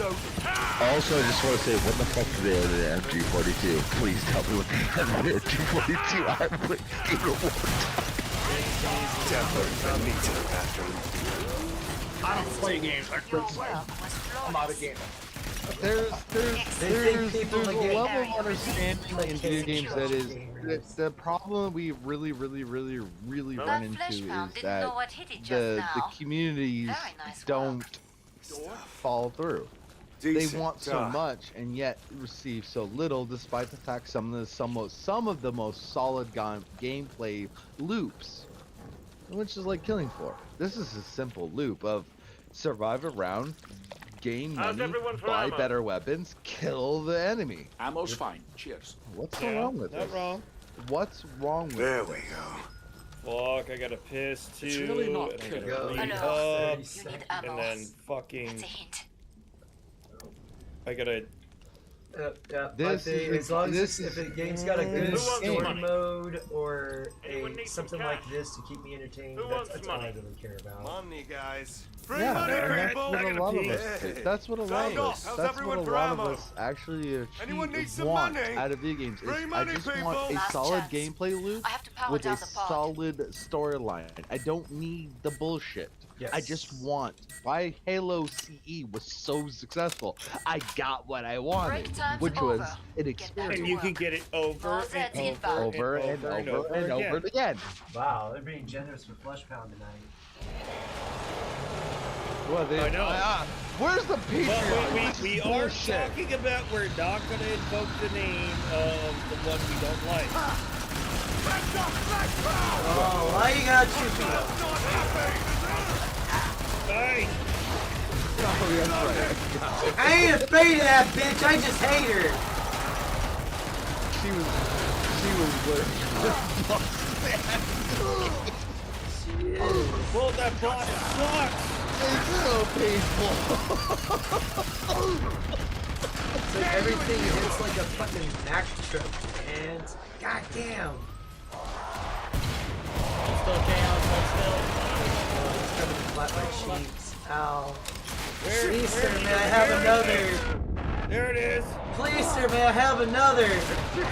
Also, I just want to say, what the fuck do they have in MG42? Please tell me what they have in MG42. I would give it Definitely me to the bathroom. I don't play games. I criticize. I'm not a gamer. there's people a like level it. of understanding in video games that is the problem we really run That into flesh pound is didn't that know what hit it just the now. communities Very nice don't follow through. They Decent. want so much and yet receive so little, despite the fact some of the most solid gameplay loops, which is like Killing Floor. This is a simple loop of survive a round, gain How's money, everyone for buy ammo? better weapons, kill the enemy. Ammo's fine. Cheers. What's so Yeah, wrong with not this? wrong. What's wrong with There this? we go. Fuck, I gotta piss too. It's really not and I killing. gotta clean Hello. up, You need and ammo. then fucking It's a hint. I gotta This is as long this as if is- the game's got a good Who wants story money? mode or Anyone need some something like cash? this to keep me entertained, Who that's wants all I money? really care about. Money, guys. Free Yeah, money, and that's people. what a lot of us. Hey. That's what a lot of Sound us. off. How's That's everyone what a for lot of ammo? us actually Anyone need some want money? out of video games. Is Free I money, just want people. a Last solid chance. gameplay loop I have to power with down a the pod. solid storyline. I don't need the bullshit. Yes. I just want why Halo CE was so successful. I got what I wanted, Break time's which over. was an Get back experience And you can get it over All and set, over, inbound. over and over and over again. Wow, they're being generous with Flesh Pound tonight. Well, they, I know. Where's the Patreon? But This we is are bullshit. talking about we're not going to invoke the name of the one we don't like. Oh, why you gotta shoot me? Hey! Oh, that's right. I ain't afraid of that bitch, I just hate her. She was Well, that boss sucks! It's so painful. It's like everything hits like a fucking Mack truck, and goddamn. Still down, It's coming to flat my cheeks. Ow. Where- Please, sir, where- may I have there it another? There it is! Please, sir, may I have another?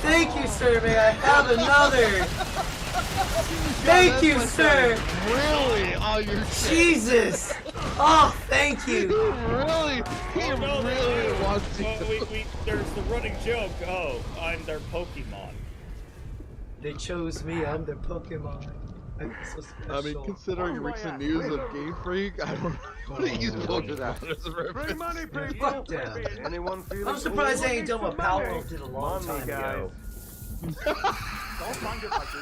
Thank you, sir, may I have another? Thank you, sir! Really on your Jesus! Oh, thank you! He really wants to. Well, there's the running joke. Oh, I'm their Pokemon. They chose me, I'm their Pokemon. I'm so special. I mean, considering recent news of Game Freak, I don't want to use both of that as a Free reference. money, people. Fuck them. Anyone feeling I'm surprised they ain't done what Power money? World did a long Money, time guys. ago. Don't mind if I do.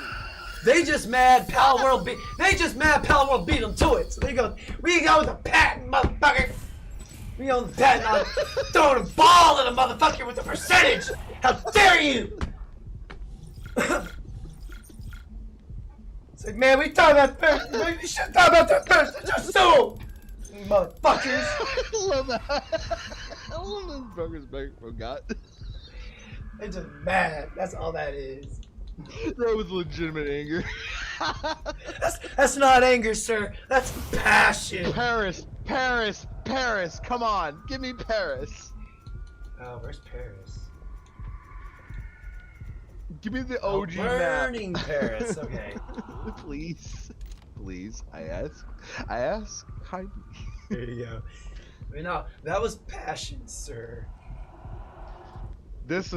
They just mad Power World beat. They just mad Power World beat them to it. So they go. We go with the patent, motherfucker. We on the patent on throwing a ball at a motherfucker with the percentage. How dare you? It's like, man, we thought about first. We should have thought about that first. Just so, motherfuckers. I love that. I love those burgers back forgot. They're just mad. That's all that is. That was legitimate anger. That's not anger, sir. That's passion. Paris, Paris, Paris. Come on, give me Paris. Oh, where's Paris? Give me the OG burning map. Paris. Okay. Please, please. I ask kindly. There you go. I mean, no, that was passion, sir. This.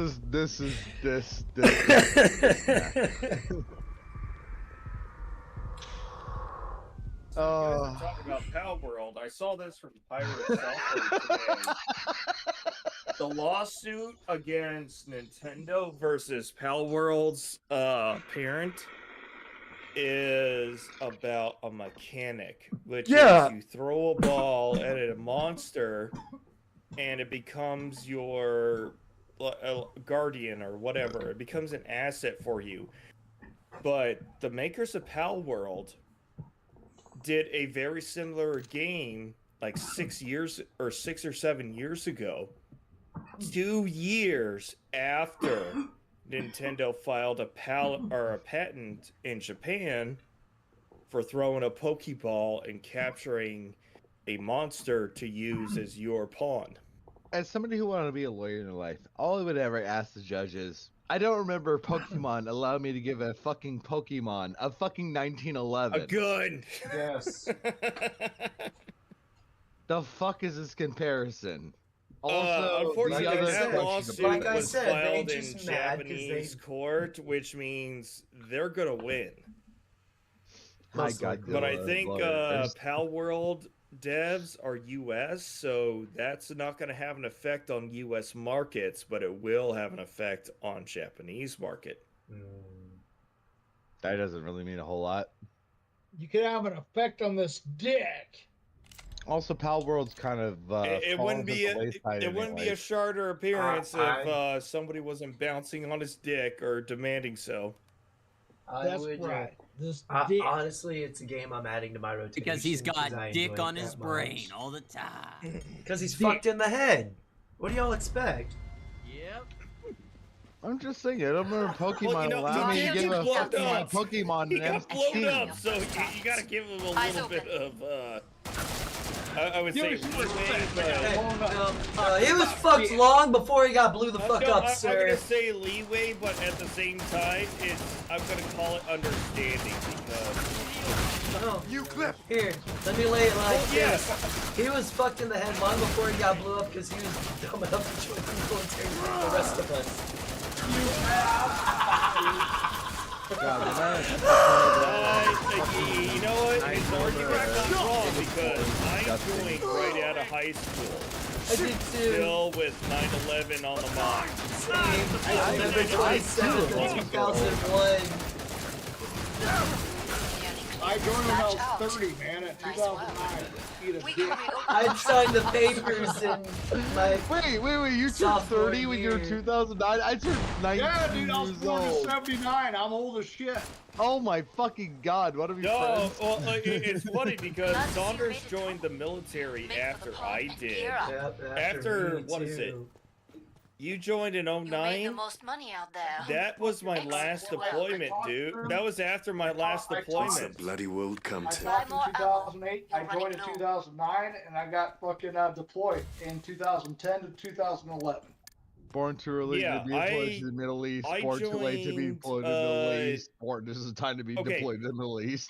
Talking about Pal World, I saw this from Pirate Software today. The lawsuit against Nintendo versus Pal World's parent is about a mechanic, which is you throw a ball at a monster and it becomes your guardian or whatever. It becomes an asset for you. But the makers of Pal World did a very similar game like 6 or 7 years ago, 2 years after Nintendo filed a patent in Japan for throwing a Pokeball and capturing a monster to use as your pawn. As somebody who wanted to be a lawyer in their life, all I would ever ask the judge is, I don't remember Pokemon allowed me to give a fucking Pokemon a fucking 1911. A gun! Yes. The fuck is this comparison? Also, unfortunately, the other that question lawsuit about- Like I was said, they filed in just mad 'cause Japanese they- court, which means they're gonna win. My God, But I good think Lord. I just- Pal World devs are U.S., so that's not going to have an effect on U.S. markets, but it will have an effect on Japanese market. That doesn't really mean a whole lot. You could have an effect on this dick. Also, Pal World's kind of It wouldn't be falls at the wayside it wouldn't be anyway. a charter appearance if somebody wasn't bouncing on his dick or demanding so. That's right. This dick. Honestly, it's a game I'm adding to my rotation. Because he's got I dick enjoy on it his that brain much. all the time. Because he's fucked in the head. What do y'all expect? Yep. I'm just saying, I don't remember Pokemon you allowed me to can't give get a blown fuck to my up. Pokemon He in got blown M16. up, so you gotta give him a Eyes little bit open. of, I would say leeway, He was fucked long before he got blew the fuck up, I'm sir. gonna say leeway, but at the same time, I'm gonna call it understanding because. Oh, You Cliff. here, let me lay it like Well, yeah. this. He was fucked in the head long before he got blew up because he was dumb enough to join the military like the rest of us. You know what? His argument's not wrong because I joined right out of high school. I did too. Still with 9/11 on the mind. Same. I remember 27th of 2001. I joined when I was 30, man, at 2009. Eat a dick. I'd signed the papers in my Wait, you turned sophomore 30 when you were year. 2009? I turned 19 Yeah, dude, I was years born in old. 79. I'm old as shit. Oh my fucking god, what are we No, friends? well, it's funny because Saunders joined the military after I did. Yep, After, me what is it? too. You joined in You made the 09? most money out there. That was my last deployment, dude. That was after my last What's the deployment. bloody world come I to? talked in 2008. I joined in 2009, and I got fucking deployed in 2010 to 2011. Born too early Yeah, to be deployed to the Middle East. I Born too late to be joined, deployed to the Middle East. Born, this is the time to be okay. deployed to the Middle East.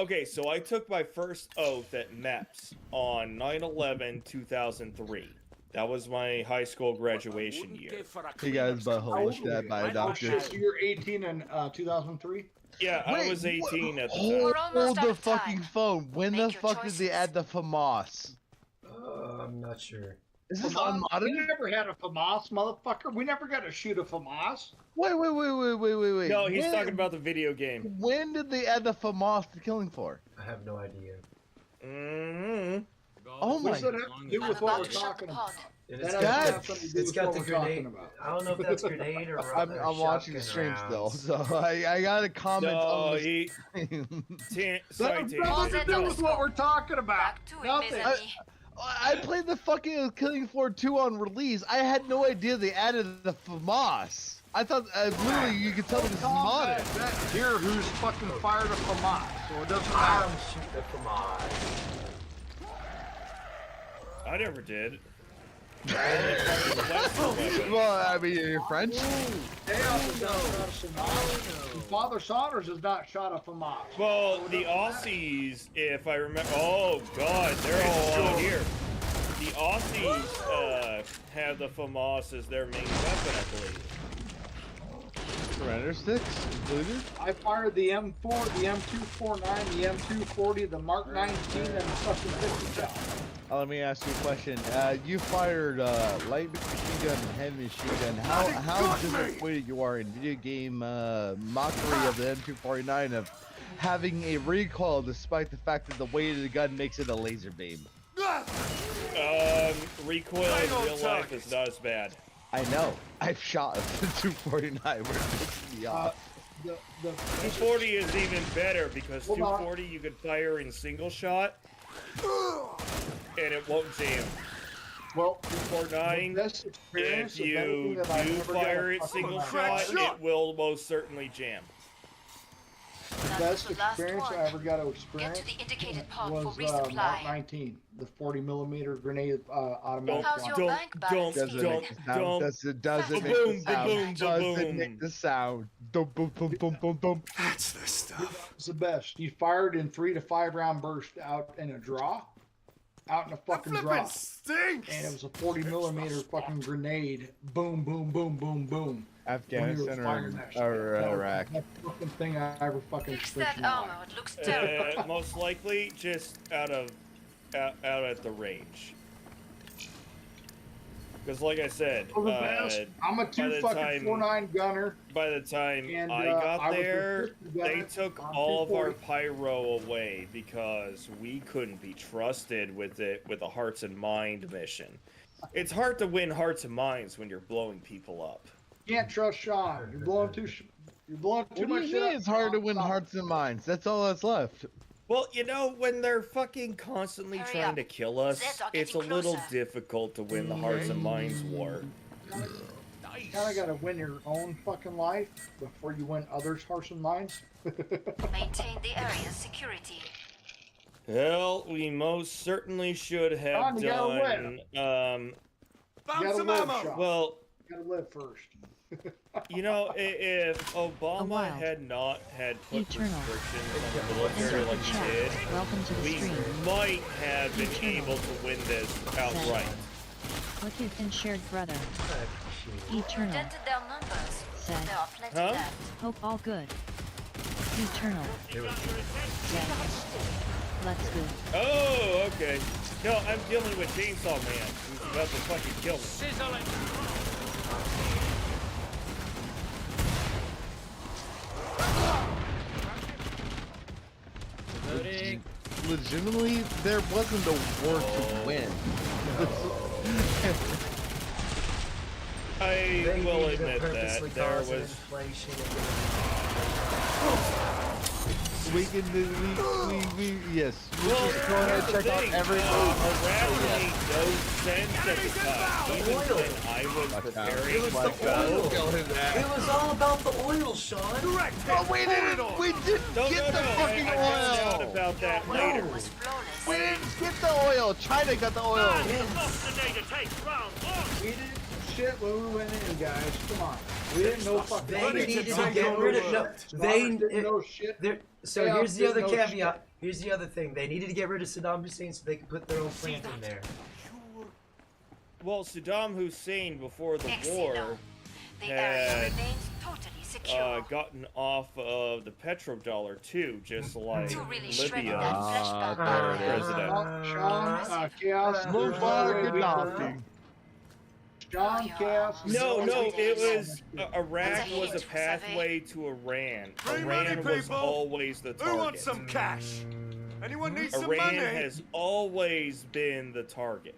Okay, so I took my first oath at MEPS on 9/11/2003. That was my high school graduation year. Hey guys, butthole looked at by a Oh doctor. shit, so you're 18 in 2003? Yeah, I was 18 at the time. We're almost out the of fucking time. phone. When Make the your fuck did they choices. add the FAMAS? I'm not sure. Is this FAMAS? We unmodded? never had a FAMAS, motherfucker. We never got to shoot a FAMAS. Wait. No, he's When- talking about the video game. When did they add the FAMAS to Killing Floor? I have no idea. Mm-hmm. Oh my What's that have to do with what we're talking about? And That it's has got, nothing to do it's with got what the we're talking grenade. about. I don't know if that's grenade or I'm or watching the shotgun stream still, rounds. so I gotta comment No, on the he. stream. Sorry, That has Tanner. nothing to do with what we're talking about. Back to it, Nothing. mes amis. I played the fucking Killing Floor 2 on release. I had no idea they added the FAMAS. I thought literally you could tell me this is modded. That's here who's fucking fired a FAMAS, so it doesn't I matter. don't shoot the FAMAS. I never did. Well, I mean, you're French. Father Saunders has not shot a FAMAS. Well, the Aussies, if I remember. Oh God, they're all out here. The Aussies have the FAMAS as their main weapon, I believe. Surrender sticks included. I fired the M4, the M249, the M240, the Mark 19, and the fucking 50 cal. Let me ask you a question. You fired light machine gun and heavy machine gun. How disappointed you are in video game mockery of the M249 of having a recoil despite the fact that the weight of the gun makes it a laser beam? Recoil in real life is not as bad. I know. I've shot a 249 where it pisses me off. The 240 is even better because Hold on. 240 you can fire in single shot and it won't jam. Well, 249, this experience if of you anything that I do never got fire a it fucking single round. shot, it will most certainly jam. The best experience I ever got to experience Get to the indicated pod was for Mark resupply. 19, the 40mm grenade automatic How's your launcher. bank balance Doesn't feeling? make the sound. Doesn't make Boom, the sound. boom, Doesn't boom. make the sound. Dum, boom, boom, boom, boom, boom. That's the stuff. It's the best. You fired in 3 to 5 round bursts out in a draw, out in a fucking draw, Flippin' stinks. and it was a 40mm fucking grenade. Boom, boom, boom, boom, boom. Afghanistan firing that shit. or Iraq. That's the fucking thing I ever fucking Fix experienced that in my armor. life. It looks terrible. Most likely just out at the range. Because like I said, For the best, I'm a by 2 the fucking time- 4.9 gunner. by the time And, I got I was there, with 50 they guys took on all of our 240. pyro away because we couldn't be trusted with it with a hearts and mind mission. It's hard to win hearts and minds when you're blowing people up. Can't trust Sean. You're blowing too What do much you shit mean up. it's hard to win Stop. hearts and minds? That's all that's left. Well, you know, when they're fucking constantly Hurry trying up. to kill us, Zeds are it's a getting little closer. difficult to win the Hearts and Minds war. You kind of got to win your own fucking life before you win others' hearts and minds. Maintain the area's security. Hell, we most certainly should have Tom, you gotta done. You Found gotta some live, ammo. Sean. Well, You gotta live first. you know, if Obama wild. had not had put Eternal. restrictions on the military Insert like the he chat. did, Welcome to the we stream. might have been Eternal. able to win this outright. What you've been shared, brother. Eternal. Dented their numbers. Said. There are plenty Huh? left. Hope all good. Eternal. Said. Let's go. Oh, okay. No, I'm dealing with Chainsaw Man, who's about to fucking kill me. Voting. Legitimately, there wasn't a war to win. I They will needed to admit purposely that there cause an was. inflation. We can do, yes. We Well, just go ahead and here's the check out thing, every Iraq made no sense at the time. Even Oil. when I was preparing It was my the oil. film. It was all about the oil, Sean. Direct Oh, hit. we didn't No, get the no, fucking I found out oil. about that War later. was flawless. We didn't get the oil. China got the oil. Ah, We didn't shit when we went in, guys. Come on. We didn't know fucking They Money needed to to get take rid of. over. No, they. didn't know shit. So They here's the didn't other know caveat. shit. Here's the other thing. They needed to get rid of Saddam Hussein so they could put their own plant in there. Well, Saddam Hussein before the Excellent. war The area had remains totally secure. gotten off of the petrodollar too, just like To really shred that Libya. flesh bag President. Sean, Chaos, Mubarak we Gaddafi. Sean, Chaos. No, it was Iraq That's a was a hit, pathway to Iran. Free money, Iran was people. always the Who wants target. some cash? Anyone need some Iran money? has always been the target.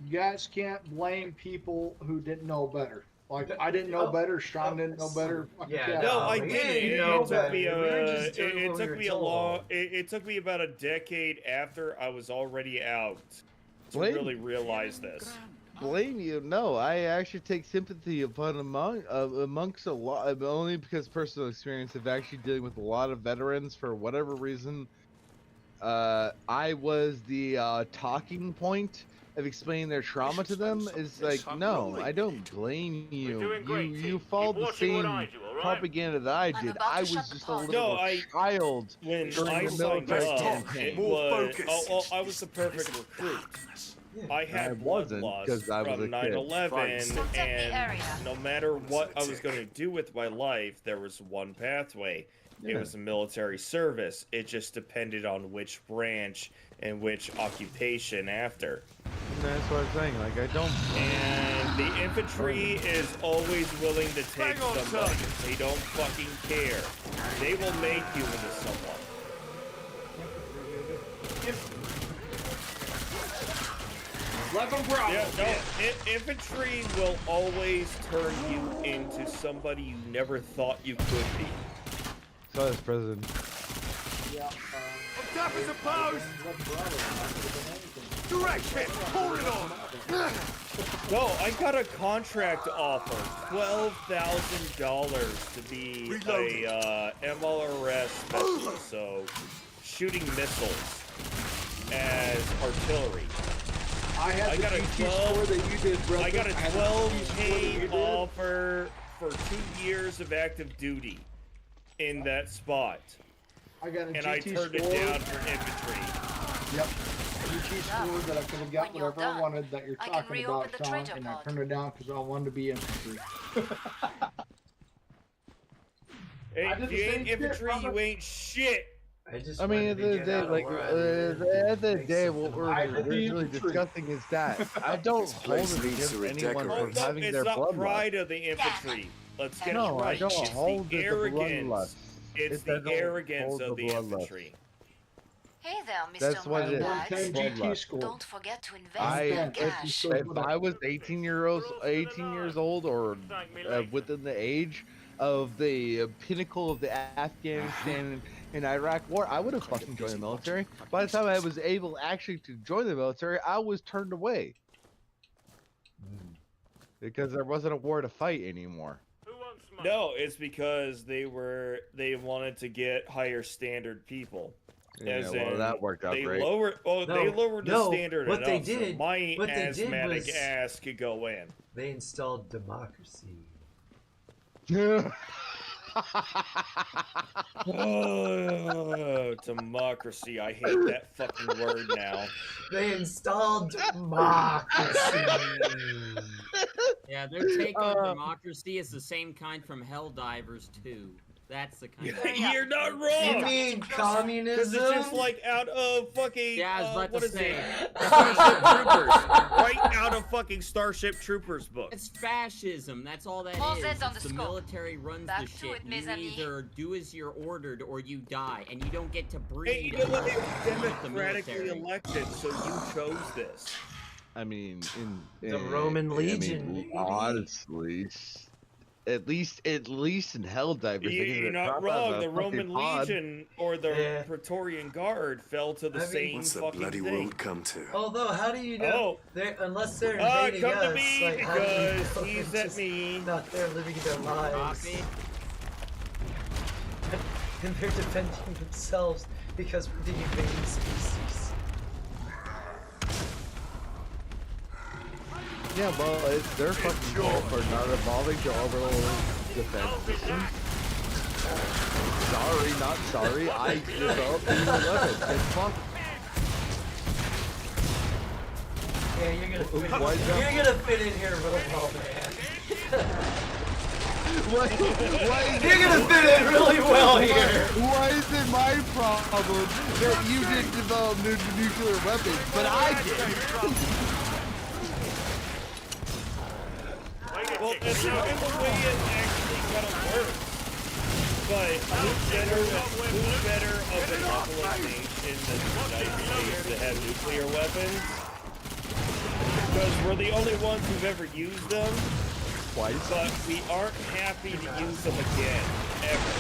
You guys can't blame people who didn't know better. Like, I didn't know better, Sean didn't know better. fucking Yeah, Chaos. No, I we didn't. didn't It know took better. me We were just doing it what we took were me a told. long. It took me about a decade after I was already out to Blame- really realize this. Blame you? No, I actually take sympathy amongst a lot, only because personal experience of actually dealing with a lot of veterans for whatever reason. I was the talking point of explaining their trauma to them. Is like, no, I don't blame you. doing great, You team. followed Keep the watching what same I do, all right? propaganda that I I'm did. about to I was shut the just a pod. little No, child. When During I the signed military up, campaign. it More was focus. I was the perfect recruit. I had I wasn't, bloodlust 'cause I was a from kid. 9/11, Protect the and area. no matter what I was going to do with my life, there was one pathway. It Yeah. was military service. It just depended on which branch and which occupation after. And that's what I'm saying. Like, I don't. And the infantry is always willing to take Hang on, somebody. son. They don't fucking care. They will make you into someone. Let them growl. Yeah, no, infantry will always turn you into somebody you never thought you could be. So as president. Yeah, I'm tough as a post. Direct hit. Pull it on. No, I got a contract offer, $12,000 to be a MLRS specialist, so shooting missiles as artillery. I had I the got a GT 12 score that you did, brother. I got a had the GT score that you 12K did. offer for 2 years of active duty in that spot, I got a and GT I turned score. it down for infantry. Yep. GT score that I could have got When you're whatever I done, wanted that you're I can talking reopen about, the Sean, trader and I pod. turned it down because I wanted to be infantry. Hey, I did if the you same ain't shit, infantry, brother. you ain't shit. I just. I mean, wanted at to the end of get the day, out like, where I at live the end of the and day, make what something we're I did the really infantry. discussing is that I don't hold place it needs against to anyone redecorate. for No, having it's their not bloodlust. pride of the infantry. Let's get it No, I right. don't It's hold the the arrogance. bloodlust. It's It the doesn't arrogance hold of the the bloodlust. infantry. Hey there, Mr. That's what it is. Moneybags. 110 GT Bloodlust. score. Don't forget to invest I in if cash. you if I was 18 years old or within the age, of the pinnacle of the Afghanistan and Iraq war, I would have fucking joined the military. By the time I was able actually to join the military, I was turned away. Because there wasn't a war to fight anymore. No, it's because they wanted to get higher standard people. Yeah, well, that worked out they great. They lowered the standard what enough they did, so my what they did asthmatic was ass could go in. they installed democracy. Oh, democracy. I hate that fucking word now. They installed democracy. Yeah, their take on democracy is the same kind from Helldivers 2. That's the kind of... You're not wrong! You mean communism? Because it's just like out of fucking... Yeah, I was about what to is say. it? Starship Troopers. Right out of fucking Starship Troopers book. It's fascism. That's all that All is. Z's on It's the the scope. military runs Back the to shit. it, mes You amis. either do as you're ordered or you die, and you don't get to breed. Hey, you know what? They were with the democratically military. elected, so you chose this. I mean, The Roman Legion. Honestly, at least in Helldivers, You're not wrong. The Roman Legion or the Praetorian Guard fell to the same What's the fucking bloody thing. world come to? Although, how do you know? Unless they're Oh, invading come us, to me like, how do you because know he's they're at just me. not there living their lives. Copy. And they're defending themselves because we're the invading species. Yeah, well, it's their fucking fault for not evolving to orbital defense system. Sorry, not sorry. I developed new weapons. It's fuck. Yeah, Why is that- you're gonna fit in here real well, man. You're gonna fit in really well here. Why is it my problem that you didn't develop nuclear weapons, but I did? Well, it's not in the way it actually kind of works. But who's better of the couple of nations than the United States that have nuclear weapons? Because we're the only ones who've ever used them. Twice. But we aren't happy to use them again, ever.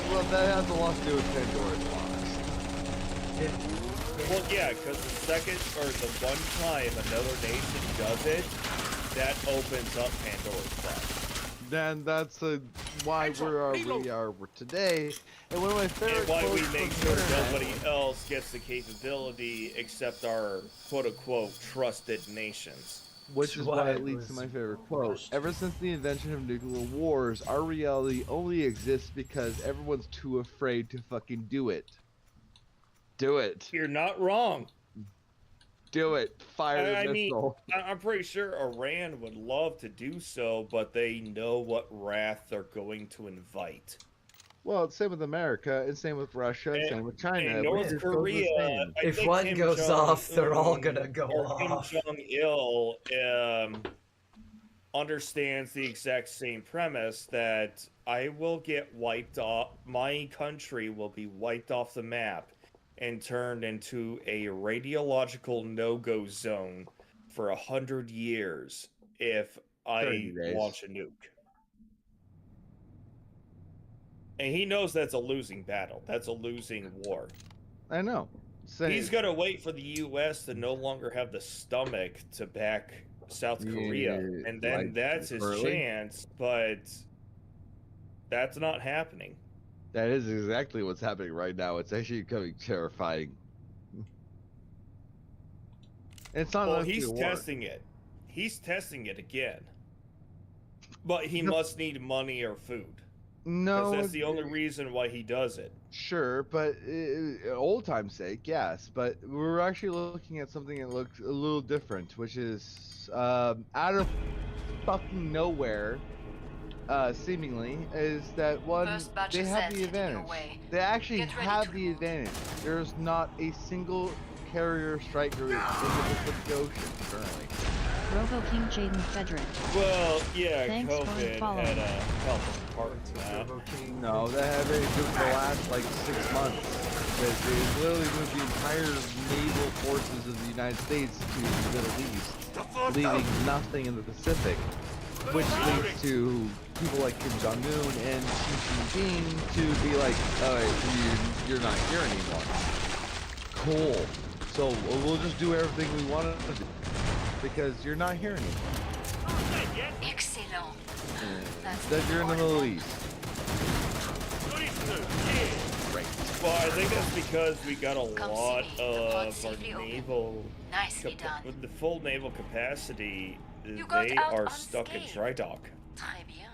Well, that has a lot to do with Pandora's box. Well, yeah, because the second or the one time another nation does it, that opens up Pandora's box. Then that's why we are today. And one of my favorite And why we quotes make from sure the internet- nobody else gets the capability except our quote-unquote trusted nations. Which is why it leads to my favorite quote. Ever since the invention of nuclear wars, our reality only exists because everyone's too afraid to fucking do it. Do it. You're not wrong. Do it. Fire the missile. I'm pretty sure Iran would love to do so, but they know what wrath they're going to invite. Well, it's same with America, and same with Russia, and same with China. And North Korea, I If think one Kim goes Jong-un off, they're all gonna go or off. Kim Jong-il understands the exact same premise that I will get wiped off, my country will be wiped off the map and turned into a radiological no-go zone for 100 years if I 30 days. launch a nuke. And he knows that's a losing battle. That's a losing war. I know. Same. He's gonna wait for the U.S. to no longer have the stomach to back South Korea, and then like that's his early? chance. But that's not happening. That is exactly what's happening right now. It's actually becoming terrifying. It's not. Well, a he's nuclear war. testing it. He's testing it again. But he must need money or food. No, Because that's the only reason why he does it. Sure, but old time's sake, yes. But we're actually looking at something that looks a little different, which is out of fucking nowhere, seemingly, is that one, First batch they of have Zeds the heading your advantage. way. They actually Get ready have to the move. advantage. There's not a single carrier strike group in the Pacific Ocean currently. Robo King Jaden Federic. Well, yeah, Thanks for COVID following. had a helping part to that. No, that had been good for the last like 6 months. Because they literally moved the entire naval forces of the United States to the Middle East, leaving nothing in the Pacific, which leads to people like Kim Jong Un and Xi Jinping to be like, all right, you're not here anymore. Cool. So we'll just do everything we want to do because you're not here anymore. Excellent. That you're in the Middle East. Right. Well, I think that's because we got a lot of our naval, with the full naval capacity, they are stuck in dry dock. Très bien.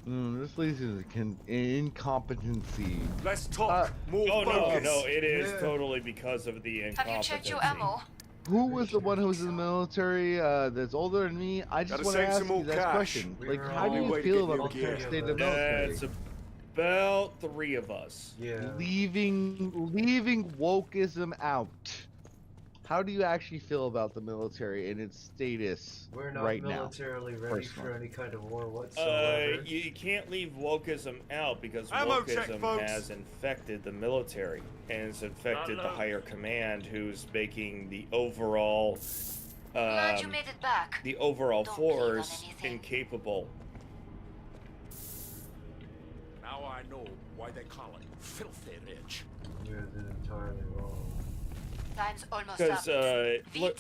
This leads to incompetency. Let's talk. More focus. No, it is totally because of the incompetency. Have you checked your ammo? Who was the one who was in the military that's older than me? I just want to ask you that question. Like, how do you feel about the current state of the military? That's about 3 of us. Yeah. Leaving wokeism out. How do you actually feel about the military and its status We're not right now? militarily ready for any kind of war whatsoever. You can't leave wokeism out because Ammo check, wokeism folks. has infected the military and it's infected the higher command, who's making the overall Glad you made it back. the overall Don't believe on force anything. incapable. Now I know why they call it filthy rich. You're entirely wrong. Time's almost Because up. look,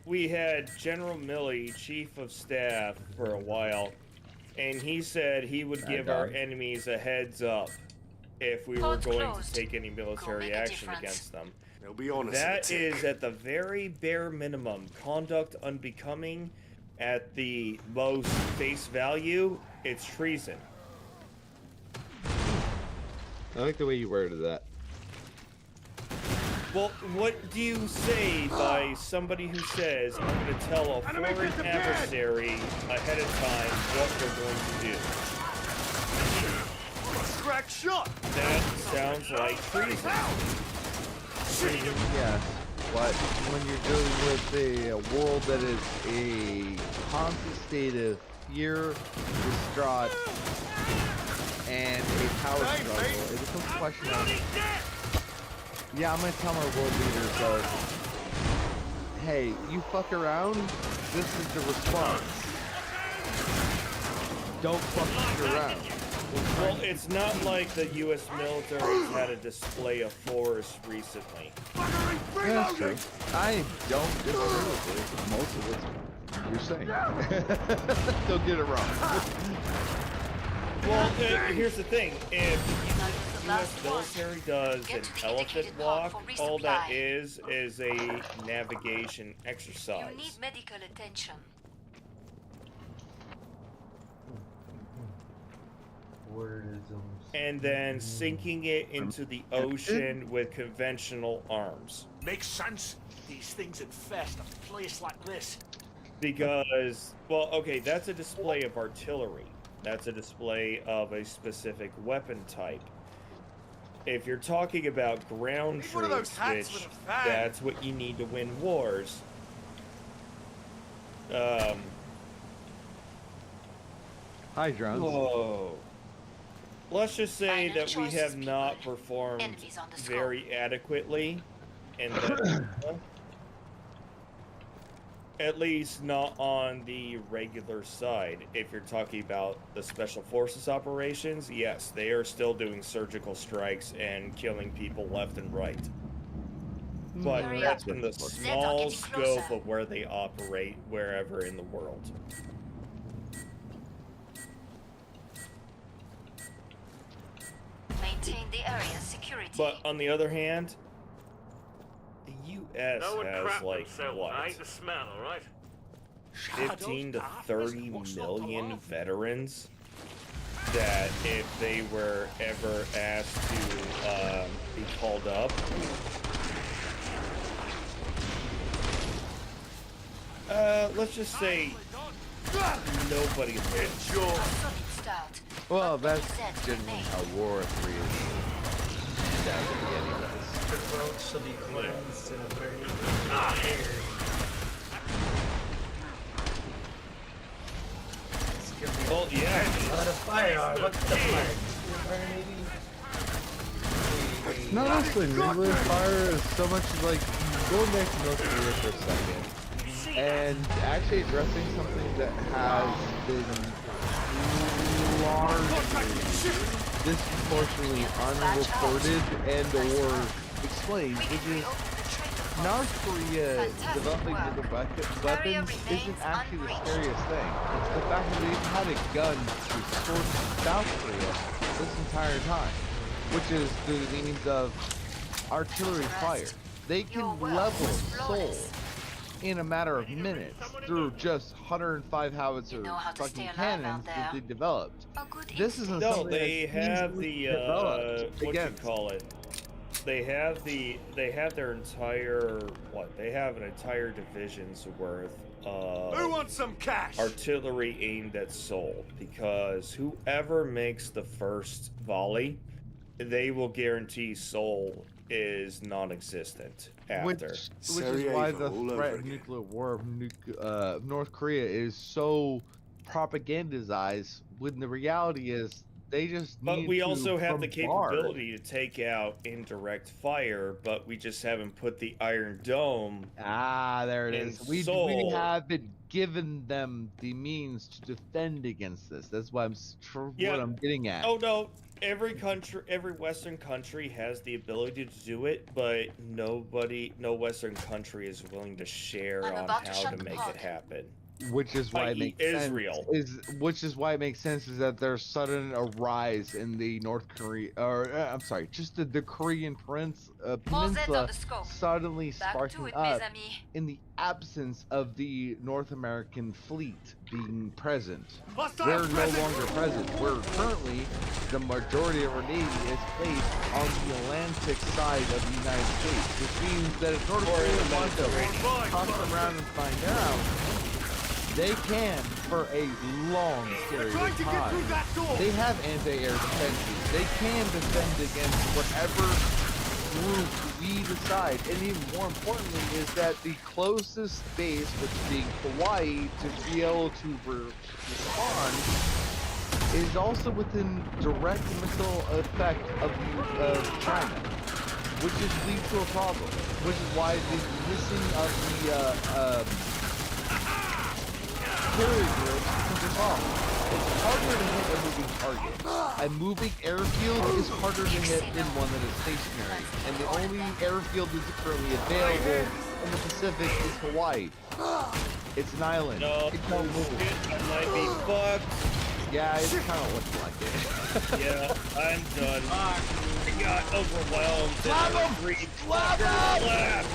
we had General Milley, Chief of Staff, for a while, and he said he would give our enemies a heads up if we were Hold going closed. to take any military make a action difference. against them. They'll be honest. That is at the very bare minimum. Conduct unbecoming. At the most face value, it's treason. I like the way you worded that. Well, what do you say by somebody who says, I'm going to tell a foreign adversary ahead of time what we're going to do? Crack shot. That sounds like treason. Yes, but when you're dealing with a world that is a constant state of fear, distraught, and a power struggle, it becomes a question of, yeah, I'm gonna tell my world leaders, hey, you fuck around, this is the response. Don't fuck around. Well, it's not like the U.S. military's had a display of force recently. That's true. I don't disagree with most of what you're saying. Don't get it wrong. Well, here's the thing. If the U.S. military does an elephant walk, all that is a navigation exercise. You need medical attention. And then sinking it into the ocean with conventional arms. Makes sense. These things infest a place like this. Because, well, okay, that's a display of artillery. That's a display of a specific weapon type. If you're talking about ground troops, which that's what you need to win wars. Hi, drones. Whoa. Let's just say that we have not performed very adequately, and that, at least not on the regular side. If you're talking about the Special Forces operations, yes, they are still doing surgical strikes and killing people left and right. But that's in the small scope of where they operate wherever in the world. Maintain the area's security. But on the other hand, the U.S. has like what, the smell, all right? 15 to 30 million veterans that if they were ever asked to be called up, let's just say nobody lives. Well, that's generally how War 3 is. The world shall be cleansed in a very air. Well, yeah. Not a firearm. What's the fire? Not actually nuclear fire is so much like going back to North Korea for a second. and actually addressing something that has been largely disproportionately unreported and or explained, which is North Korea developing nuclear weapons isn't actually the scariest thing. It's the fact that they've had a gun to sort South Korea this entire time, which is through the means of artillery fire. They can level Seoul in a matter of minutes through just 105 howitzer fucking cannons that they developed. This isn't No, something they that's have easily the developed what you against. call it. They have their entire they have an entire division's worth of Who wants some cash? artillery aimed at Seoul, because whoever makes the first volley, they will guarantee Seoul is non-existent after. Which is why the threat of nuclear war of North Korea is so propagandized, when the reality is they just need But we to also have the bombard. capability to take out indirect fire, but we just haven't put the Iron Dome. There it in is. We Seoul. haven't given them the means to defend against this. That's what what I'm getting at. Oh no, every Western country has the ability to do it, but no Western country is willing to share on how to make it happen. Which is why it makes Israel. Which is why it makes sense is that there's sudden a rise in the North Korea, or I'm sorry, just the Korean peninsula suddenly sparking up in the absence of the North American fleet being present. They're no longer present. Where currently the majority of our Navy is placed on the Atlantic side of the United States, which means that if North Korea wants to toss around and find out, they can for a long period of time. They have anti-air defenses. They can defend against whatever group we decide. And even more importantly is that the closest base, which being Hawaii, to be able to respond is also within direct missile effect of China, which is leads to a problem. Which is why the missing of the carrier groups becomes a problem. It's harder to hit a moving target. A moving airfield is harder to hit than one that is stationary. And the only airfield that's currently available in the Pacific is Hawaii. It's an island. No, it don't move. I might be fucked. Yeah, it kind of looks like it. Yeah, I'm done. I got overwhelmed. Slap him! Slap him!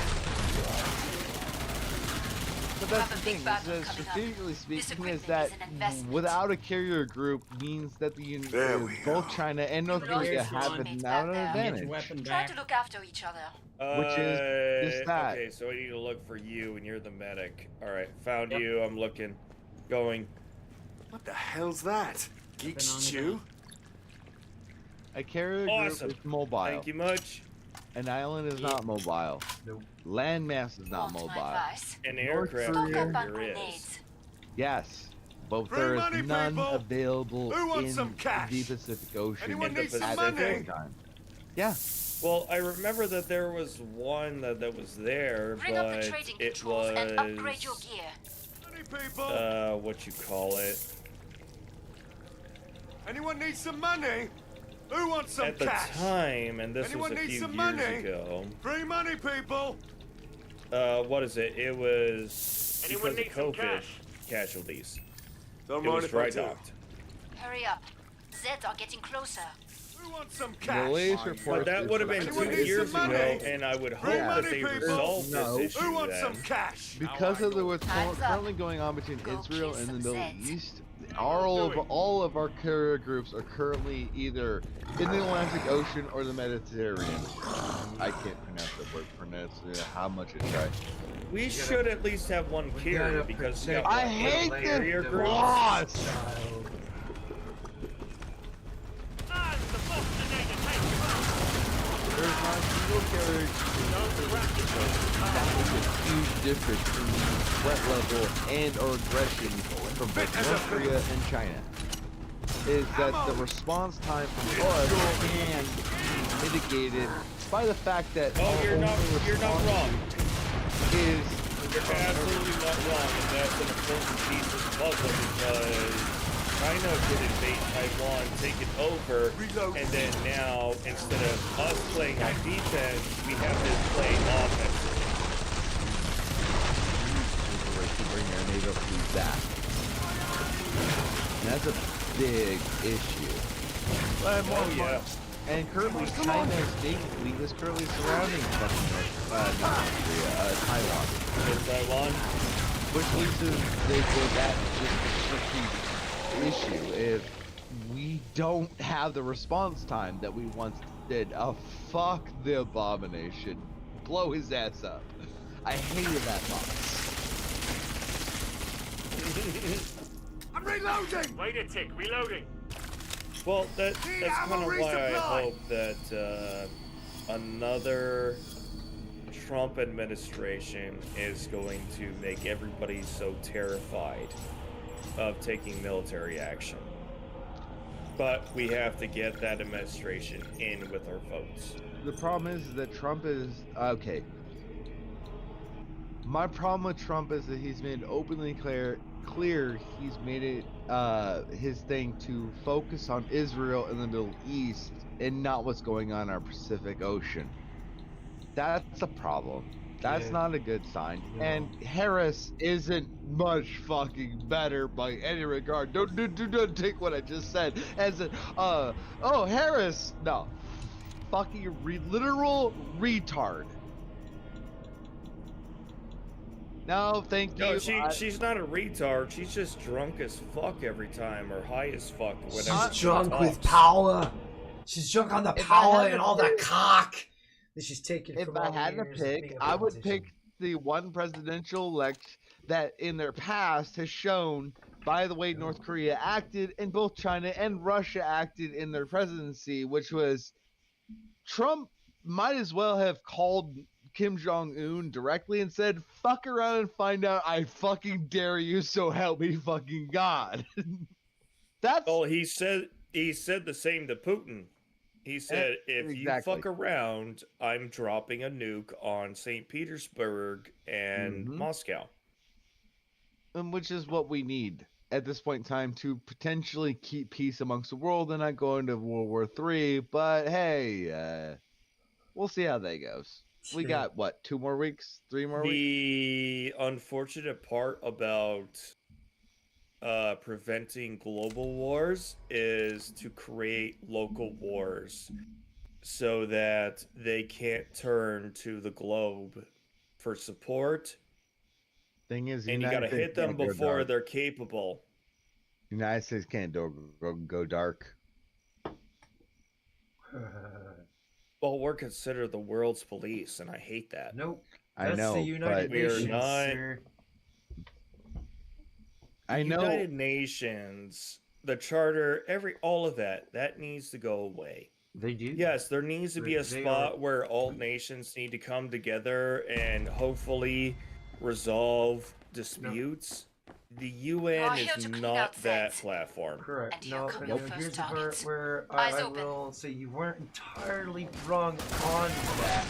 But that's the thing, is strategically speaking, is that without a carrier group means that both China and North Korea have now an advantage. Try to look after each other. Which is just that. Okay, so I need to look for you, and you're the medic. Alright, found you, I'm looking. Going. What the hell's that? Geek stew? A carrier group is mobile. Thank you much. An island is not mobile. Nope. Landmass is not mobile. An aircraft carrier is. Yes, but Free there money, is none people. available Who wants in some cash? the Pacific Ocean Anyone at need some the money? same time. Yeah. Well, I remember that there was one that was there, Bring up the but trading it controls and upgrade was your gear. Money, people. what you call it? Anyone need some money? Who wants some At the cash? time, and this Anyone was a need few some years money? ago. Free money, people. What is it? It was Anyone because need of some COVID cash? casualties. Don't It mind was if I dry do. docked. Hurry up. Zeds are getting closer. Who wants some The cash? latest But report that would have been Anyone 2 need years some ago, money? and I would Free hope that money, they people. resolved No. this issue Who wants then. some cash? Because of what's Time's up. currently going on between Go Israel kill and the some Middle Zeds. East, all of our groups are currently either in the Atlantic Ocean or the Mediterranean. I can't pronounce that word. How much it try. We should at least have one carrier because we got I what, hate one carrier this group? boss. There's not a single carrier. That is a huge difference in the threat level and or aggression from both North Korea and China. Is that the response time from us can be mitigated by the fact that Oh, you're not wrong. is You're absolutely not wrong, and that's an important piece of the puzzle because China could invade Taiwan, take it over, and then now, instead of us playing on defense, we have to play offense. To bring our NATO fleet back. And that's a big issue. Oh yeah. And currently, China's Navy fleet is currently surrounding Taiwan. In Taiwan? Which leads to that just issue. If we don't have the response time that we once did, fuck the abomination. Blow his ass up. I hated that box. I'm reloading! Wait a tick, reloading. Well, that's kind of why I hope that another Trump administration is going to make everybody so terrified of taking military action. But we have to get that administration in with our votes. The problem is that Trump is okay. My problem with Trump is that he's made openly clear he's made it his thing to focus on Israel and the Middle East and not what's going on in our Pacific Ocean. That's a problem. That's not a good sign. No. And Harris isn't much fucking better by any regard. Don't take what I just said as a oh Harris. No. Fucking literal retard. No, thank you. No, she's not a retard. She's just drunk as fuck every time, or high as fuck. She's drunk with power. She's drunk on the power and all that cock that she's taking. If I had to pick, I would pick the one presidential elect that in their past has shown, by the way, North Korea acted and both China and Russia acted in their presidency, which was Trump might as well have called Kim Jong-un directly and said, fuck around and find out, I fucking dare you, so help me fucking God. That's well, he said the same to Putin. He said, if you fuck around, I'm dropping a nuke on St. Petersburg and Moscow. And which is what we need at this point in time to potentially keep peace amongst the world and not go into World War III. But hey, we'll see how that goes. We got, what, 2 more weeks? 3 more weeks? The unfortunate part about preventing global wars is to create local wars so that they can't turn to the globe for support. Thing is, and you gotta hit them before they're capable. United States can't go dark. Well, we're considered the world's police, and I hate that. Nope. I know, the United Nations, we're not. Sir. I know. United Nations, the Charter, all of that needs to go away. They do. Yes, there needs to be a spot where all nations need to come together and hopefully resolve disputes. The UN is not that platform. Correct. No, here's the part where I will say you weren't entirely wrong on that.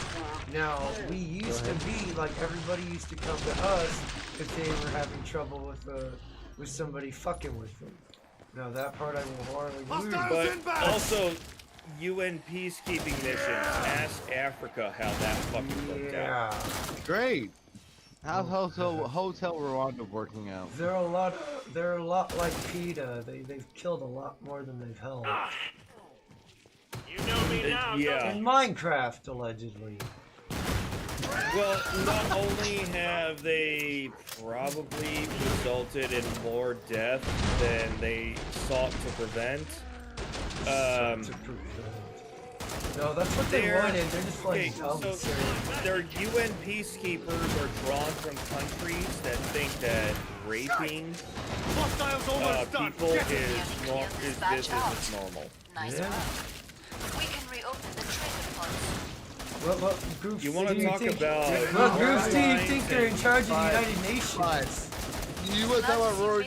Now, we used to be like everybody used to come to us if they were having trouble with somebody fucking with them. Now that part I will hardly agree. But also, UN peacekeeping missions. Ask Africa how that fucking worked out. Great. How's Hotel Rwanda working out? They're a lot like PETA. They've killed a lot more than they've held. You know me now. Yeah. In Minecraft, allegedly. Well, not only have they probably resulted in more death than they sought to prevent. No, that's what they wanted. They're just playing dumb. So their UN peacekeepers are drawn from countries that think that raping people is business as normal. Nice work. We can reopen the trading post. What groups you want to talk about? What groups do you think they're in charge of the United Nations? You want to talk about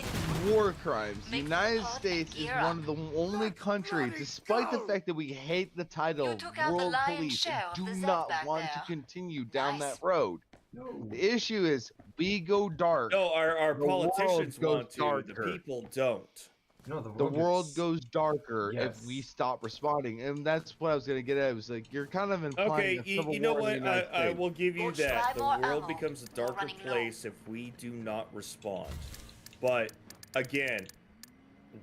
war crimes? The United States is one of the only countries, despite the fact that we hate the title World Police and do not want to continue down that road. No. The issue is we go dark. No, our The world politicians goes want to. The darker. people don't. No, The world goes darker Yes. if we stop responding, and that's what I was gonna get at. It was like you're kind of implying Okay, a civil you know war in what? the United I States. will give you Lord, that. try The more world ammo. becomes a darker running low. place if we do not respond. But again,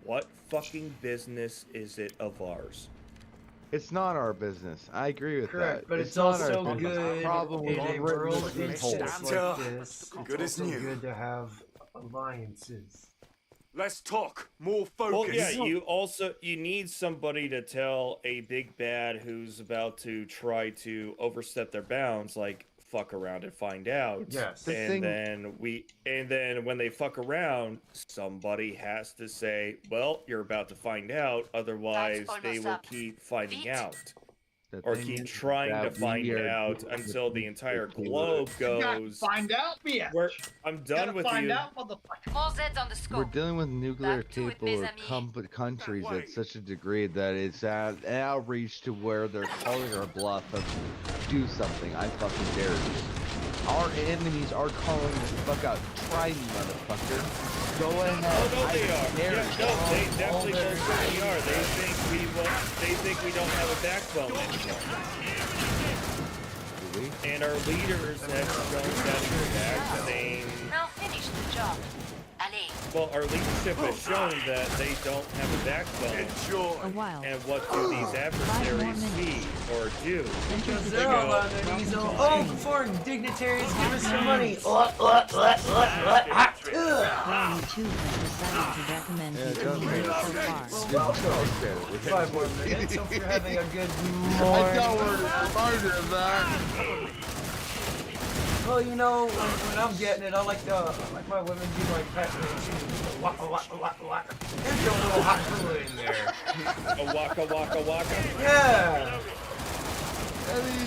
what fucking business is it of ours? It's not our business. I agree with Correct, that. but it's not our also business. good The problem in with a Britain world is being instance told. like this. Good It's as also new. good to have alliances. Let's talk. More focus. Well, yeah, you need somebody to tell a big bad who's about to try to overstep their bounds, like fuck around and find out. Yes. And then when they fuck around, somebody has to say, "Well, you're about to find out, otherwise Time's they almost will up. keep finding Vite. out." The Or thing keep is trying to that find we are out dealing with until the entire people. globe goes. Find out, bitch. I'm done with find you. out, motherfucker. More Zeds on the We're scope. dealing with nuclear Back to it, capable mes amis. countries That way. at such a degree that it's at an outreach to where they're calling our bluff of do something. I fucking dare you. Our enemies are calling the fuck out. Try me, motherfucker. Go ahead. Oh no, they I are. dare Yeah, you. no, they definitely most certainly are. They think we don't have a backbone anymore. Do we? And our leaders have shown that exact same. Now finish the job. Allez. Well, our leadership has shown that they don't have a backbone. A while. And what do these adversaries see or do? Because They they're all go, on their knees. Oh, foreign dignitaries, give us some money. Call YouTube has decided to recommend Yeah, the it does community make so far. Well, Okay. 5 more minutes. Hope you're having a good I morning. know we're smarter than that. Well, you know, when I'm getting it, I like my women be like patting me and she's waka waka waka waka. There's your little hot fluid in there. A waka waka waka. Yeah. I mean,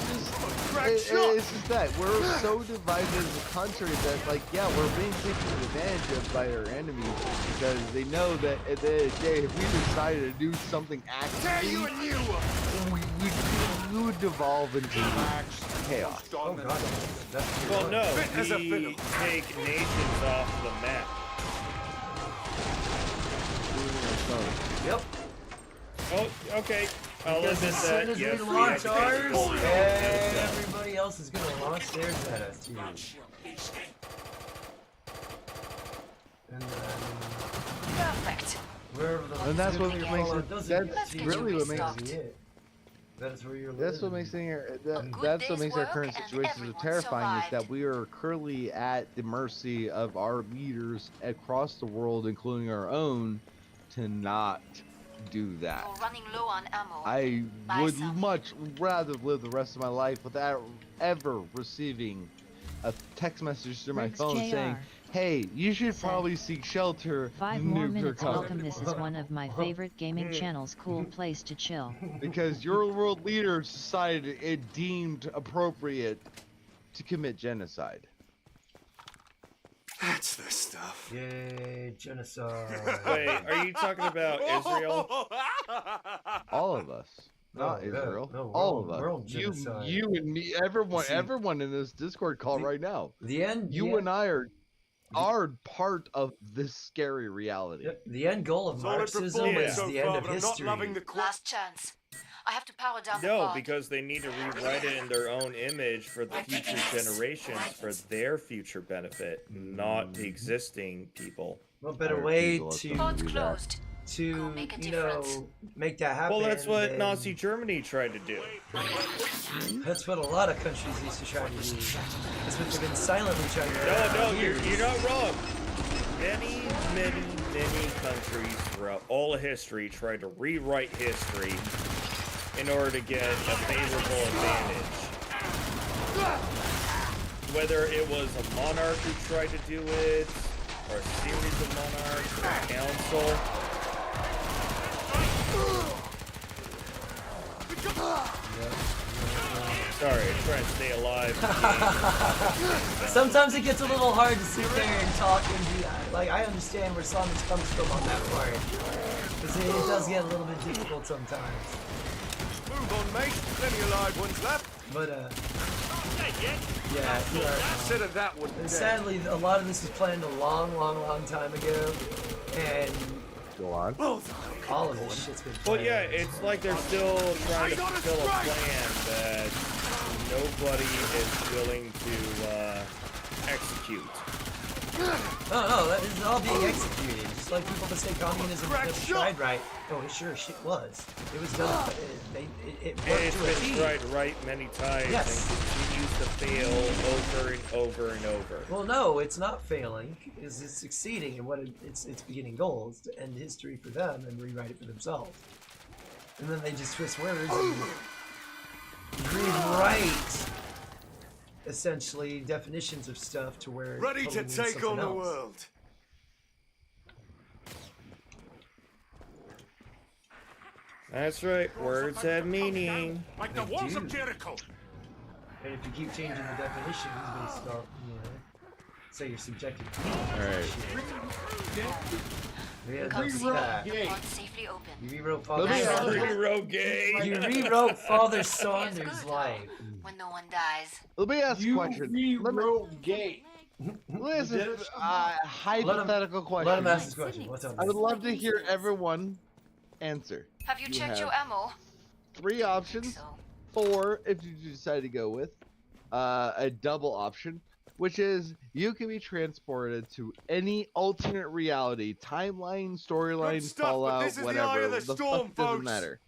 it's just that we're so divided as a country that, like, yeah, we're being taken advantage of by our enemies because they know that at the end of the day, if we decided to do something actively, we would devolve into chaos. Oh god. That's Well, no, as a fiddle. we take nations off the map. Yep. Oh, okay. I'll Because admit as soon that. as Yes, we we launch educated ours, people. everybody else is gonna launch theirs at us too. And then Perfect. wherever the And that's what Good makes idea. it. doesn't That's get really you what makes restocked. it. That's where you're That's what living. makes thing here. A good That's what day's makes our work current and situation so everyone terrifying. Is that survived. we are currently at the mercy of our leaders across the world, including our own, to not do that. You're running low on ammo. I Buy would some. much rather live the rest of my life without ever receiving a text message through my Riggs phone JR. saying, "Hey, you should Said, probably seek shelter." 5 more nuclear minutes. cover." Welcome. This is one of my favorite gaming channels. Cool place to chill. Because your world leader decided it deemed appropriate to commit genocide. That's the stuff. Yay, genocide. Wait, are you talking about Israel? All of us, not Oh, yeah. Israel. No, all we're of all us. You, genocide. you and me, everyone, See, everyone in this Discord call right now. The end. You the and I are part of this scary reality. Yep, the end goal of Solid Marxism performance is so the end far, of but I'm history. not loving the Last chance. I have to power down the No, pod. because they need to rewrite it in their own image for the future generations, for their future benefit, not the existing people. What better I way refuse to to Pod's closed. Go to make a you difference. know make that happen? Well, that's what than- Nazi Germany tried to do. That's what a lot of countries used to try to do. That's what they've been silently trying to do. No, for years. you're not wrong. Many countries throughout all of history tried to rewrite history in order to get a favorable advantage. Whether it was a monarch who tried to do it, or a series of monarchs, or a council. Sorry, I'm trying to stay alive. Sometimes it gets a little hard to sit there and talk and do that. Like, I understand where Sonic comes from on that part. Because it does get a little bit difficult sometimes. Move on, mate. Plenty of live ones left. But, yet? Yeah, you are. Consider that one And dead. sadly, a lot of this was planned a long time ago, and Go on. all of this shit's been Well, planned. yeah, it's like they're still trying to fulfill a plan that nobody is willing to execute. No, that is all being executed. Just like people that say communism was never tried right. No, it sure shit was. It was done. It worked It's to a been T. tried right many times Yes. and continues to fail over and over and over. Well, no, it's not failing. It's succeeding in what its beginning goal is to end history for them and rewrite it for themselves. And then they just twist words and rewrite essentially definitions of stuff to where it Ready totally to means take something on the else. world. That's right, words have meaning. Like the walls of Jericho. And if you keep changing the definitions based on, say your subjective Alright. Yeah, Come that's see me. that. Port safely open. You rewrote Father Let me ask Saunders. Rewrote gay. You rewrote Father Saunders' life. When no one dies. Let me ask a question. rewrote gay. Let me ask a hypothetical question. Let him ask his question. What's up? I would love to hear everyone answer. Have you checked have your ammo? 3 options, 4 if you decide to go with a double option, which is you can be transported to any alternate reality, timeline, storyline, Good stuff, but Fallout, this is the whatever. eye of the storm, fuck doesn't folks. matter.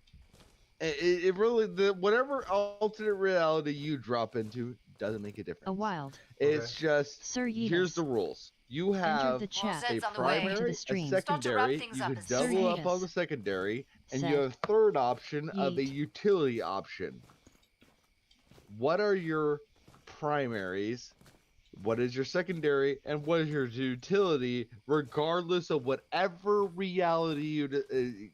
It really, whatever alternate reality you drop into doesn't make a difference. A wild. It's just, Sir Yeetus. here's the rules. You have the chat. a on the way. Into primary, the a stream. Start to wrap secondary, things you up could as double Sir up on Yeetus. the secondary, and Said. you have a third option of a Yeet. utility option. What are your primaries? What is your secondary? And what is your utility, regardless of whatever reality you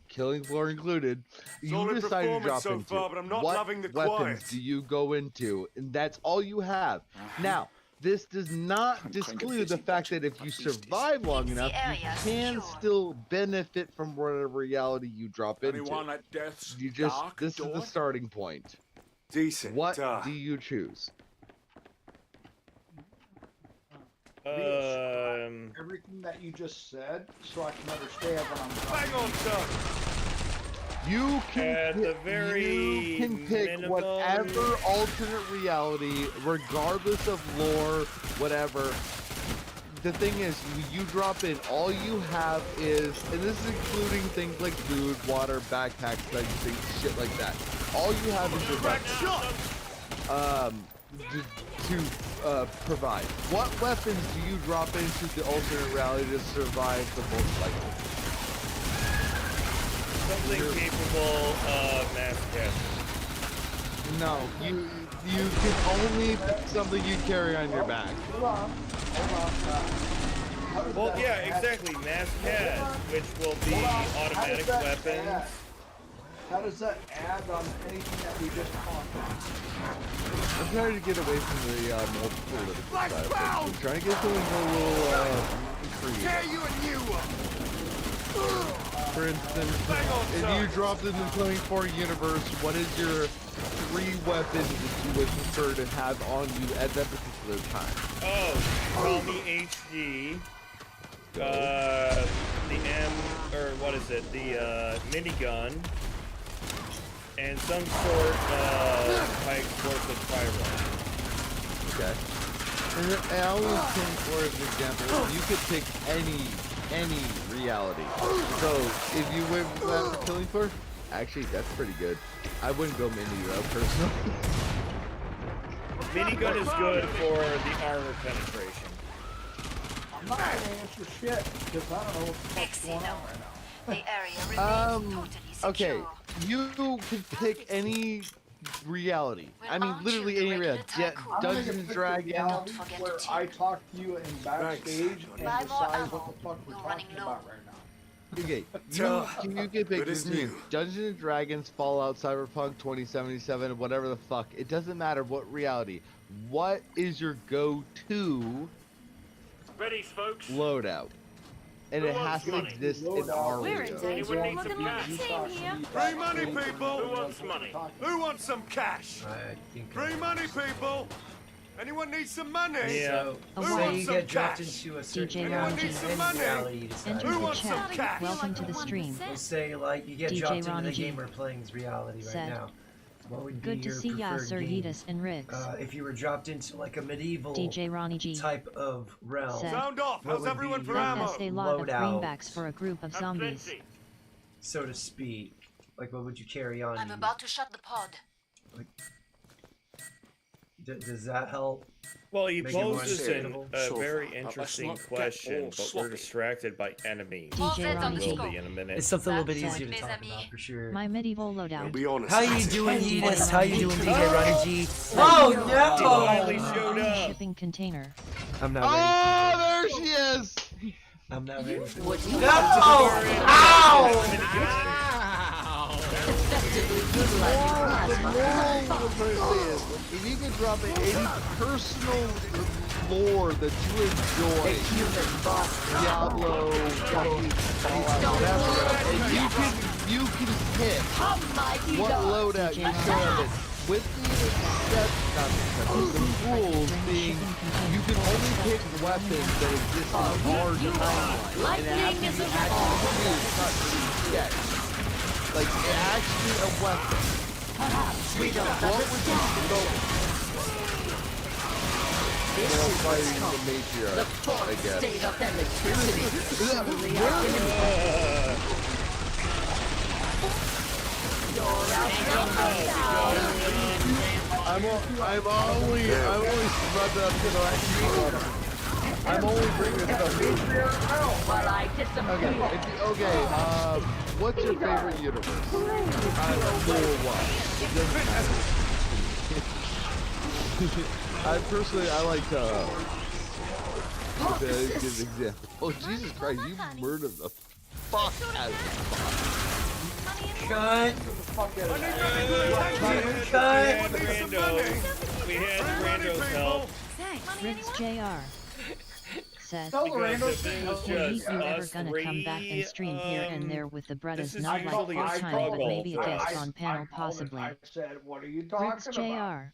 killing floor included, you Solid decide to performance drop so into. far, but I'm not what loving the weapons quiet. do you go into? And that's all you have. Now, this does not disclude the fact that if you survive long enough, you can still benefit from whatever reality you drop into. Anyone at death's You just, dark this is door? the starting point. Decent. What do you choose? Everything that you just said, so I can understand what I'm talking Bang on, sir. You can At the very you can pick minimum- whatever alternate reality, regardless of lore, whatever. The thing is, you drop in, all you have is, and this is including things like food, water, backpacks, things, shit like that. All you have is your weapons. To provide. What weapons do you drop into the alternate reality to survive the most likely? Something capable of mass capture. No, you can only pick something you carry on your back. Well, yeah, exactly. Mass CAD, which will be automatic weapons. How does that add on anything that we just talked about? I'm trying to get away from the multiple political side of things. I'm trying to get something a little creative. You and you. For instance, if you dropped into the 24 universe, what is your 3 weapons that you would prefer to have on you at that particular time? Oh, call me HD. The M, or what is it? The minigun. And some sort of high explosive firearm. Okay. And I always think, for example, you could pick any reality. So if you went with that for killing floor, actually that's pretty good. I wouldn't go mini though, personally. Minigun is good for the armor penetration. I'm not gonna answer shit because I don't know what the fuck's going on right now. The area remains totally secure. Okay, you can pick any reality. I mean, literally any reality. Dungeons and Dragons. Where I talk to you in backstage and decide what the fuck we're talking about right now. Okay, you can pick Dungeons and Dragons, Fallout, Cyberpunk 2077, whatever the fuck. It doesn't matter what reality. What is your go-to Ready, folks. loadout? and it has to exist in our We're in region. danger. We're looking like a team here. Free money, people! Who wants money? Who wants some cash? I think. Free money, people! Anyone need some money? Yeah. Who Say wants you some get dropped cash? into a certain DJ Anyone reality, need some and money? reality you decide. Enter Who the wants some chat. cash? Welcome to the stream. We'll say like you get DJ dropped into Ronnie the G game we're playing is reality right said, now. What would be Good to your see ya, preferred Sir game? Heatus and Riggs. If you were dropped into like a medieval DJ Ronnie G type of realm, said, Sound off! what How's would everyone be for your ammo? That's a lot of loadout, greenbacks for a group of Have zombies. plenty. so to speak? Like what would you carry on? I'm you? about to shut the pod. Does that help? Well, you Make it more posed a understandable? very Let's interesting not get question, all but we're sloppy. distracted by enemies. DJ Ronnie Will G. be in a minute. It's something a little bit That's easier to it, talk mes about amis. for sure. My medieval loadout. Be honest. How you doing, Hey, Edith? How you doing, DJ Oh! Ronnie G? Oh no! Finally showed On a up. shipping container. I'm not Oh, ready. there she is. I'm not ready. No! Ow! The moral of the story is, if you could drop any personal lore that you enjoy, Diablo, fucking Fallout, whatever, and you can pick what loadout you show it, with the rules being you can only pick weapons that exist in our timeline, and it has to be actually used, not just sketch. Like, actually a weapon. What would you go with? Well, fighting the matriarch, I guess. I'm only spread up to the right. I'm only bringing stuff. Okay, what's your favorite universe? Lore-wise. It doesn't matter. I like give an example. Oh, Jesus Christ, you murdered the fuck out of me. Cut. We had Rando's help. Riggs Jr. said, Because if it was "Ain't just you ever us gonna come back and stream here and there with the bread this is is not like usually a full time, but struggle maybe a for guest us. on panel possibly." I said, what are you Riggs talking about? Jr.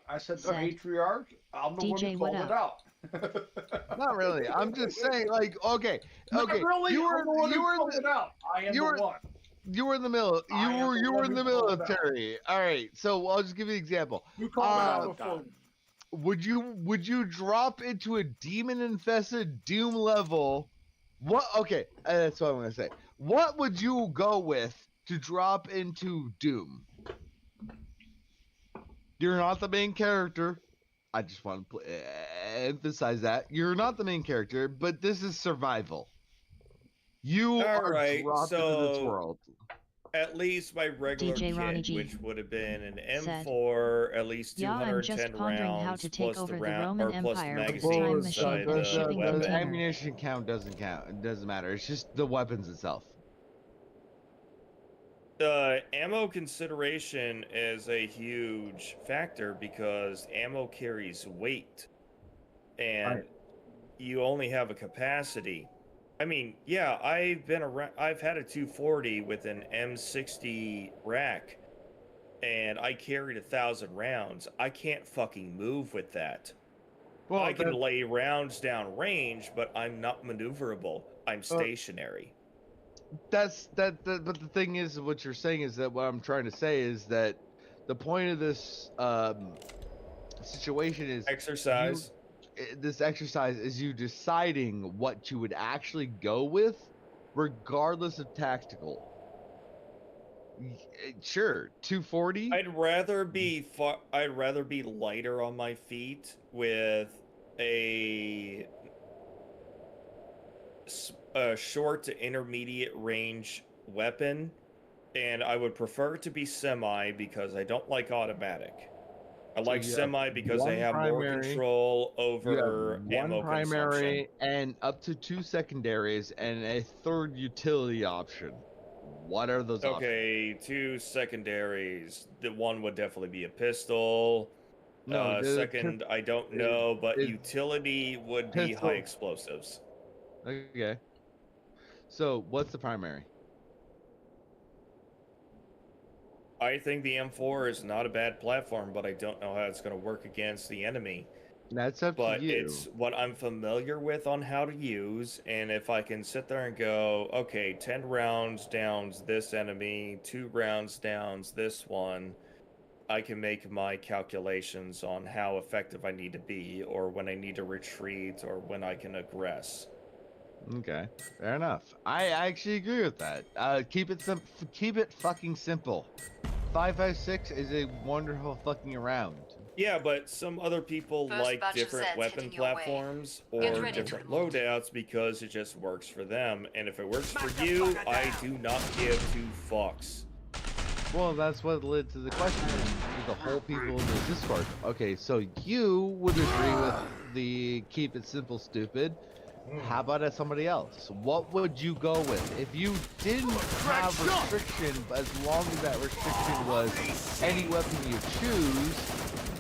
I said, the said, matriarch, I'm the one DJ, who what called it up? out. Not really. I'm just saying, like, okay. Not really, You were I'm the one who called the, it out. I am the one. you were in the middle. You were in the military. All right. So I'll just give you an example. You called it out before. Would you drop into a demon infested Doom level? What? Okay, that's what I'm gonna say. What would you go with to drop into Doom? You're not the main character. I just want to emphasize that you're not the main character, but this is survival. You are dropped into this world. At least my regular DJ Ronnie kit, G which would have been an said, M4, at least "Yeah, I'm 210 just pondering rounds, how to take plus over the the round, Roman or plus the Empire with magazine time machine inside and the shipping weapon. The container." ammunition count doesn't count. It doesn't matter. It's just the weapons itself. Ammo consideration is a huge factor because ammo carries weight, and you only have a capacity. I mean, yeah, I've had a 240 with an M60 rack, and I carried 1,000 rounds. I can't fucking move with that. Well, I can lay rounds down range, but I'm not maneuverable. I'm stationary. But the thing is, what you're saying is that what I'm trying to say is that the point of this situation is exercise. This exercise is you deciding what you would actually go with, regardless of tactical. Sure, 240. I'd rather be lighter on my feet with a short to intermediate range weapon, and I would prefer it to be semi because I don't like automatic. I like semi because they have more control over ammo one primary consumption. and up to 2 secondaries and a third utility option. What are those options? Okay, 2 secondaries. The one would definitely be a pistol. No, second, I don't know, but utility would be high explosives. Okay. So what's the primary? I think the M4 is not a bad platform, but I don't know how it's going to work against the enemy. That's up But to you. it's what I'm familiar with on how to use, and if I can sit there and go, okay, 10 rounds downs this enemy, 2 rounds downs this one, I can make my calculations on how effective I need to be, or when I need to retreat, or when I can aggress. Okay, fair enough. I actually agree with that. Keep it fucking simple. 5.56 is a wonderful fucking round. Yeah, but some other people First like batch of different Zeds weapon heading your way. platforms Get or ready to different reload. loadouts because it just works for them. And if it works for you, I do not give 2 fucks. Well, that's what led to the question to the whole people in the Discord. Okay, so you would agree with the keep it simple, stupid. How about somebody else? What would you go with if you didn't have restriction, but as long as that restriction was any weapon you choose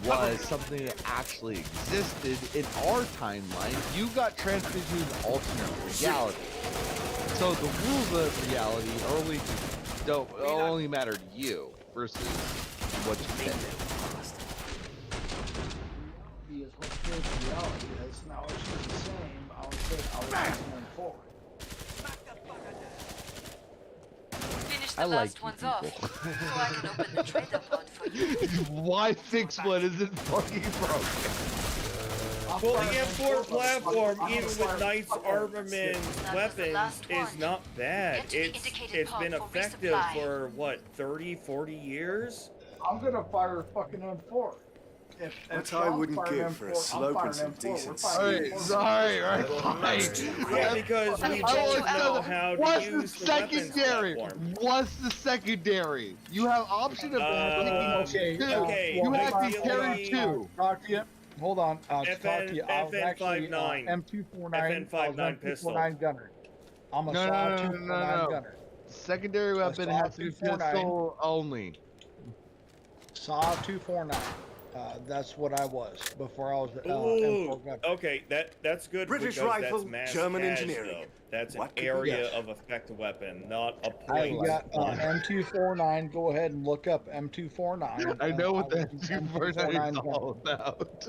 was something that actually existed in our timeline? You got transferred to an alternate reality. So the rules of reality only matter to you versus what you pick. Because what is reality is now it's just the same. I was going forward. Finish the I like last you ones off, people. so I can open the trader pod for you. Why fix what isn't fucking broken? Well, the M4 platform, even with Knight's armament weapons, is not bad. It's been effective for, what, 30, 40 years? I'm gonna fire fucking M4. What I wouldn't give for a slope and some decent Sorry, right. Yeah, because we both know how to What's use the the weapons secondary? platform. What's the secondary? You have option of picking two. okay, You have to ideally- carry two. Talk to you. Hold on. To talk to you. I was FN actually 59. M249. FN59 pistol. M249 gunner. I'm a No, SAW no, no, 249 no. gunner. Secondary weapon has to be pistol only. SAW 249. That's what I was before I was Ooh, M4 gunner. okay, that's good British because rifle, that's mass German cash, engineering. though. That's an What could we- area Yes. of effect weapon, not a I point. got M249. Go ahead and look up M249. I know what I that was an 249 is gunner. all about.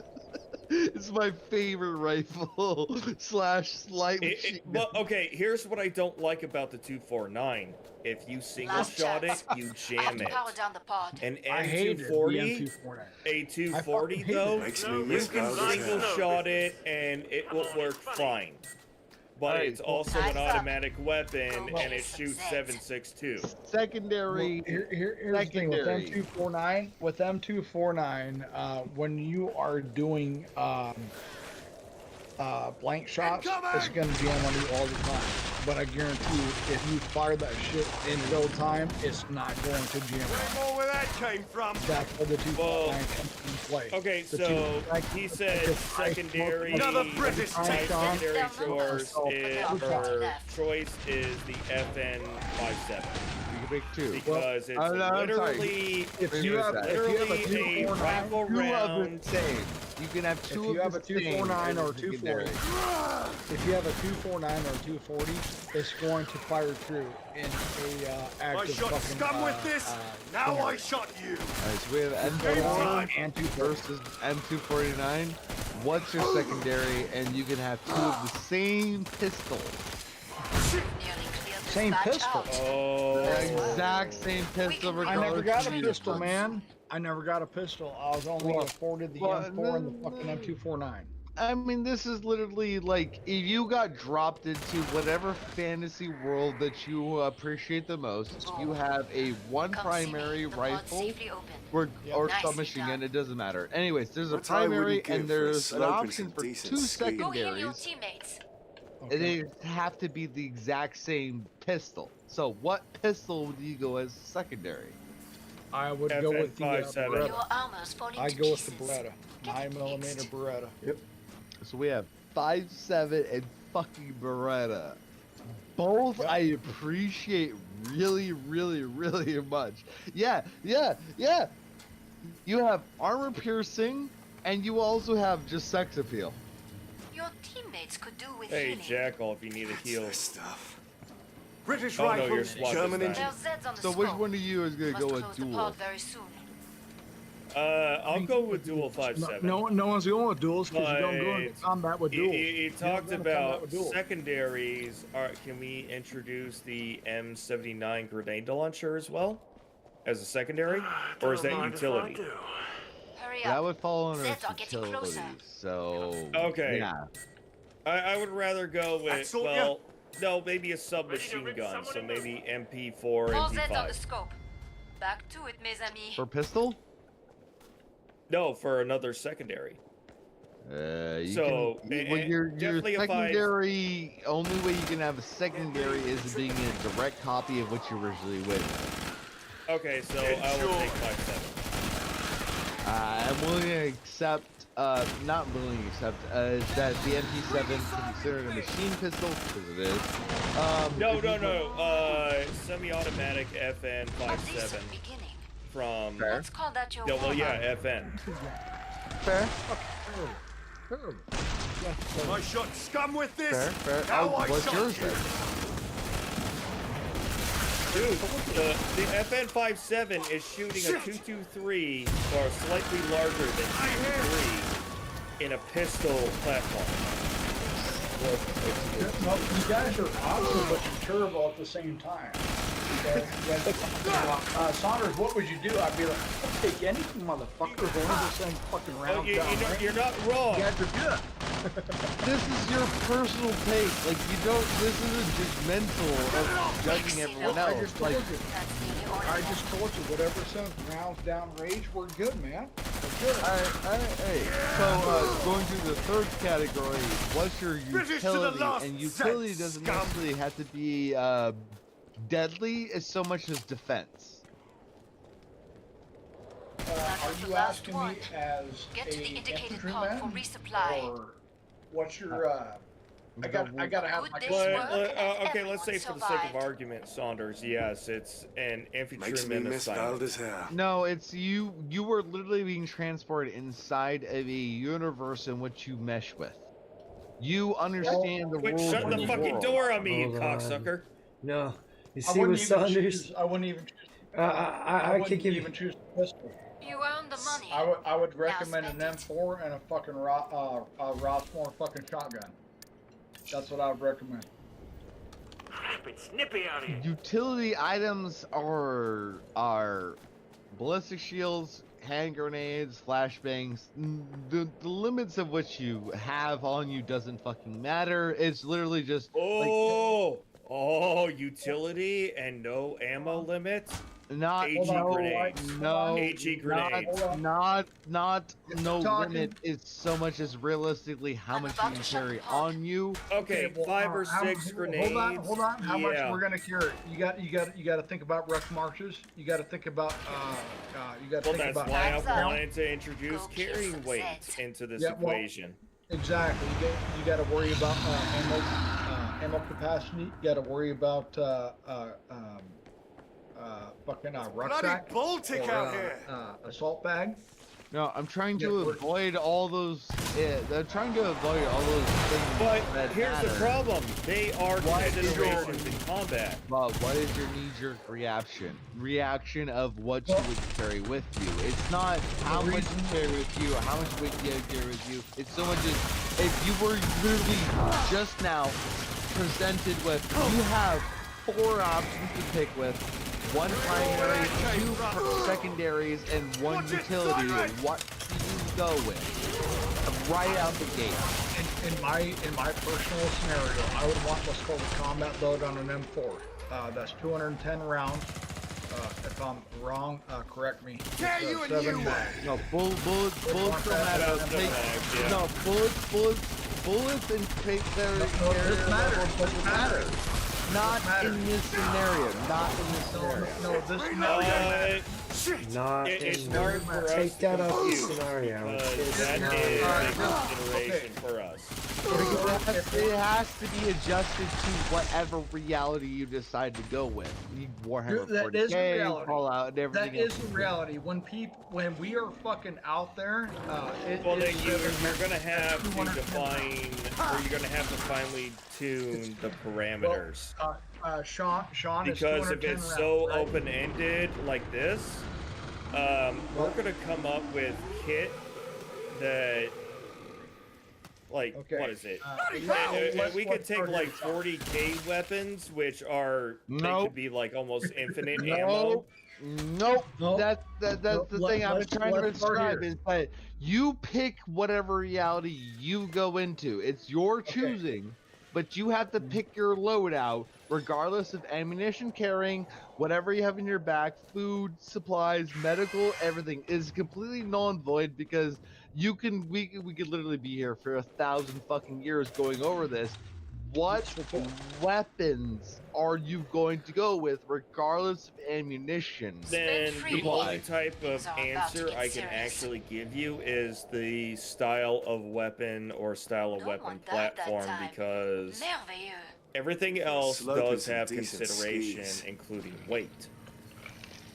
It's my favorite rifle / slight machine Well, okay, here's what I don't like about the 249. If you single Last shot chance. it, you I have jam to it. power down the pod. An I hated the M240, M249. a 240 hated though, it. Makes me you miss can those single hell. shot it and it will work fine. But Alright, it's also Eyes an up. automatic weapon Go and it chase some shoots Zeds. 7.62. secondary. Here's the thing with Secondary. M249. With M249, when you are doing blank shots, it's gonna jam on you all the time. But I guarantee you, if you fire that shit in real time, it's not going to jam. Where more where that came from? That's where the 249 comes into play. Okay, The so 249 he said secondary. Another British my tank. secondary Down choice low. is Down or left. choice is the FN57 You can pick two. because it's no, I'm sorry. literally If you have a literally a 249, rifle Two of round. the same. You can have If two you of have the a 249 same or as a a 240, secondary. if you have a 249 or a 240, it's going to fire through in a I active shot fucking, scum with this. Now I shot you. Alright, so we have Game M4 time. and 240. versus M249. What's your secondary? And you can have two of the same pistol. Nearly cleared this Same batch pistol. out. Oh, The exact same pistol. can- I never regardless got of a the pistol, use. man. I never got a pistol. I was only Well, afforded the well, M4 and the fucking M249. I mean, this is literally like if you got dropped into whatever fantasy world that you appreciate the most. You have a one Come see primary me. The pod's rifle safely open. or Nicely submachine gun. done. It doesn't matter. Anyways, there's a What I wouldn't primary give and for a there's an slope and option some for decent two ski. Go heal your secondaries. teammates. And they have to be the exact same pistol. So what pistol do you go as secondary? I would go with the FN57. Beretta. Your armor's falling I to go with the pieces. Beretta. Get 9mm it fixed. Beretta. So we have 5.7 and fucking Beretta. Both I appreciate really, really, really much. Yeah. You have armor piercing, and you also have just sex appeal. Your teammates could do with hey healing. Jackal, if you need a heal. This stuff. British Oh no, rifles, your SWAT German is There's Zeds on the So scope. which one of you is gonna Must go with close the duel? pod very soon. I'll go with duel 5-7. No one's going with duels because you don't go into But combat with duels. He don't talked go into combat about with duels. secondaries. Can we introduce the M79 grenade launcher as well as a secondary, or is that utility? Hurry That up. would fall under Zeds are getting utilities. closer. So Okay. yeah. I would rather go with, That's all, well, no, maybe a submachine gun, so maybe MP4, More Zeds on the MP5. scope. Back to it, mes amis. For pistol? No, for another secondary. You So, can, well, your definitely a 5. secondary, only way you can have a secondary is being a direct copy of what you originally with. Okay, so I will take 5-7. I'm willing to accept, not willing to accept, that the MP7 is considered a machine pistol, because it is. No, semi-automatic FN 5.7 from. Fair. Let's call that your Yeah, well, warm-up. yeah, FN. Fair. I shot scum with this. Fair. Now I What's shot yours you. then? Dude, the FN 5.7 is shooting a 223 or slightly larger than 223 in a pistol platform. No, you guys are awesome, but you're terrible at the same time. Saunders, what would you do? I'd be like, I'll take anything, motherfucker. Only to send fucking Well, rounds down. you're not wrong. You guys are good. This is your personal take. Like, you don't, this isn't judgmental of judging everyone I else. just told Like, you. I just told you, whatever sends rounds down range, we're good, man. We're good. Alright. So, going to the third category, what's your British to the utility? last And utility cent, doesn't scum. necessarily have to be deadly as so much as defense. Are you asking me as Get to the a indicated pod for infantryman, resupply. or what's your? I gotta have my. Good day's work and Okay, let's say everyone for the sake of survived. argument, Saunders, yes, it's an Makes me infantryman miss assignment. Valda's hair. No, it's you were literally being transported inside of a universe in which you mesh with. You understand the Quit rules shutting of the the fucking world. door on me, you Hold on. cocksucker. No, you I see wouldn't with even Saunders, choose. I wouldn't even choose. I wouldn't could give even choose a pistol. You earned the money. I would recommend an spend it. M4 and a fucking Rossmore fucking shotgun. That's what I would recommend. It's snippy out here. Utility items are ballistic shields, hand grenades, flashbangs. The limits of which you have on you doesn't fucking matter. It's literally just Utility and no ammo limit. not AG grenades. no AG grenades. not no Talking- limit. It's so much as realistically how I'm much you about can to shut carry the pod. on you. Okay, well, 5 or how- 6 grenades. Hold on. How much yeah. we're gonna carry? You got to think about rush marches. You got to think about. You got to Well, think that's about. why I Hands up. wanted to introduce Go kill carrying some weight Zeds. into this Yeah, well- equation. Exactly. You got to worry about ammo capacity. You got to worry about fucking Bloody rucksack Baltic or, out here. assault bag. No, I'm trying Yeah, to we're- avoid all those. I'm trying to avoid all those things. But that here's matter. the problem. They are What is considerations in combat. But what is your knee-jerk reaction? Reaction of what you would carry with you. It's not how much you carry with you or how much weight you carry with you. It's so much as if you were literally just now presented with, you have 4 options to pick with. 1 primary, 2 secondaries, and 1 utility. What do you go with? Right out the gate. In my personal scenario, I would want what's called a combat load on an M4. That's 210 rounds. If I'm wrong, correct me. Yeah, It's, you and 7 you. mag. No, bullets don't matter. That's no mag, yeah. No, bullets and fake No, this matters. This matters. Not in this scenario. Not in this scenario. No, this matters. not It's in hard for us take that to out of the compute, scenario. because It's that not- is a Alright, consideration for us. We're has to be adjusted to whatever reality you decide to go with. Warhammer That is a 40K, reality. Fallout, and everything That else. is a reality. When we are fucking out there, Well, then you're gonna have to define, or you're gonna have to finally tune the parameters. Sean Because is if 210 it's rounds, so right? open-ended like this, we're gonna come up with kit that, like, what is it? We could take like 40k weapons, which are they could be like almost infinite ammo. Nope. That's the thing I'm trying to describe is that you pick whatever reality you go into. It's your choosing, but you have to pick your loadout regardless of ammunition carrying, whatever you have in your back, food, supplies, medical, everything is completely null and void because we could literally be here for 1,000 fucking years going over this. What weapons are you going to go with regardless of ammunition? Then the only type of answer I can actually give you is the style of weapon or style of weapon platform, because everything else does have consideration, including weight.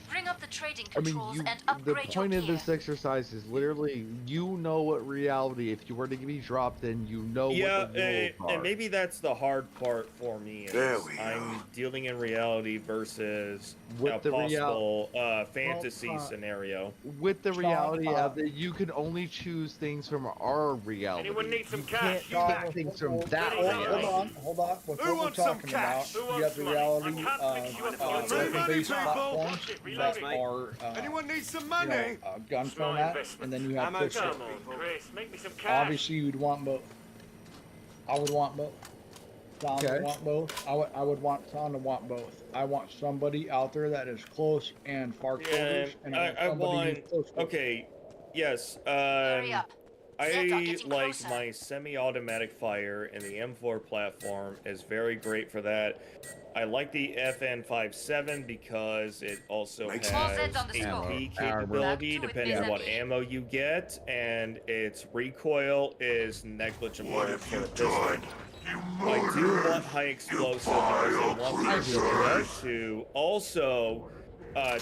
Bring up the trading I mean, controls and the upgrade your point of gear. this exercise is literally you know what reality, if you were to be dropped in, you know what the rules are. And maybe that's the hard part for me is I'm dealing in reality versus a possible fantasy scenario. With the reality of that you can only choose things from our reality. Anyone need some you cash? can't pick things from that reality. Hold on. With what we're talking about, you have the reality of weapon-based platforms that are Anyone need some money? gun format, and then you have pistol. Come on, Chris, make me some cash. Obviously, you'd want both. I would want both. Tom would want both. I would want Tom to want both. I want somebody out there that is close and far quarters, and I want. Okay, yes. I like my semi-automatic fire, and the M4 platform is very great for that. I like the FN57 because it also has AP capability depending on what ammo you get, and its recoil is negligible for a pistol. I do want high explosive because I want the ability to also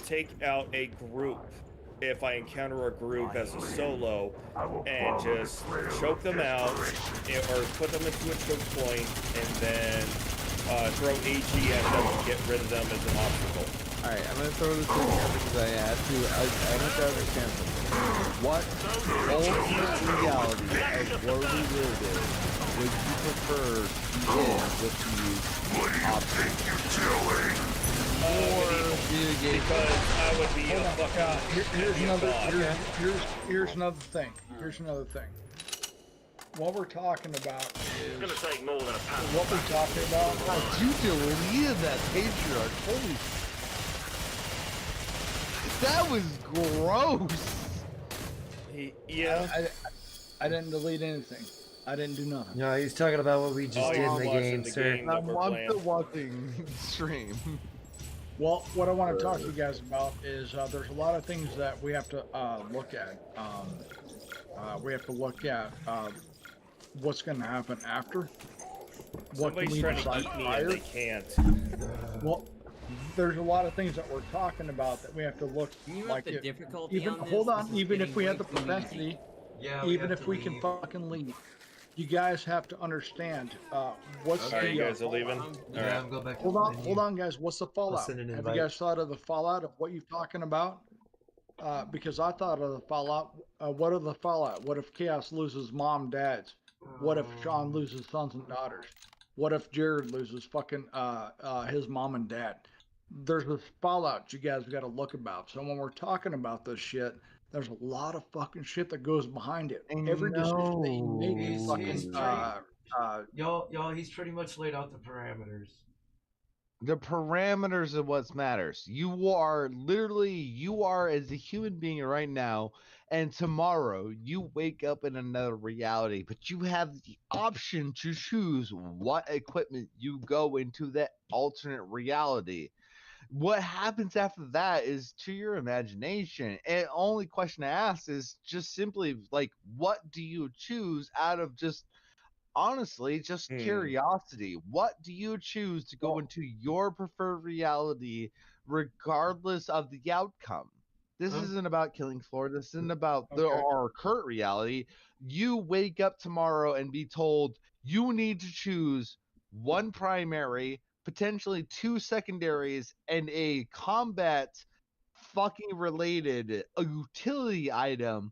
take out a group if I encounter a group as a solo and just choke them out or put them into a choke point and then throw AG at them and get rid of them as an obstacle. Alright, I'm gonna throw this in here because I have to understand something. What ultimate reality of where we live in would you prefer to be in with these obstacles? Because I would be a fucking Here's another thing. What we're talking about is gonna take more than a pound. what we're talking about. You deleted that patriarch. Holy, that was gross. I didn't delete anything. I didn't do nothing. No, he's talking about what we just did in the game, sir. I'm still watching stream. Well, what I want to talk to you guys about is there's a lot of things that we have to look at. We have to look at what's going to happen after. What can Somebody's we trying to decide eat me prior? and they can't. Well, there's a lot of things that we're talking about that we have to look like the it. difficulty Even on this? hold on, This is even if getting we way have the too easy. propensity, we even have if to we can leave. fucking leave, you guys have to understand what's Are the. you guys are leaving? Yeah, I'm going back. Hold on, guys. What's the fallout? send an Have invite. you guys thought of the fallout of what you're talking about? Because I thought of the fallout. What are the fallout? What if Chaos loses mom, dads? What if Sean loses sons and daughters? What if Jared loses fucking his mom and dad? There's this fallout you guys got to look about. So when we're talking about this shit, there's a lot of fucking shit that goes behind it. Every decision that you make is fucking. Y'all, he's pretty much laid out the parameters. The parameters of what matters. You are as a human being right now, and tomorrow you wake up in another reality, but you have the option to choose what equipment you go into that alternate reality. What happens after that is to your imagination. And only question I ask is just simply like, what do you choose out of just honestly, just curiosity. What do you choose to go into your preferred reality, regardless of the outcome? This isn't about killing Floor. This isn't about our current reality. You wake up tomorrow and be told you need to choose one primary, potentially 2 secondaries, and a combat fucking related a utility item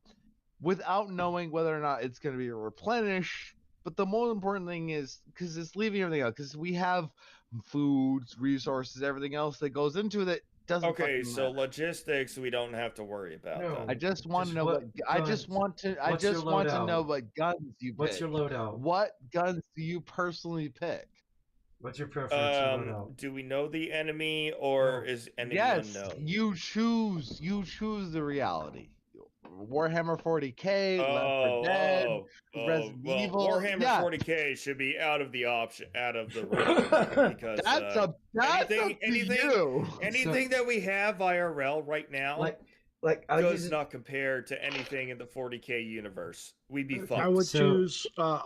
without knowing whether or not it's going to be replenished. But the more important thing is because it's leaving everything out, because we have foods, resources, everything else that goes into it doesn't. Okay, so logistics we don't have to worry about. No. Then. I just want to know what I just want to know what guns you pick. What's your loadout? What guns do you personally pick? What's your preference loadout? Do we know the enemy or is enemy unknown? You choose the reality. Warhammer 40k, Left 4 Dead, Resident Evil. Warhammer 40k should be out of the realm because that's anything that we have IRL right now does not compare to anything in the 40k universe. We'd be fucked. I would choose a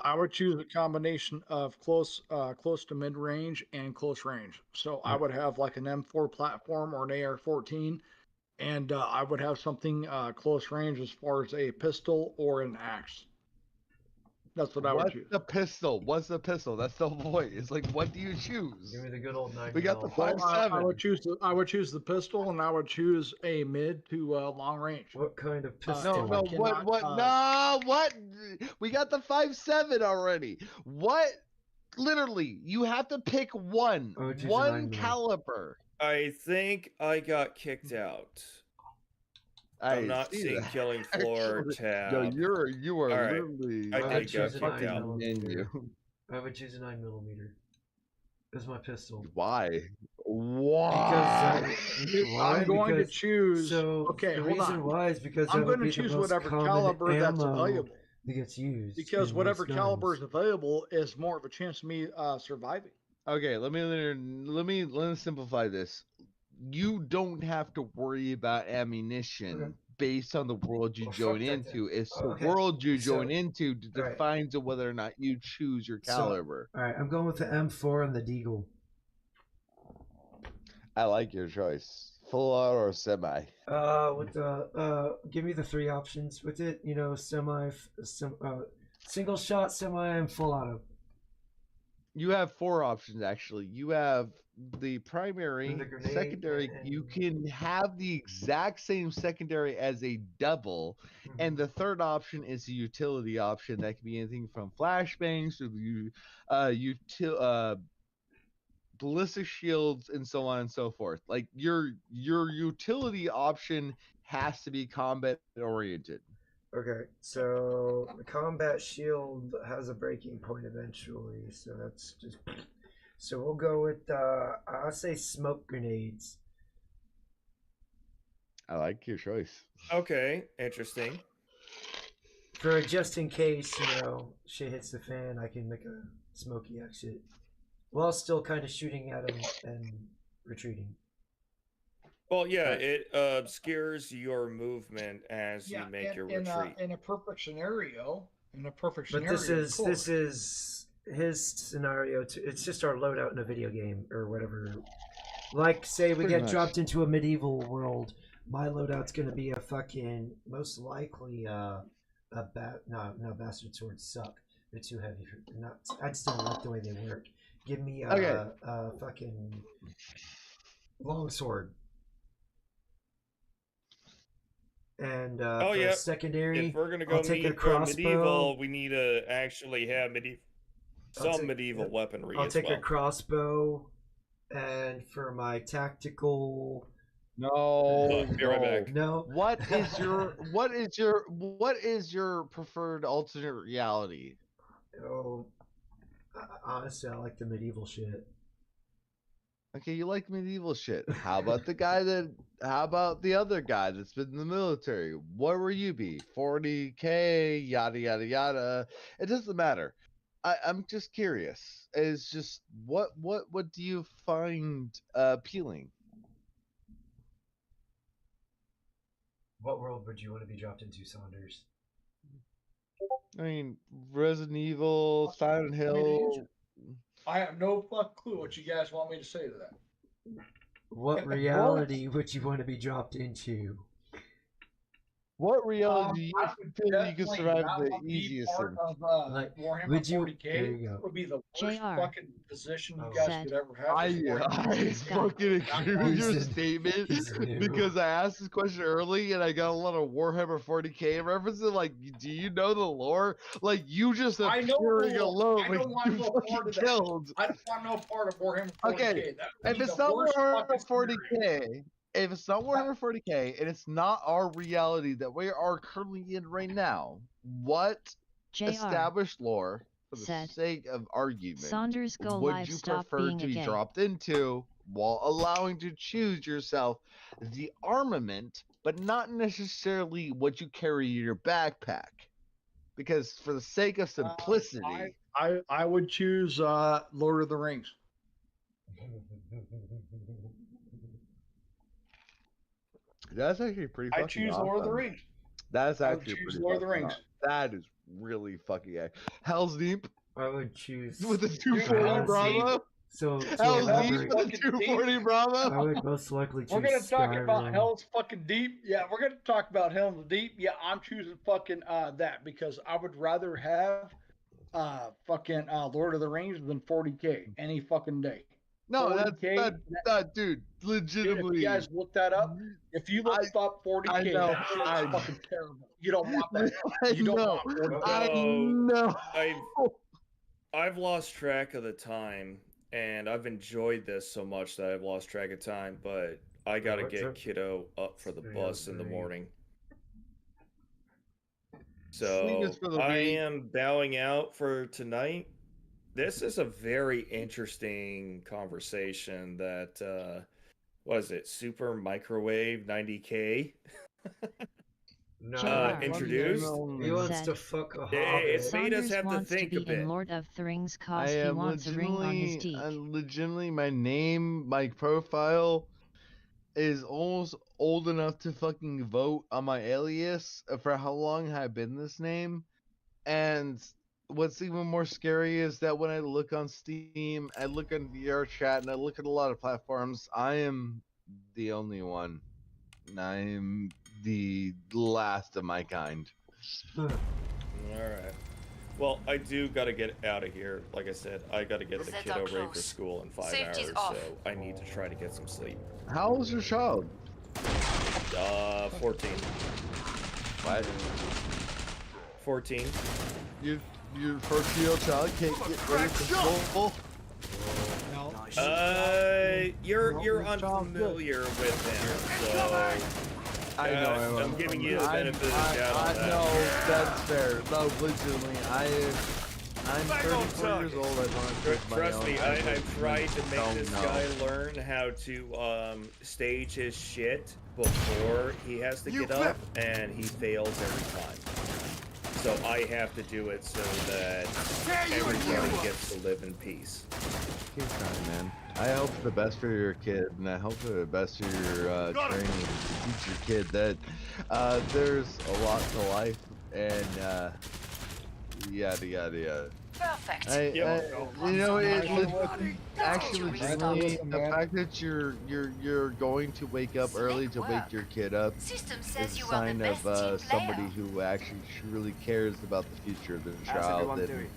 combination of close to mid range and close range. So I would have like an M4 platform or an AR-14. And I would have something close range as far as a pistol or an axe. That's what I would choose. What's the pistol? That's the point. It's like, what do you choose? Give me the good old 9. We got the 5.7. I would choose the pistol, and I would choose a mid to long range. What kind of pistol? What? We got the 5.7 already. What? Literally, you have to pick one caliber. I think I got kicked out. I'm not seeing Killing Floor tab. No, you are right. literally. I got kicked out. I would choose a 9mm. As my pistol. Why? Because I'm going to choose. The reason why is because I'm going to choose whatever caliber that's available. That gets used. Because whatever caliber is available is more of a chance of me surviving. Okay, let me simplify this. You don't have to worry about ammunition based on the world you join into. It's the world you join into that defines whether or not you choose your caliber. All right, I'm going with the M4 and the Deagle. I like your choice. Full auto or semi? With the give me the 3 options with it. You know, single shot, semi, and full auto. You have 4 options actually. You have the primary, secondary. You can have the exact same secondary as a double, and the third option is a utility option that can be anything from flashbangs to ballistic shields and so on and so forth. Like your utility option has to be combat oriented. Okay, so the combat shield has a breaking point eventually, so that's just. So we'll go with I'll say smoke grenades. I like your choice. Okay, interesting. For just in case, shit hits the fan, I can make a smoky exit, while still kind of shooting at him and retreating. Well, yeah, it obscures your movement as you make your retreat. In a perfect scenario, But this is his scenario. It's just our loadout in a video game or whatever. Like, say we get dropped into a medieval world, my loadout's gonna be a fucking most likely bastard swords suck. They're too heavy for not. I just don't like the way they work. Give me a fucking long sword. And secondary, if we're gonna go medieval, we need to actually have medieval weaponry. I'll take a crossbow, and for my tactical. No, be right back. No. What is your preferred alternate reality? Oh, honestly, I like the medieval shit. Okay, you like medieval shit. How about the other guy that's been in the military? What will you be? 40k, yada yada yada. It doesn't matter. I'm just curious. It's just what do you find appealing? What world would you want to be dropped into, Saunders? mean, Resident Evil, Silent Hill. I have no fuck clue what you guys want me to say to that. What reality would you want to be dropped into? What reality do I you would feel you can definitely survive not the want to be easiest part in? of Like, Warhammer would you? 40K. There you go. It would be the worst JR fucking position you guys said, could ever have. I is Warhammer 40K. fucking agree with your He's statement new. because I asked this question early and I got a lot of Warhammer 40K references. Like, do you know the lore? Like, you just I know appearing the lore. alone, I like don't want you no fucking part of that. killed. I don't want no part of Warhammer 40K. Okay, That would if be it's the not worst Warhammer fucking scenario. 40K, if it's not Warhammer 40K, and it's not our reality that we are currently in right now, what JR established lore, for the said, sake of argument, Saunders go would live, you stop prefer being to a be gay. dropped into while allowing to choose yourself the armament, but not necessarily what you carry in your backpack? Because for the sake of simplicity, I would choose Lord of the Rings. that's actually pretty I fucking choose awesome. Lord of the Rings. That's I would actually choose pretty Lord of the fucking Rings. awesome. That is really fucking Hell's Deep I would choose with the Dude, 240 Hell's Bravo. So to Hell's Deep elaborate, with the 240 I Bravo. would most likely choose We're gonna talk about Skyrim. Hell's fucking Deep. Yeah, we're gonna talk about Hell's Deep. Yeah, I'm choosing fucking that because I would rather have fucking Lord of the Rings than 40K any fucking day. No, 40K, that dude, dude, legitimately. if you guys look that up, if you look up 40K, I know, that shit I- is fucking terrible. You don't want that. I You don't know, want 40K. I know. I've lost track of the time, and I've enjoyed this so much that I've lost track of time. But I gotta get kiddo up for the bus in the morning. So for the I week. am bowing out for tonight. This is a very interesting conversation that what is it, Super Microwave 90K No, introduced. He wants to fuck a It's hobbit. made us Saunders have to wants to think be a bit. in Lord of the Rings I cause he am wants a ring on his legitimately, deek. my name, my profile is almost old enough to fucking vote on my alias for how long I've been this name. And what's even more scary is that when I look on Steam, I look on VR chat, and I look at a lot of platforms, I am the only one. I am the last of my kind. Alright. Well, I do gotta get out of here. Like I said, I gotta get the Zeds kiddo are ready for close. school in 5 Safety's hours, off. so I need to try to get some sleep. How old's your child? 14. What? 14. Your 14-year-old child can't get ready for school? You're unfamiliar with him, so I know. I'm giving you the benefit of the doubt on that. No, that's fair. No, legitimately, I'm 34 years old. I don't take my Trust own. me, I've tried to make don't this know. guy learn how to stage his shit before he has to get up, and he fails every time. So I have to do it so that everybody gets to live in peace. Keep trying, man. I hope for the best for your kid, and I hope for the best for your training to teach your kid that there's a lot to life, and yada yada yada. Perfect. You know, actually, legitimately, the fact that you're going to wake up early to wake your kid up System is says a you are sign the best of team somebody player. who actually truly cares about the future of their How's child, everyone and doing?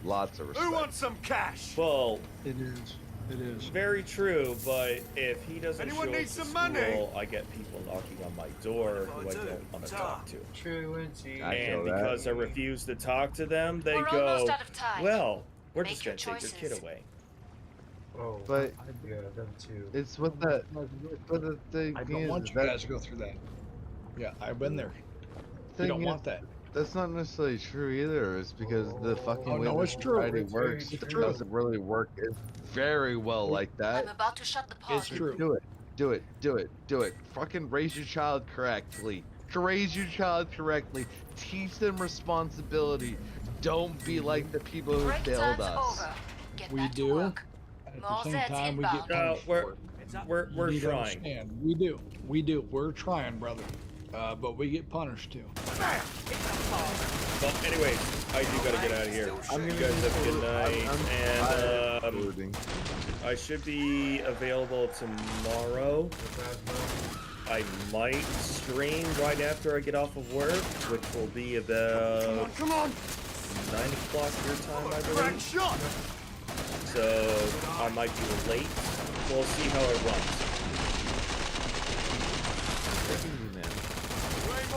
lots of respect. Who wants some cash? Well, It is. It is. very true, but if he doesn't Anyone show up need to some school, money? I get people knocking on my door who I don't want to talk to. Truancy. I And feel that. because I refuse to talk to them, they We're go, almost out of time. well, we're Make just your going to take your choices. kid away. Oh, But yeah, them too. it's what the thing I is, don't want you that guys to go through that. Yeah, I've been there. You thing don't is, want that. that's not necessarily true either. It's because the fucking Oh, way no, this it's true. society It's works very it true. doesn't really work very well like that. I'm about to shut the pod. It's true. Do it. Fucking raise your child correctly. Raise your child correctly. Teach them responsibility. Don't be like the people who Break failed time's us. over. Get We back to do. work. At More the same Zeds time, we get inbound. punished we're for it. we're You need to trying. understand. We do. We're trying, brother. but we get punished too. Well, anyways, I do gotta get out of here. You guys have a good night, and I should be available tomorrow. I might stream right after I get off of work, which will be about 9 o'clock your time, I believe. So I might be late. We'll see how it runs.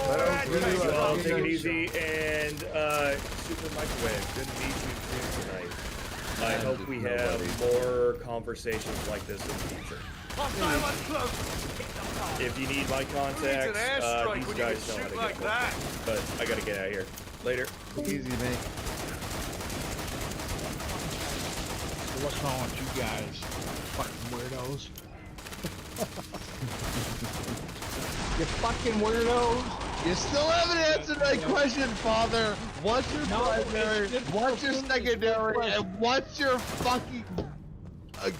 Well, take it easy, and Super Microwave, good to meet you too tonight. I hope we have more conversations like this in the future. If you need my contacts, these guys know how to get me. But I gotta get out of here. Later. Easy, mate. What's wrong with you guys? Fucking weirdos. You fucking weirdos. You still haven't answered my question, Father. What's your primary? What's your secondary? And what's your fucking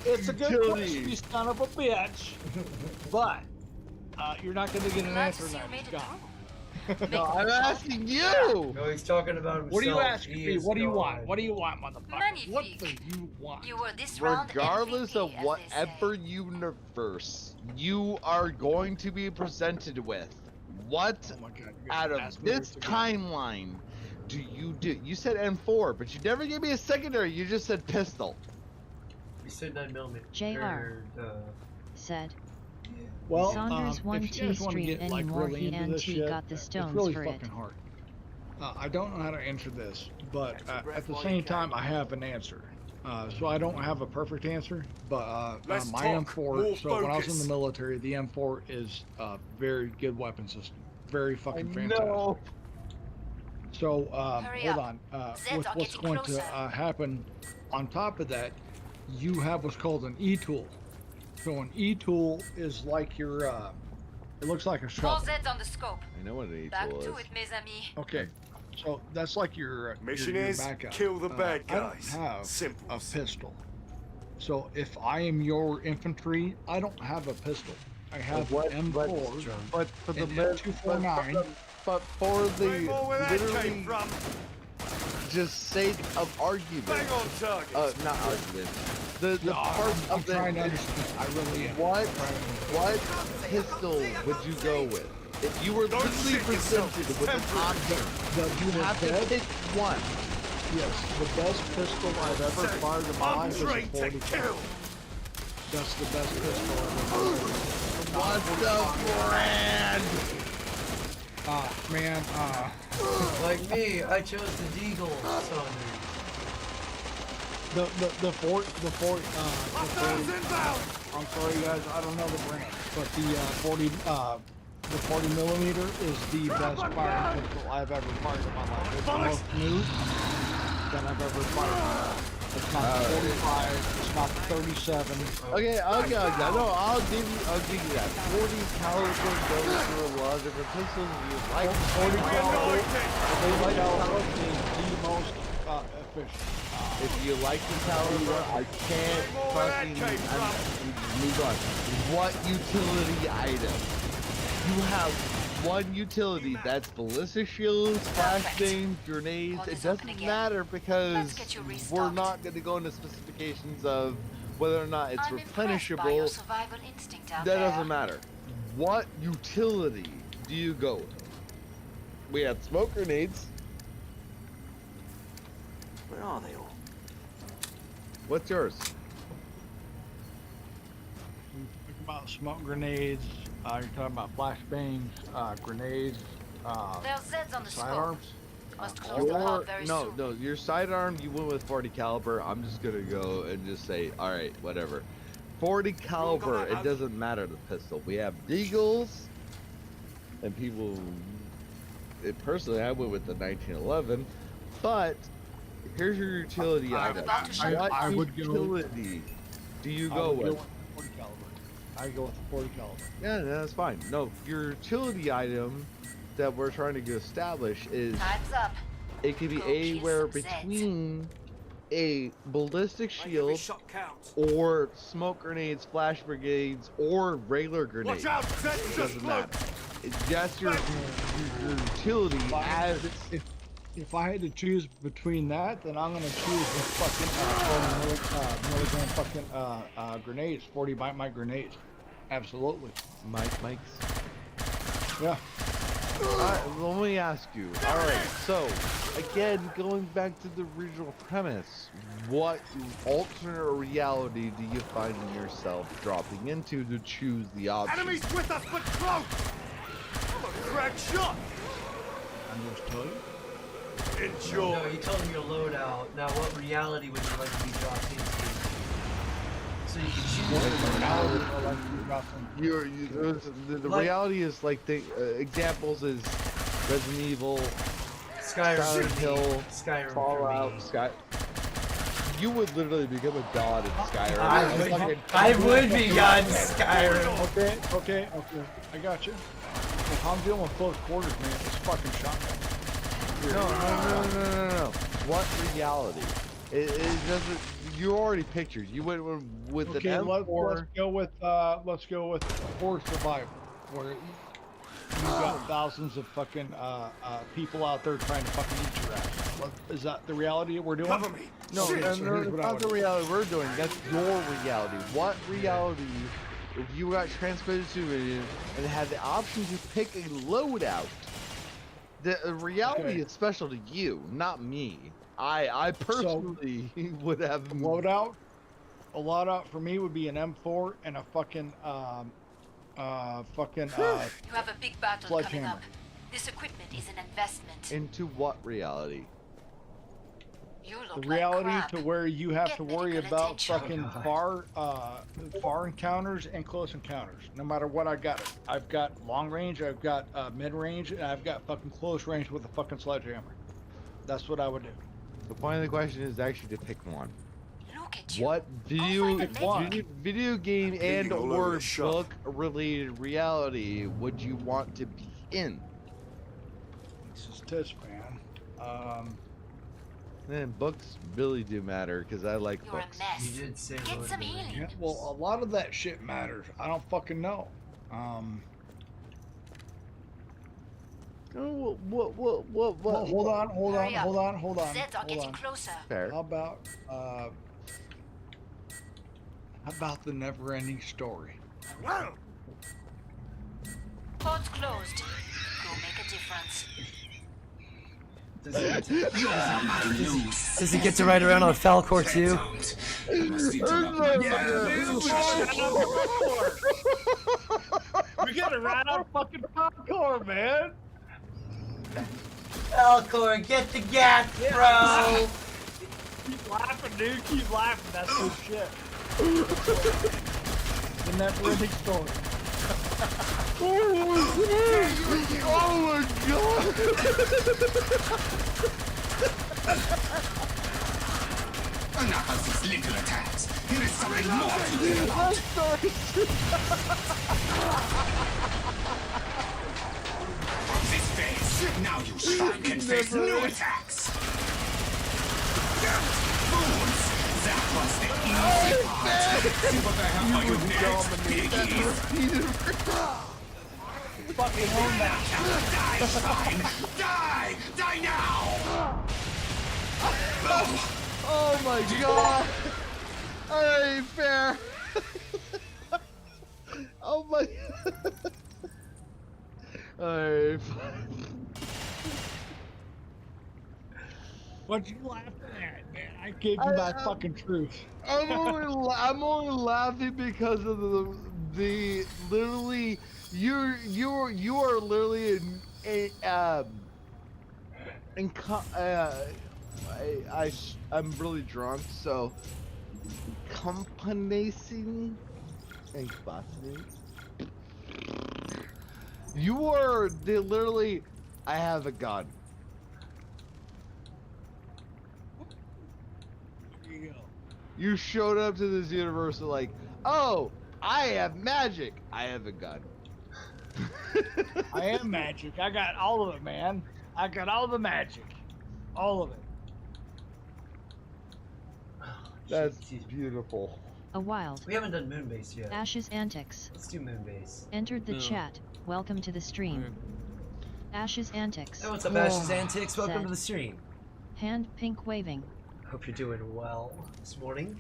It's a good utility? question, you son of a bitch. But you're not going to get an answer now. He's gone. No, I'm asking you. No, he's talking about himself. What are you asking me? What do you want? What do you want, motherfucker? What do Magnifique. you want? You were this round Regardless MVP, of as they whatever say. universe you are going to be presented with, what Oh my God, out of this timeline do you do? You said M4, but you never gave me a secondary. You just said pistol. We said 9mm. JR said. Well, Saunders if 1 you T guys wanna stream get, like, anymore. really He into and this T shit, got the stones it's really for fucking it. hard. I don't know how to answer this, but at the same time, I have an answer. So I don't have a perfect answer, but my M4. So when I was in the military, the M4 is a very good weapon system. Very fucking fantastic. No. So Hurry hold up. on. Zeds What's are getting going to closer. happen on top of that? You have what's called an E-tool. So an E-tool is like your. It looks like a All shovel. Zeds on the scope. I know what an Back E-tool to is. it, mes amis. Okay, so that's like your Mission your is backup. kill the bad I don't guys. have Simple. a pistol. So if I am your infantry, I don't have a pistol. I have an M4. But for the and men, 249. but for the Way more where that literally came from. just sake of argument. Bang on target. Not argument. The part I'm of the trying to understand. I really am. what pistol would you go with if you were Don't literally shit yourself, presented it's with an temporary. option? You have to best, pick one. yes, the best pistol I've ever fired in my life is a Trained to 45. kill. That's the best pistol I've ever fired. What's the brand? Man, Like me, I chose the Deagle, Saunders. the 40, I'm sorry guys, I don't know the brand, but the 40 millimeter is the best firing pistol I've ever fired in my life. It's the most new that I've ever fired. It's not the 45, it's not the 37. Okay, no, I'll give you that. 40 caliber goes through a lot of different pistols. You like 40 caliber is the most efficient. If you like the caliber, I can't fucking move on. What utility item? You have one utility that's ballistic shields, flashbangs, grenades. Hold It this open doesn't again. matter because Let's get you we're restocked. not going to go into specifications of whether or not it's I'm impressed by your replenishable. survival instinct out That there. doesn't matter. What utility do you go with? We had smoke grenades. Where are they all? What's yours? You're talking about smoke grenades, you're talking about flashbangs, grenades, There are Zeds on the scope. sidearms. Must close the hub very soon. No, your sidearm, you went with 40 caliber. I'm just gonna go and just say, all right, whatever. 40 caliber, it doesn't matter the pistol. We have deagles, and people. Personally, I went with the 1911, but here's your utility item. I would go. Utility do you go with? 40 caliber. I go with the 40 caliber. Yeah, that's fine. No, your utility item that we're trying to establish is Time's up. it could be Go anywhere kiss some Zeds. between a ballistic shield or smoke grenades, flash brigades, or regular grenades. Watch out! It Zeds just doesn't blew. matter. Yes, your utility as If I had to choose between that, then I'm gonna choose the fucking 40 milligram fucking grenades, 40 bite grenades. Absolutely. Mike's. Yeah. Let me ask you. All right. So, again, going back to the original premise, what alternate reality do you find yourself dropping into to choose the option? Enemies with us, but close! I'm a crack shot! I'm just telling you. Enjoy. No, you told him your loadout. Now, what reality would you like to be dropped into? So you can choose. What reality would I like to be dropped into? The reality is like the examples is Resident Evil, Skyrim, Silent Hill, Skyrim, Fallout, Sky. You would literally become a god in Skyrim. I would be god in Skyrim. Okay. I got you. If I'm dealing with close quarters, man, it's fucking shotgun. No. What reality? It doesn't. You already pictured. You went with Okay, an M4. let's go with Forest Survival, where you got thousands of fucking people out there trying to fucking eat your ass. Is that the reality we're doing? Cover me. No, that's not the reality we're doing. That's your reality. What reality, if you got transmitted to it and had the option to pick a loadout, the reality is special to you, not me. I personally would have loadout. A loadout for me would be an M4 and a fucking You have a big battle coming up. This equipment is an investment. Into what reality? You look the reality like crap. to where you have Get to worry medical about attention. fucking far encounters and close encounters. No matter what I got, I've got long range, I've got mid range, and I've got fucking close range with a fucking sledgehammer. That's what I would do. The point of the question is actually to pick one. Look at you. What video game and or book related reality would you want to be in? This is tits, man. Man, books really do matter because I like You're books. a mess. You did say Get some healing. Yeah, well, a lot of that shit matters. I don't fucking know. What? Well, hold on. Hurry up. Zeds are Hold getting on. closer. Fair. How about the never-ending story? Port's closed. Go make a difference. Does he get to ride around on Falcor too? We gotta ride on fucking popcorn, man. Falcor, get the gas, bro. Keep laughing, dude. Keep laughing. That's good shit. The never-ending story. Oh my god! Enough of these little attacks. Here is something more to hear about. From this phase, now you shrine can face new attacks. Fools! That was the easy part. See what the hell are you next, piggies? Fucking own that. Die, shrine! Die! Die now! Oh my god! That ain't fair! Oh my... Alright, What you laughing at, man? I gave you my fucking truth. I'm only laughing because of the literally you are literally I'm really drunk, so compensating and bossing. You are literally I have a gun. You showed up to this universe like, oh, I have magic. I have a gun. I am magic. I got all of it, man. I got all the magic. All of it. That's beautiful. A wild. We haven't done Moonbase yet. Ash's Antics. Let's do Moonbase. Entered the chat. Welcome to the stream. Ash's Antics. Hey, what's up, Ash's Antics? Welcome Said. to the stream. Hand pink waving. Hope you're doing well this morning.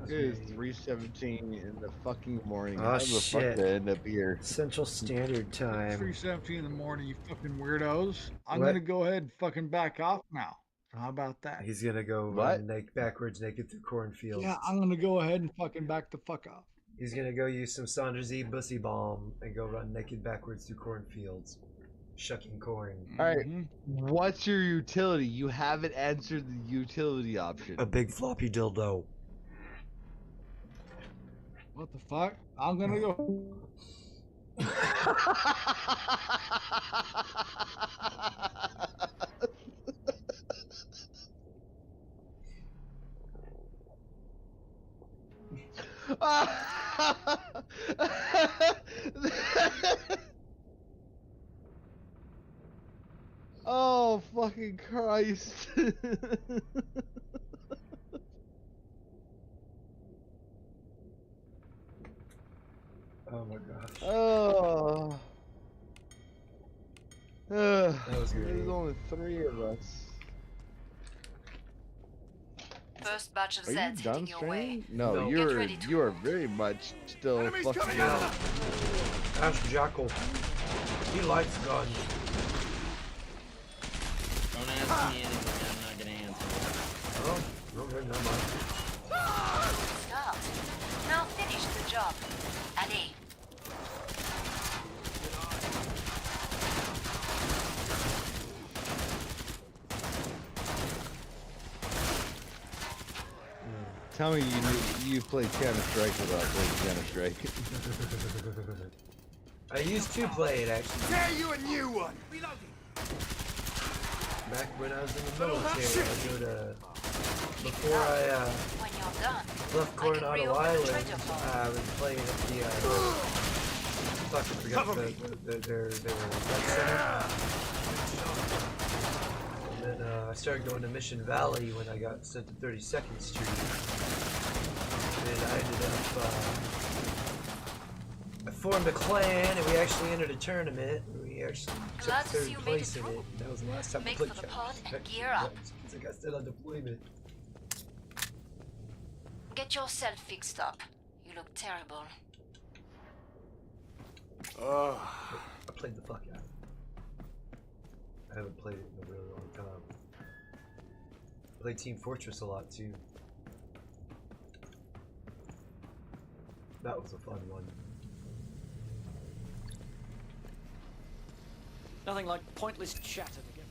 It is 3:17 in the fucking morning. Oh, How the fuck shit. did I end up here? Central Standard Time. 3:17 in the morning, you fucking weirdos. I'm What? gonna go ahead and fucking back off now. How about that? He's gonna go What? run backwards naked through cornfields. Yeah, I'm gonna go ahead and fucking back the fuck off. He's gonna go use some Saunders E Bussy Bomb and go run naked backwards through cornfields, shucking corn. Alright, what's your utility? You haven't answered the utility option. A big floppy dildo. What the fuck? I'm gonna go. Oh, fucking Christ. Oh my gosh. Oh. That was great. There's only 3 of us. First batch of Are you Zeds done heading your way. streaming? No, No. Get ready to you are very much still Enemies fucking coming around. out! Ask Jackal. He likes guns. Don't ask me anything I'm not gonna answer. Oh, okay, never mind. Start. Now finish the job. Allez. Tell me you played Counter-Strike without playing Counter-Strike. I used to play it actually. Dare you a new one! Back when I was in the military, I go to before I When you're done, left Coronado reopen the Island. treasure vault. I was playing at the fucking forgot their rec center. And then I started going to Mission Valley when I got sent to 32nd Street. And I ended up I formed a clan and we actually entered a tournament. We actually took Glad to see third you made place it in through. it. That was the last time Make I played for the pod and Counter-Strike. gear up. Because I got still on deployment. Get yourself fixed up. You look terrible. I played the fuck out of it. I haven't played it in a really long time. I played Team Fortress a lot too. That was a fun one. Nothing like pointless chatter to get.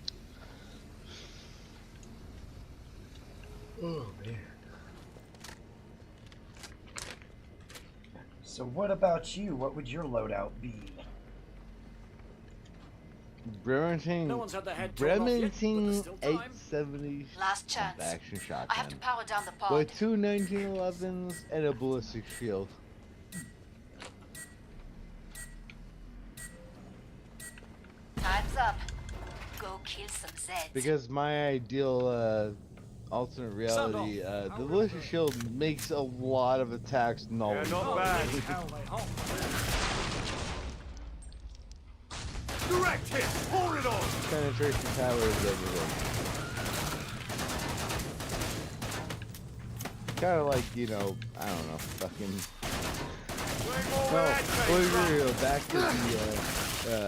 Oh man. So what about you? What would your loadout be? Bremerton, No one's had their head torn off yet, but Bremerton there's still time. 870 Last chance. action I have to shotgun power down the pod. with 2 1911s and a ballistic shield. Time's up. Go kill some Zeds. Because my ideal alternate reality, the ballistic shield makes a lot of attacks null. Yeah, not bad. Direct hit! Hold it on! Penetration power is everything. Kind of like, you know, I don't know, fucking. No, we're real. Back to the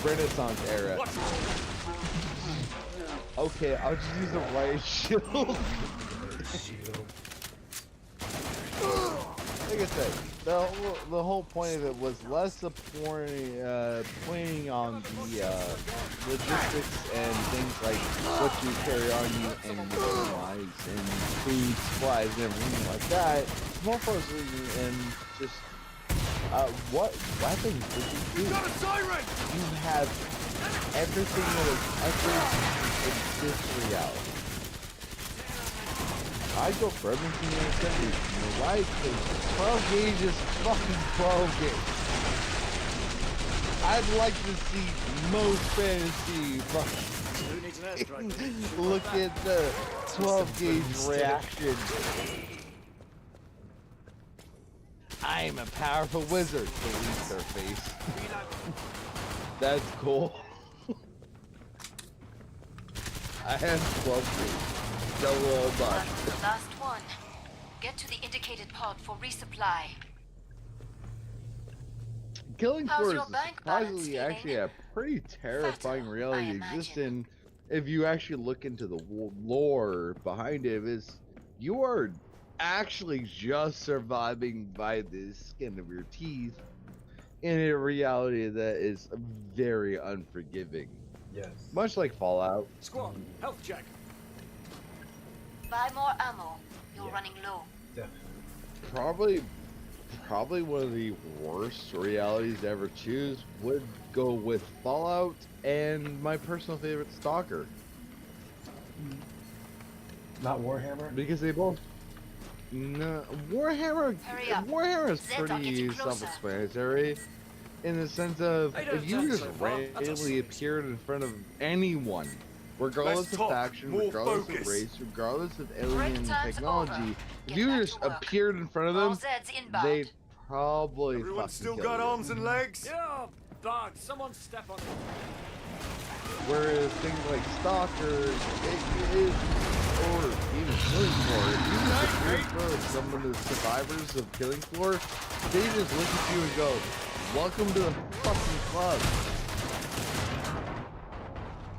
Renaissance era. Okay, I'll just use the riot shield. Like I said, the whole point of it was less of pointing on the logistics and things like what you carry on you and your lives and food, supplies, and everything like that. More focusing and just what weapons did you do? Got a siren! You have everything that has ever existed in reality. I go for everything in the country. Right? 12 gauge is fucking 12 gauge. I'd like to see most fantasy fucking Who needs an airstrike? Look at the 12 gauge reaction. I am a powerful wizard. Delete their face. That's cool. I have 12 gauge. Double buck. The last one. Get to the indicated pod for resupply. Killing How's floors your is bank balance surprisingly actually a pretty terrifying reality exists in. If you actually look into the lore behind it, is you are actually just surviving by the skin of your teeth in a reality that is very unforgiving. Yes. Much like Fallout. Squad, health check. Buy more ammo. You're running low. Definitely. Probably one of the worst realities to ever choose would go with Fallout and my personal favorite, Stalker. Not Warhammer? Because they both... No, Warhammer is Zed, I'll get pretty you closer. self-explanatory in the sense of Hey, don't if you sound just so far. That's a randomly appeared in front of anyone, regardless Let's of talk. faction, More regardless focus. of race, regardless of Break alien time's technology, over. if Get you back just to work. appeared in front of All them, Zeds inbound. they'd probably Everyone fucking still kill got you. arms and legs? Yeah, bug. Someone step on it. Whereas things like Stalker, or even Killing Floor, if you just appear in front of some of the survivors of Killing Floor, they just look at you and go, "Welcome to the fucking club."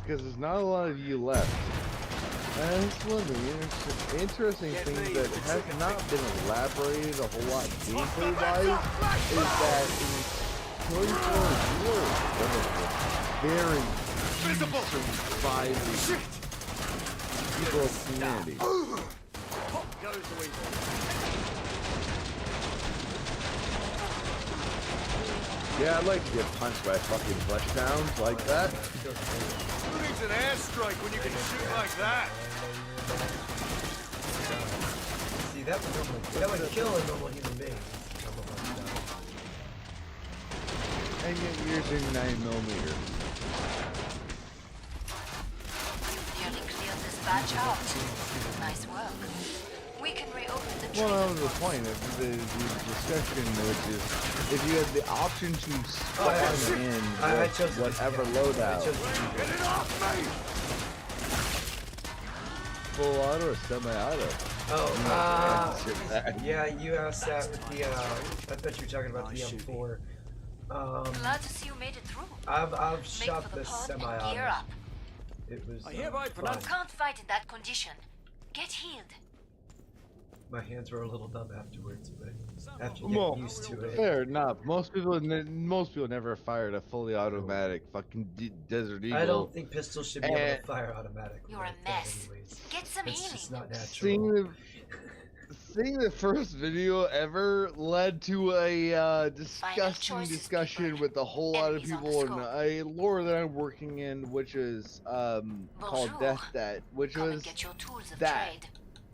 Because there's not a lot of you left. And that's one of the interesting things that has not been elaborated a whole lot gameplay-wise, is that in Killing Floor, you are one of the very surviving people of humanity. Pop goes the weasel. Yeah, I'd like to get punched by fucking flesh hounds like that. Who needs an airstrike when you can shoot like that? See, that would kill a normal human being. And yet you're using 9mm. Nearly cleared this batch out. Nice work. We can reopen the Well, that training was the point of the discussion, which is if you had the option to spawn in I with chose whatever loadout, Get it off me! full auto or semi-auto. Yeah, you asked that with the, I thought you were talking about the M4. Glad to see you made it through. I've Make shot for the the pod and semi-auto. gear up. It was, I hereby fun. pronounce- Can't fight in that condition. Get healed. My hands were a little numb afterwards, but after Well, getting used to it. fair enough. Most people never fired a fully automatic fucking Desert Eagle. I don't think pistols should be able And to fire automatically. You're a like that mess. anyways. Get some It's healing. just not Seeing natural. the first video ever led to a disgusting choices, discussion with a whole lot of Enemies on the people in scope. a lore that I'm working in, which is called Bonjour. Death Debt, which Come and was get your tools of that. trade.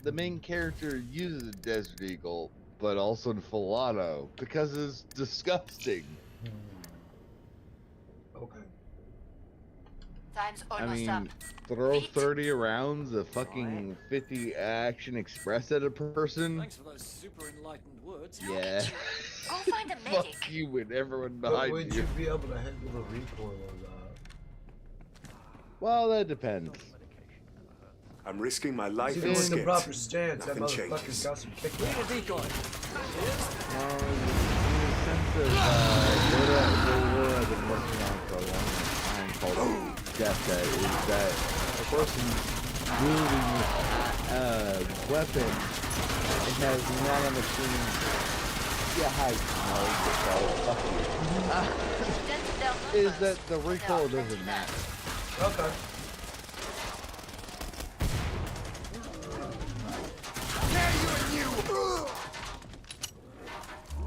The main character uses a Desert Eagle, but also in full auto because it's disgusting. Okay. Time's I almost up. mean, throw Feet. 30 rounds of fucking 50 Action Express at a person. Thanks for those super enlightened words. Yeah. Go find a Fuck medic. you and everyone But behind would you. you be able to handle the recoil of that? Well, that depends. I'm risking my life See, and if it was the skins. proper stance, that Nothing motherfucker's changes. got some kick. Need a decoy. In the sense of what I've been working on for a long time called Death Debt is that the person wielding weapon has not a machine. Yeah, hi. No, fuck you. Is that the recoil doesn't matter. Okay.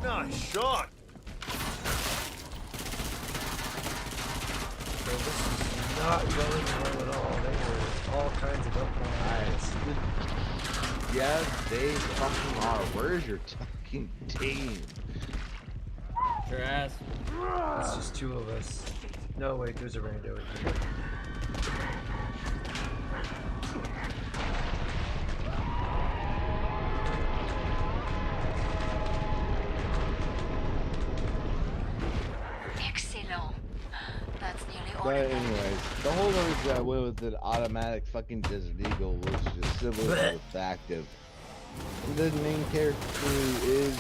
Nice shot. So this is not going well at all. They were all kinds of up lines. Yeah, they fucking are. Where's your fucking team? Your ass. It's just two of us. No, wait, there's a rando in here. But anyways, the whole reason I went with an automatic fucking Desert Eagle was just simply the fact of the main character is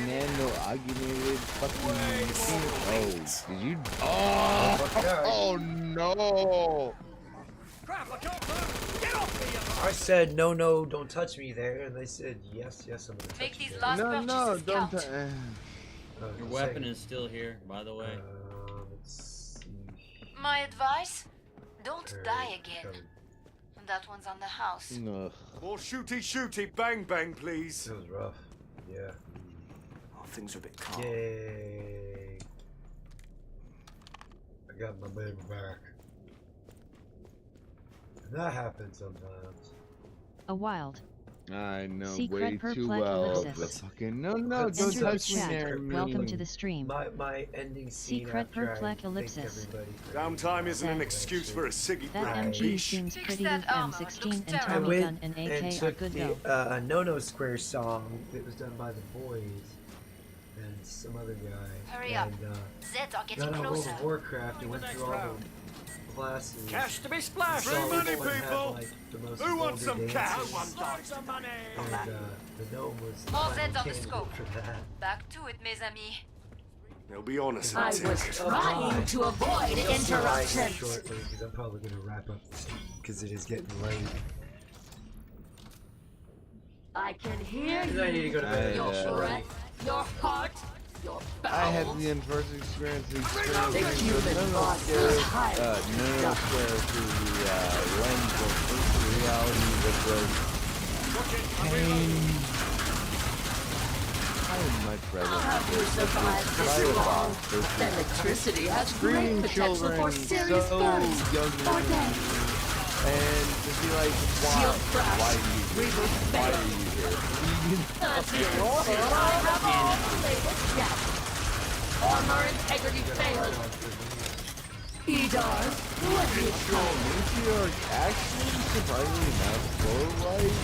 nano-augmented fucking machine. Oh, did you? Oh no! Crap, I can't move! Get off me, I said no, don't touch me there, and they said yes, I'm gonna touch Make you these there. last purchases count. Your weapon is still here, by the way. Let's see. My advice? Don't Alright, die again. coming. That one's on the house. Ugh. More shooty, bang, bang, please. That was rough. Yeah. Oh, things are a bit calm. Yay. I got my baby back. And that happens sometimes. A wild. I know Secret way too perplex well. ellipsis. But fucking no, don't Enter the touch me chat. there. Welcome to the stream. My ending scene Secret after I perplex thanked ellipsis. everybody for Downtime isn't an That- excuse for a ciggy That break, MG bitch. seems Fix pretty that with armor, it M16 looks and terrible. I Tommy went gun and and AK are took good the though. No Square song that was done by the boys and some other guy. Hurry up. And, Zeds are getting got on World closer. of Warcraft and went through all the classes. Cash to be splashed! Saw Free money, which one had, people! like, the most Who wants vulgar some cash? dances. I want lots of money! And the gnome was the More final Zeds on the candidate scope. for that. Back to it, mes amis. They'll be honest I and was take it. trying to avoid You'll see why I say interruptions. shortly because I'm probably going to wrap up the stream because it is getting late. I can hear And I need to go to bed. Your Yeah. breath, your heart, your I had bowels. the inverse experience The with human body is highly no square through the lens of virtual reality, which was pain. I would much rather Have you survived try this it long? off. Electricity has Screaming great potential children, for serious so burns young or death. and to be like, Steel why? crash. Why are you We here? will Why fail. are you here? As you can see, I have all the latest gaps. Armor integrity failed. Edar, what do you call me? You're actually surprisingly enough, slow right?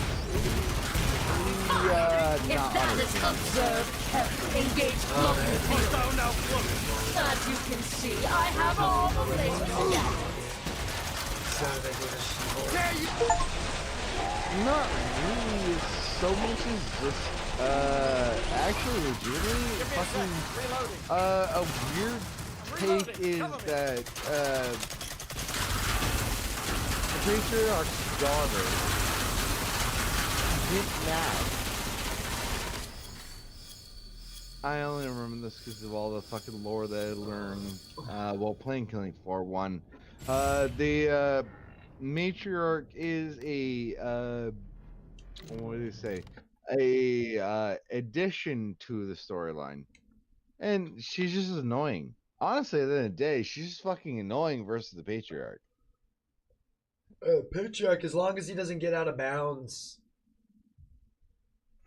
If that is observed, engage closely. As you can see, I have all the latest gaps. So they did a Not really so much as just, actually legitimately fucking, a weird take is that, the patriarch's daughter get mad. I only remember this because of all the fucking lore that I learned, while playing Killing Floor 1. The, matriarch is a what do you say, a addition to the storyline, and she's just annoying. Honestly, at the end of the day, she's just fucking annoying versus the patriarch. Patriarch, as long as he doesn't get out of bounds,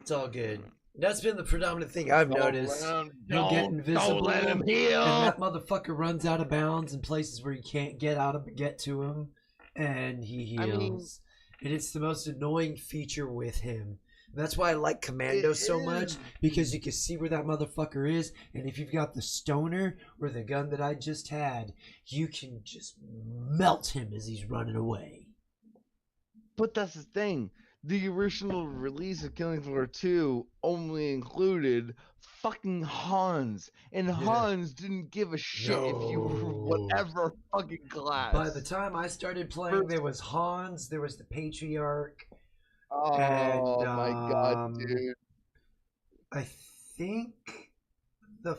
it's all good. That's been the predominant thing I've noticed. He'll get invisible, don't let him heal. and that motherfucker runs out of bounds in places where you can't get to him, and he heals. I mean, and it's the most annoying feature with him. That's why I like Commando so much, because you can see where that motherfucker is, and if you've got the stoner or the gun that I just had, you can just melt him as he's running away. But that's the thing. The original release of Killing Floor 2 only included fucking Hans, and Hans didn't give a shit if you were whatever fucking class. By the time I started playing, there was Hans, there was the Patriarch. Oh and, my god, dude. I think the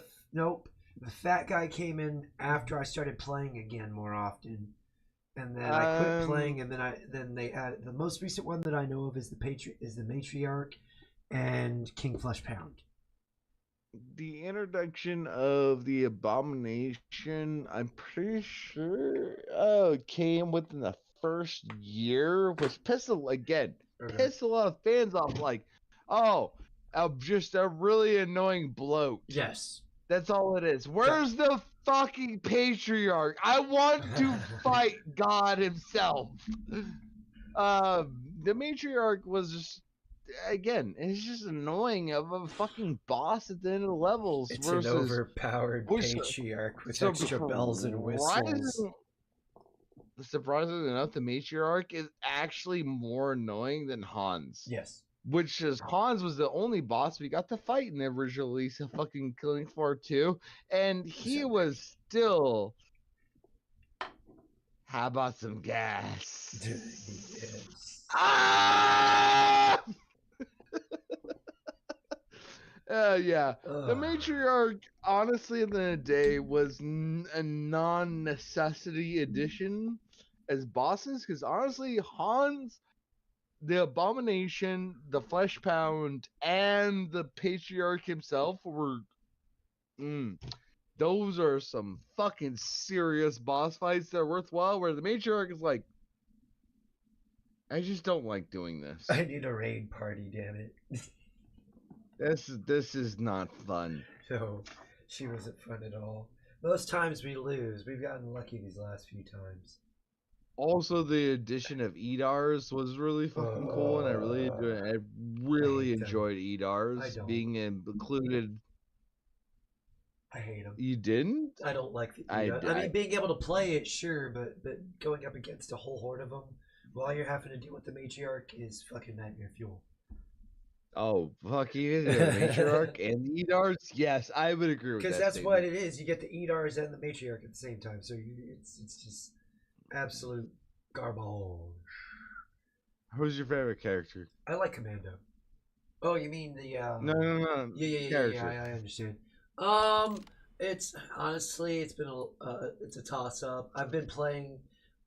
fat guy came in after I started playing again more often. And then I quit playing, and then they added the most recent one that I know of is the Matriarch and King Flesh Pound. The introduction of the Abomination, I'm pretty sure, came within the first year, which pissed a lot of fans off. Like, oh, I'm just a really annoying bloke. Yes. That's all it is. Where's the fucking patriarch? I want to fight God himself. The matriarch was just, again, it's just annoying of a fucking boss at the end of the levels. It's an overpowered patriarch with extra bells and whistles. surprisingly enough, the matriarch is actually more annoying than Hans. Yes. Which is Hans was the only boss we got to fight in the original release of fucking Killing Floor 2, and he was still. How about some gas? Yes. Ah! Yeah. The matriarch, honestly, at the end of the day, was a non-necessity addition as bosses, because honestly, Hans, the Abomination, the Flesh Pound, and the Patriarch himself were. Those are some fucking serious boss fights that are worthwhile, where the matriarch is like, I just don't like doing this. I need a raid party, damn it. This is not fun. No, she wasn't fun at all. Most times we lose. We've gotten lucky these last few times. Also, the addition of Edars was really fucking cool, and I really enjoyed it. I really enjoyed Edars being included. I hate them. You didn't? I don't like the Edars. I mean, being able to play it, sure, but going up against a whole horde of them while you're having to deal with the matriarch is fucking nightmare fuel. Oh, fuck you, the matriarch and the Edars? Yes, I would agree with that. Because that's what it is. You get the Edars and the matriarch at the same time, so it's just absolute garbage. Who's your favorite character? I like Commando. Oh, you mean the No. Yeah, I understand. It's honestly, it's been it's a toss up. I've been playing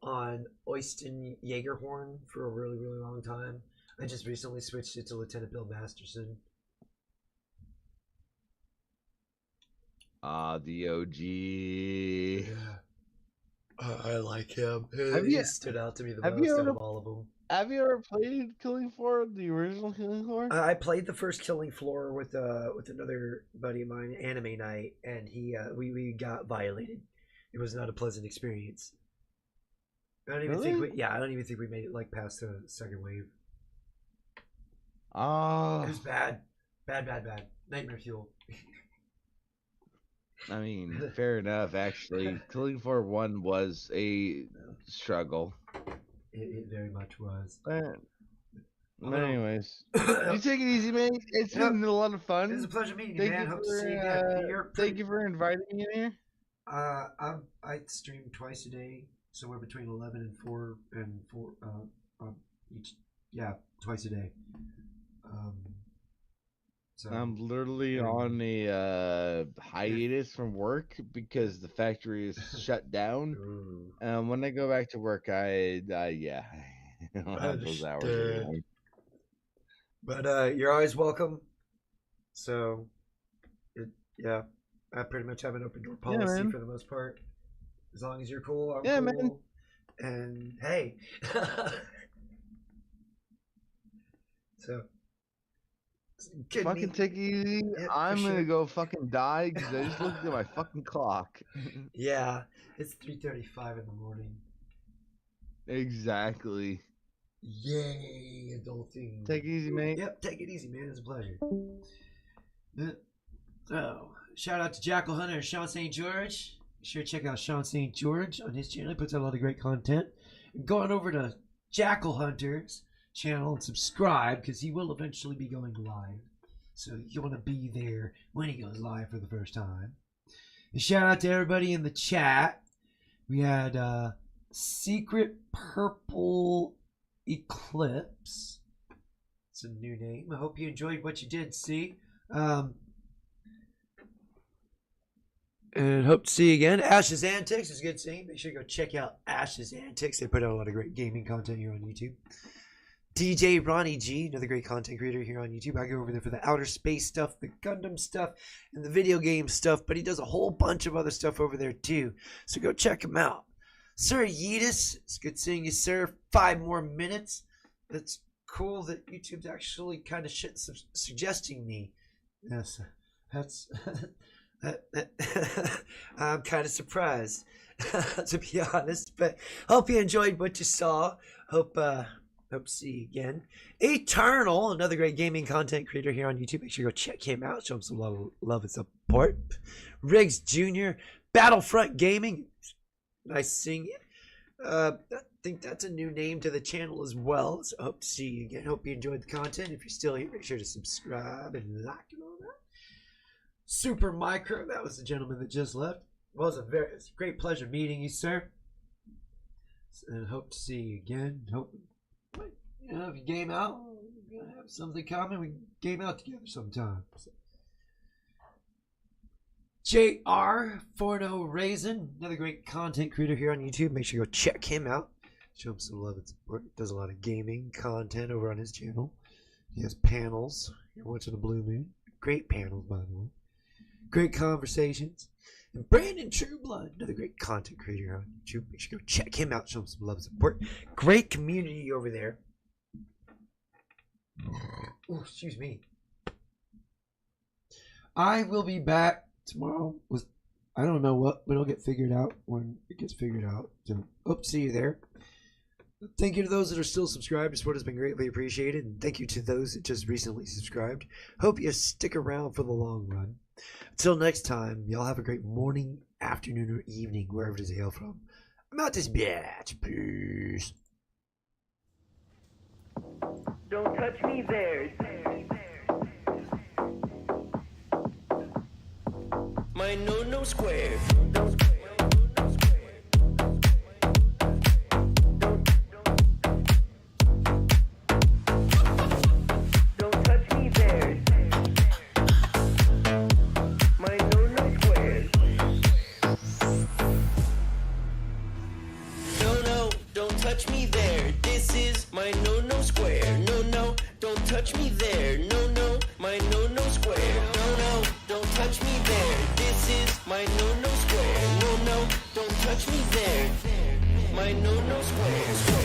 on Oyston Jaegerhorn for a really, really long time. I just recently switched it to Lieutenant Bill Masterson. The OG. Yeah. I like him. He stood out to me the most out of all of them. Have you ever played Killing Floor, the original Killing Floor? I played the first Killing Floor with another buddy of mine, Anime Night, and we got violated. It was not a pleasant experience. I don't even think we made it like past the second wave. It was bad. Bad. Nightmare fuel. I mean, fair enough, actually. Killing Floor 1 was a struggle. It very much was. Anyways, you take it easy, man. It's been a lot of fun. It was a pleasure meeting you, man. Hope to see you again. Thank you for inviting me in here. I stream twice a day, somewhere between 11 and 4 each. Yeah, twice a day. So I'm literally on a hiatus from work because the factory is shut down. When I go back to work, I don't have those hours anymore. But you're always welcome. So, I pretty much have an open door policy for the most part. As long as you're cool, I'm cool. Man. And hey, so. Fucking take it easy. Yeah, I'm gonna go fucking die because I just looked at my fucking clock. Yeah, it's 3:35 in the morning. Exactly. Yay, adulting. Take it easy, mate. Yep, take it easy, man. It's a pleasure. So, shout out to Jackal Hunter and Sean St. George. Be sure to check out Sean St. George on his channel. He puts out a lot of great content. Go on over to Jackal Hunter's channel and subscribe because he will eventually be going live, so you want to be there when he goes live for the first time. And shout out to everybody in the chat. We had Secret Purple Eclipse. It's a new name. I hope you enjoyed what you did see, and hope to see you again. Ash's Antics is good seeing. Make sure you go check out Ash's Antics. They put out a lot of great gaming content here on YouTube. DJ Ronnie G, another great content creator here on YouTube. I go over there for the outer space stuff, the Gundam stuff, and the video game stuff, but he does a whole bunch of other stuff over there too. So go check him out. Sir Yeetus, it's good seeing you, sir. 5 more minutes. That's cool that YouTube's actually kind of suggesting me. Yes, that's... I'm kind of surprised, to be honest, but hope you enjoyed what you saw. Hope to see you again. Eternal, another great gaming content creator here on YouTube. Make sure you go check him out. Show him some love and support. Riggs Jr., Battlefront Gaming. Nice seeing you. I think that's a new name to the channel as well. So hope to see you again. Hope you enjoyed the content. If you're still here, make sure to subscribe and like and all that. Super Micro, that was the gentleman that just left. Well, it's a great pleasure meeting you, sir. And hope to see you again. Hope, you know, if you game out, we're gonna have something common. We can game out together sometime. So. JR Forno Raisin, another great content creator here on YouTube. Make sure you go check him out. Show him some love and support. Does a lot of gaming content over on his channel. He has panels. You're watching the Blue Moon. Great panels, by the way. Great conversations. And Brandon Trueblood, another great content creator on YouTube. Make sure you go check him out. Show him some love and support. Great community over there. Oh, excuse me. I will be back tomorrow with, I don't know what, but it'll get figured out when it gets figured out. So, hope to see you there. Thank you to those that are still subscribed. Your support has been greatly appreciated. And thank you to those that just recently subscribed. Hope you stick around for the long run. Until next time, y'all have a great morning, afternoon, or evening, wherever it is you hail from. I'm out this bitch. Peace. Don't touch me there. My no square. Don't touch me there. My no square. No, don't touch me there. This is my no square. No, don't touch me there. No, my no square. No, don't touch me there. This is my no square. No, don't touch me there. My no square.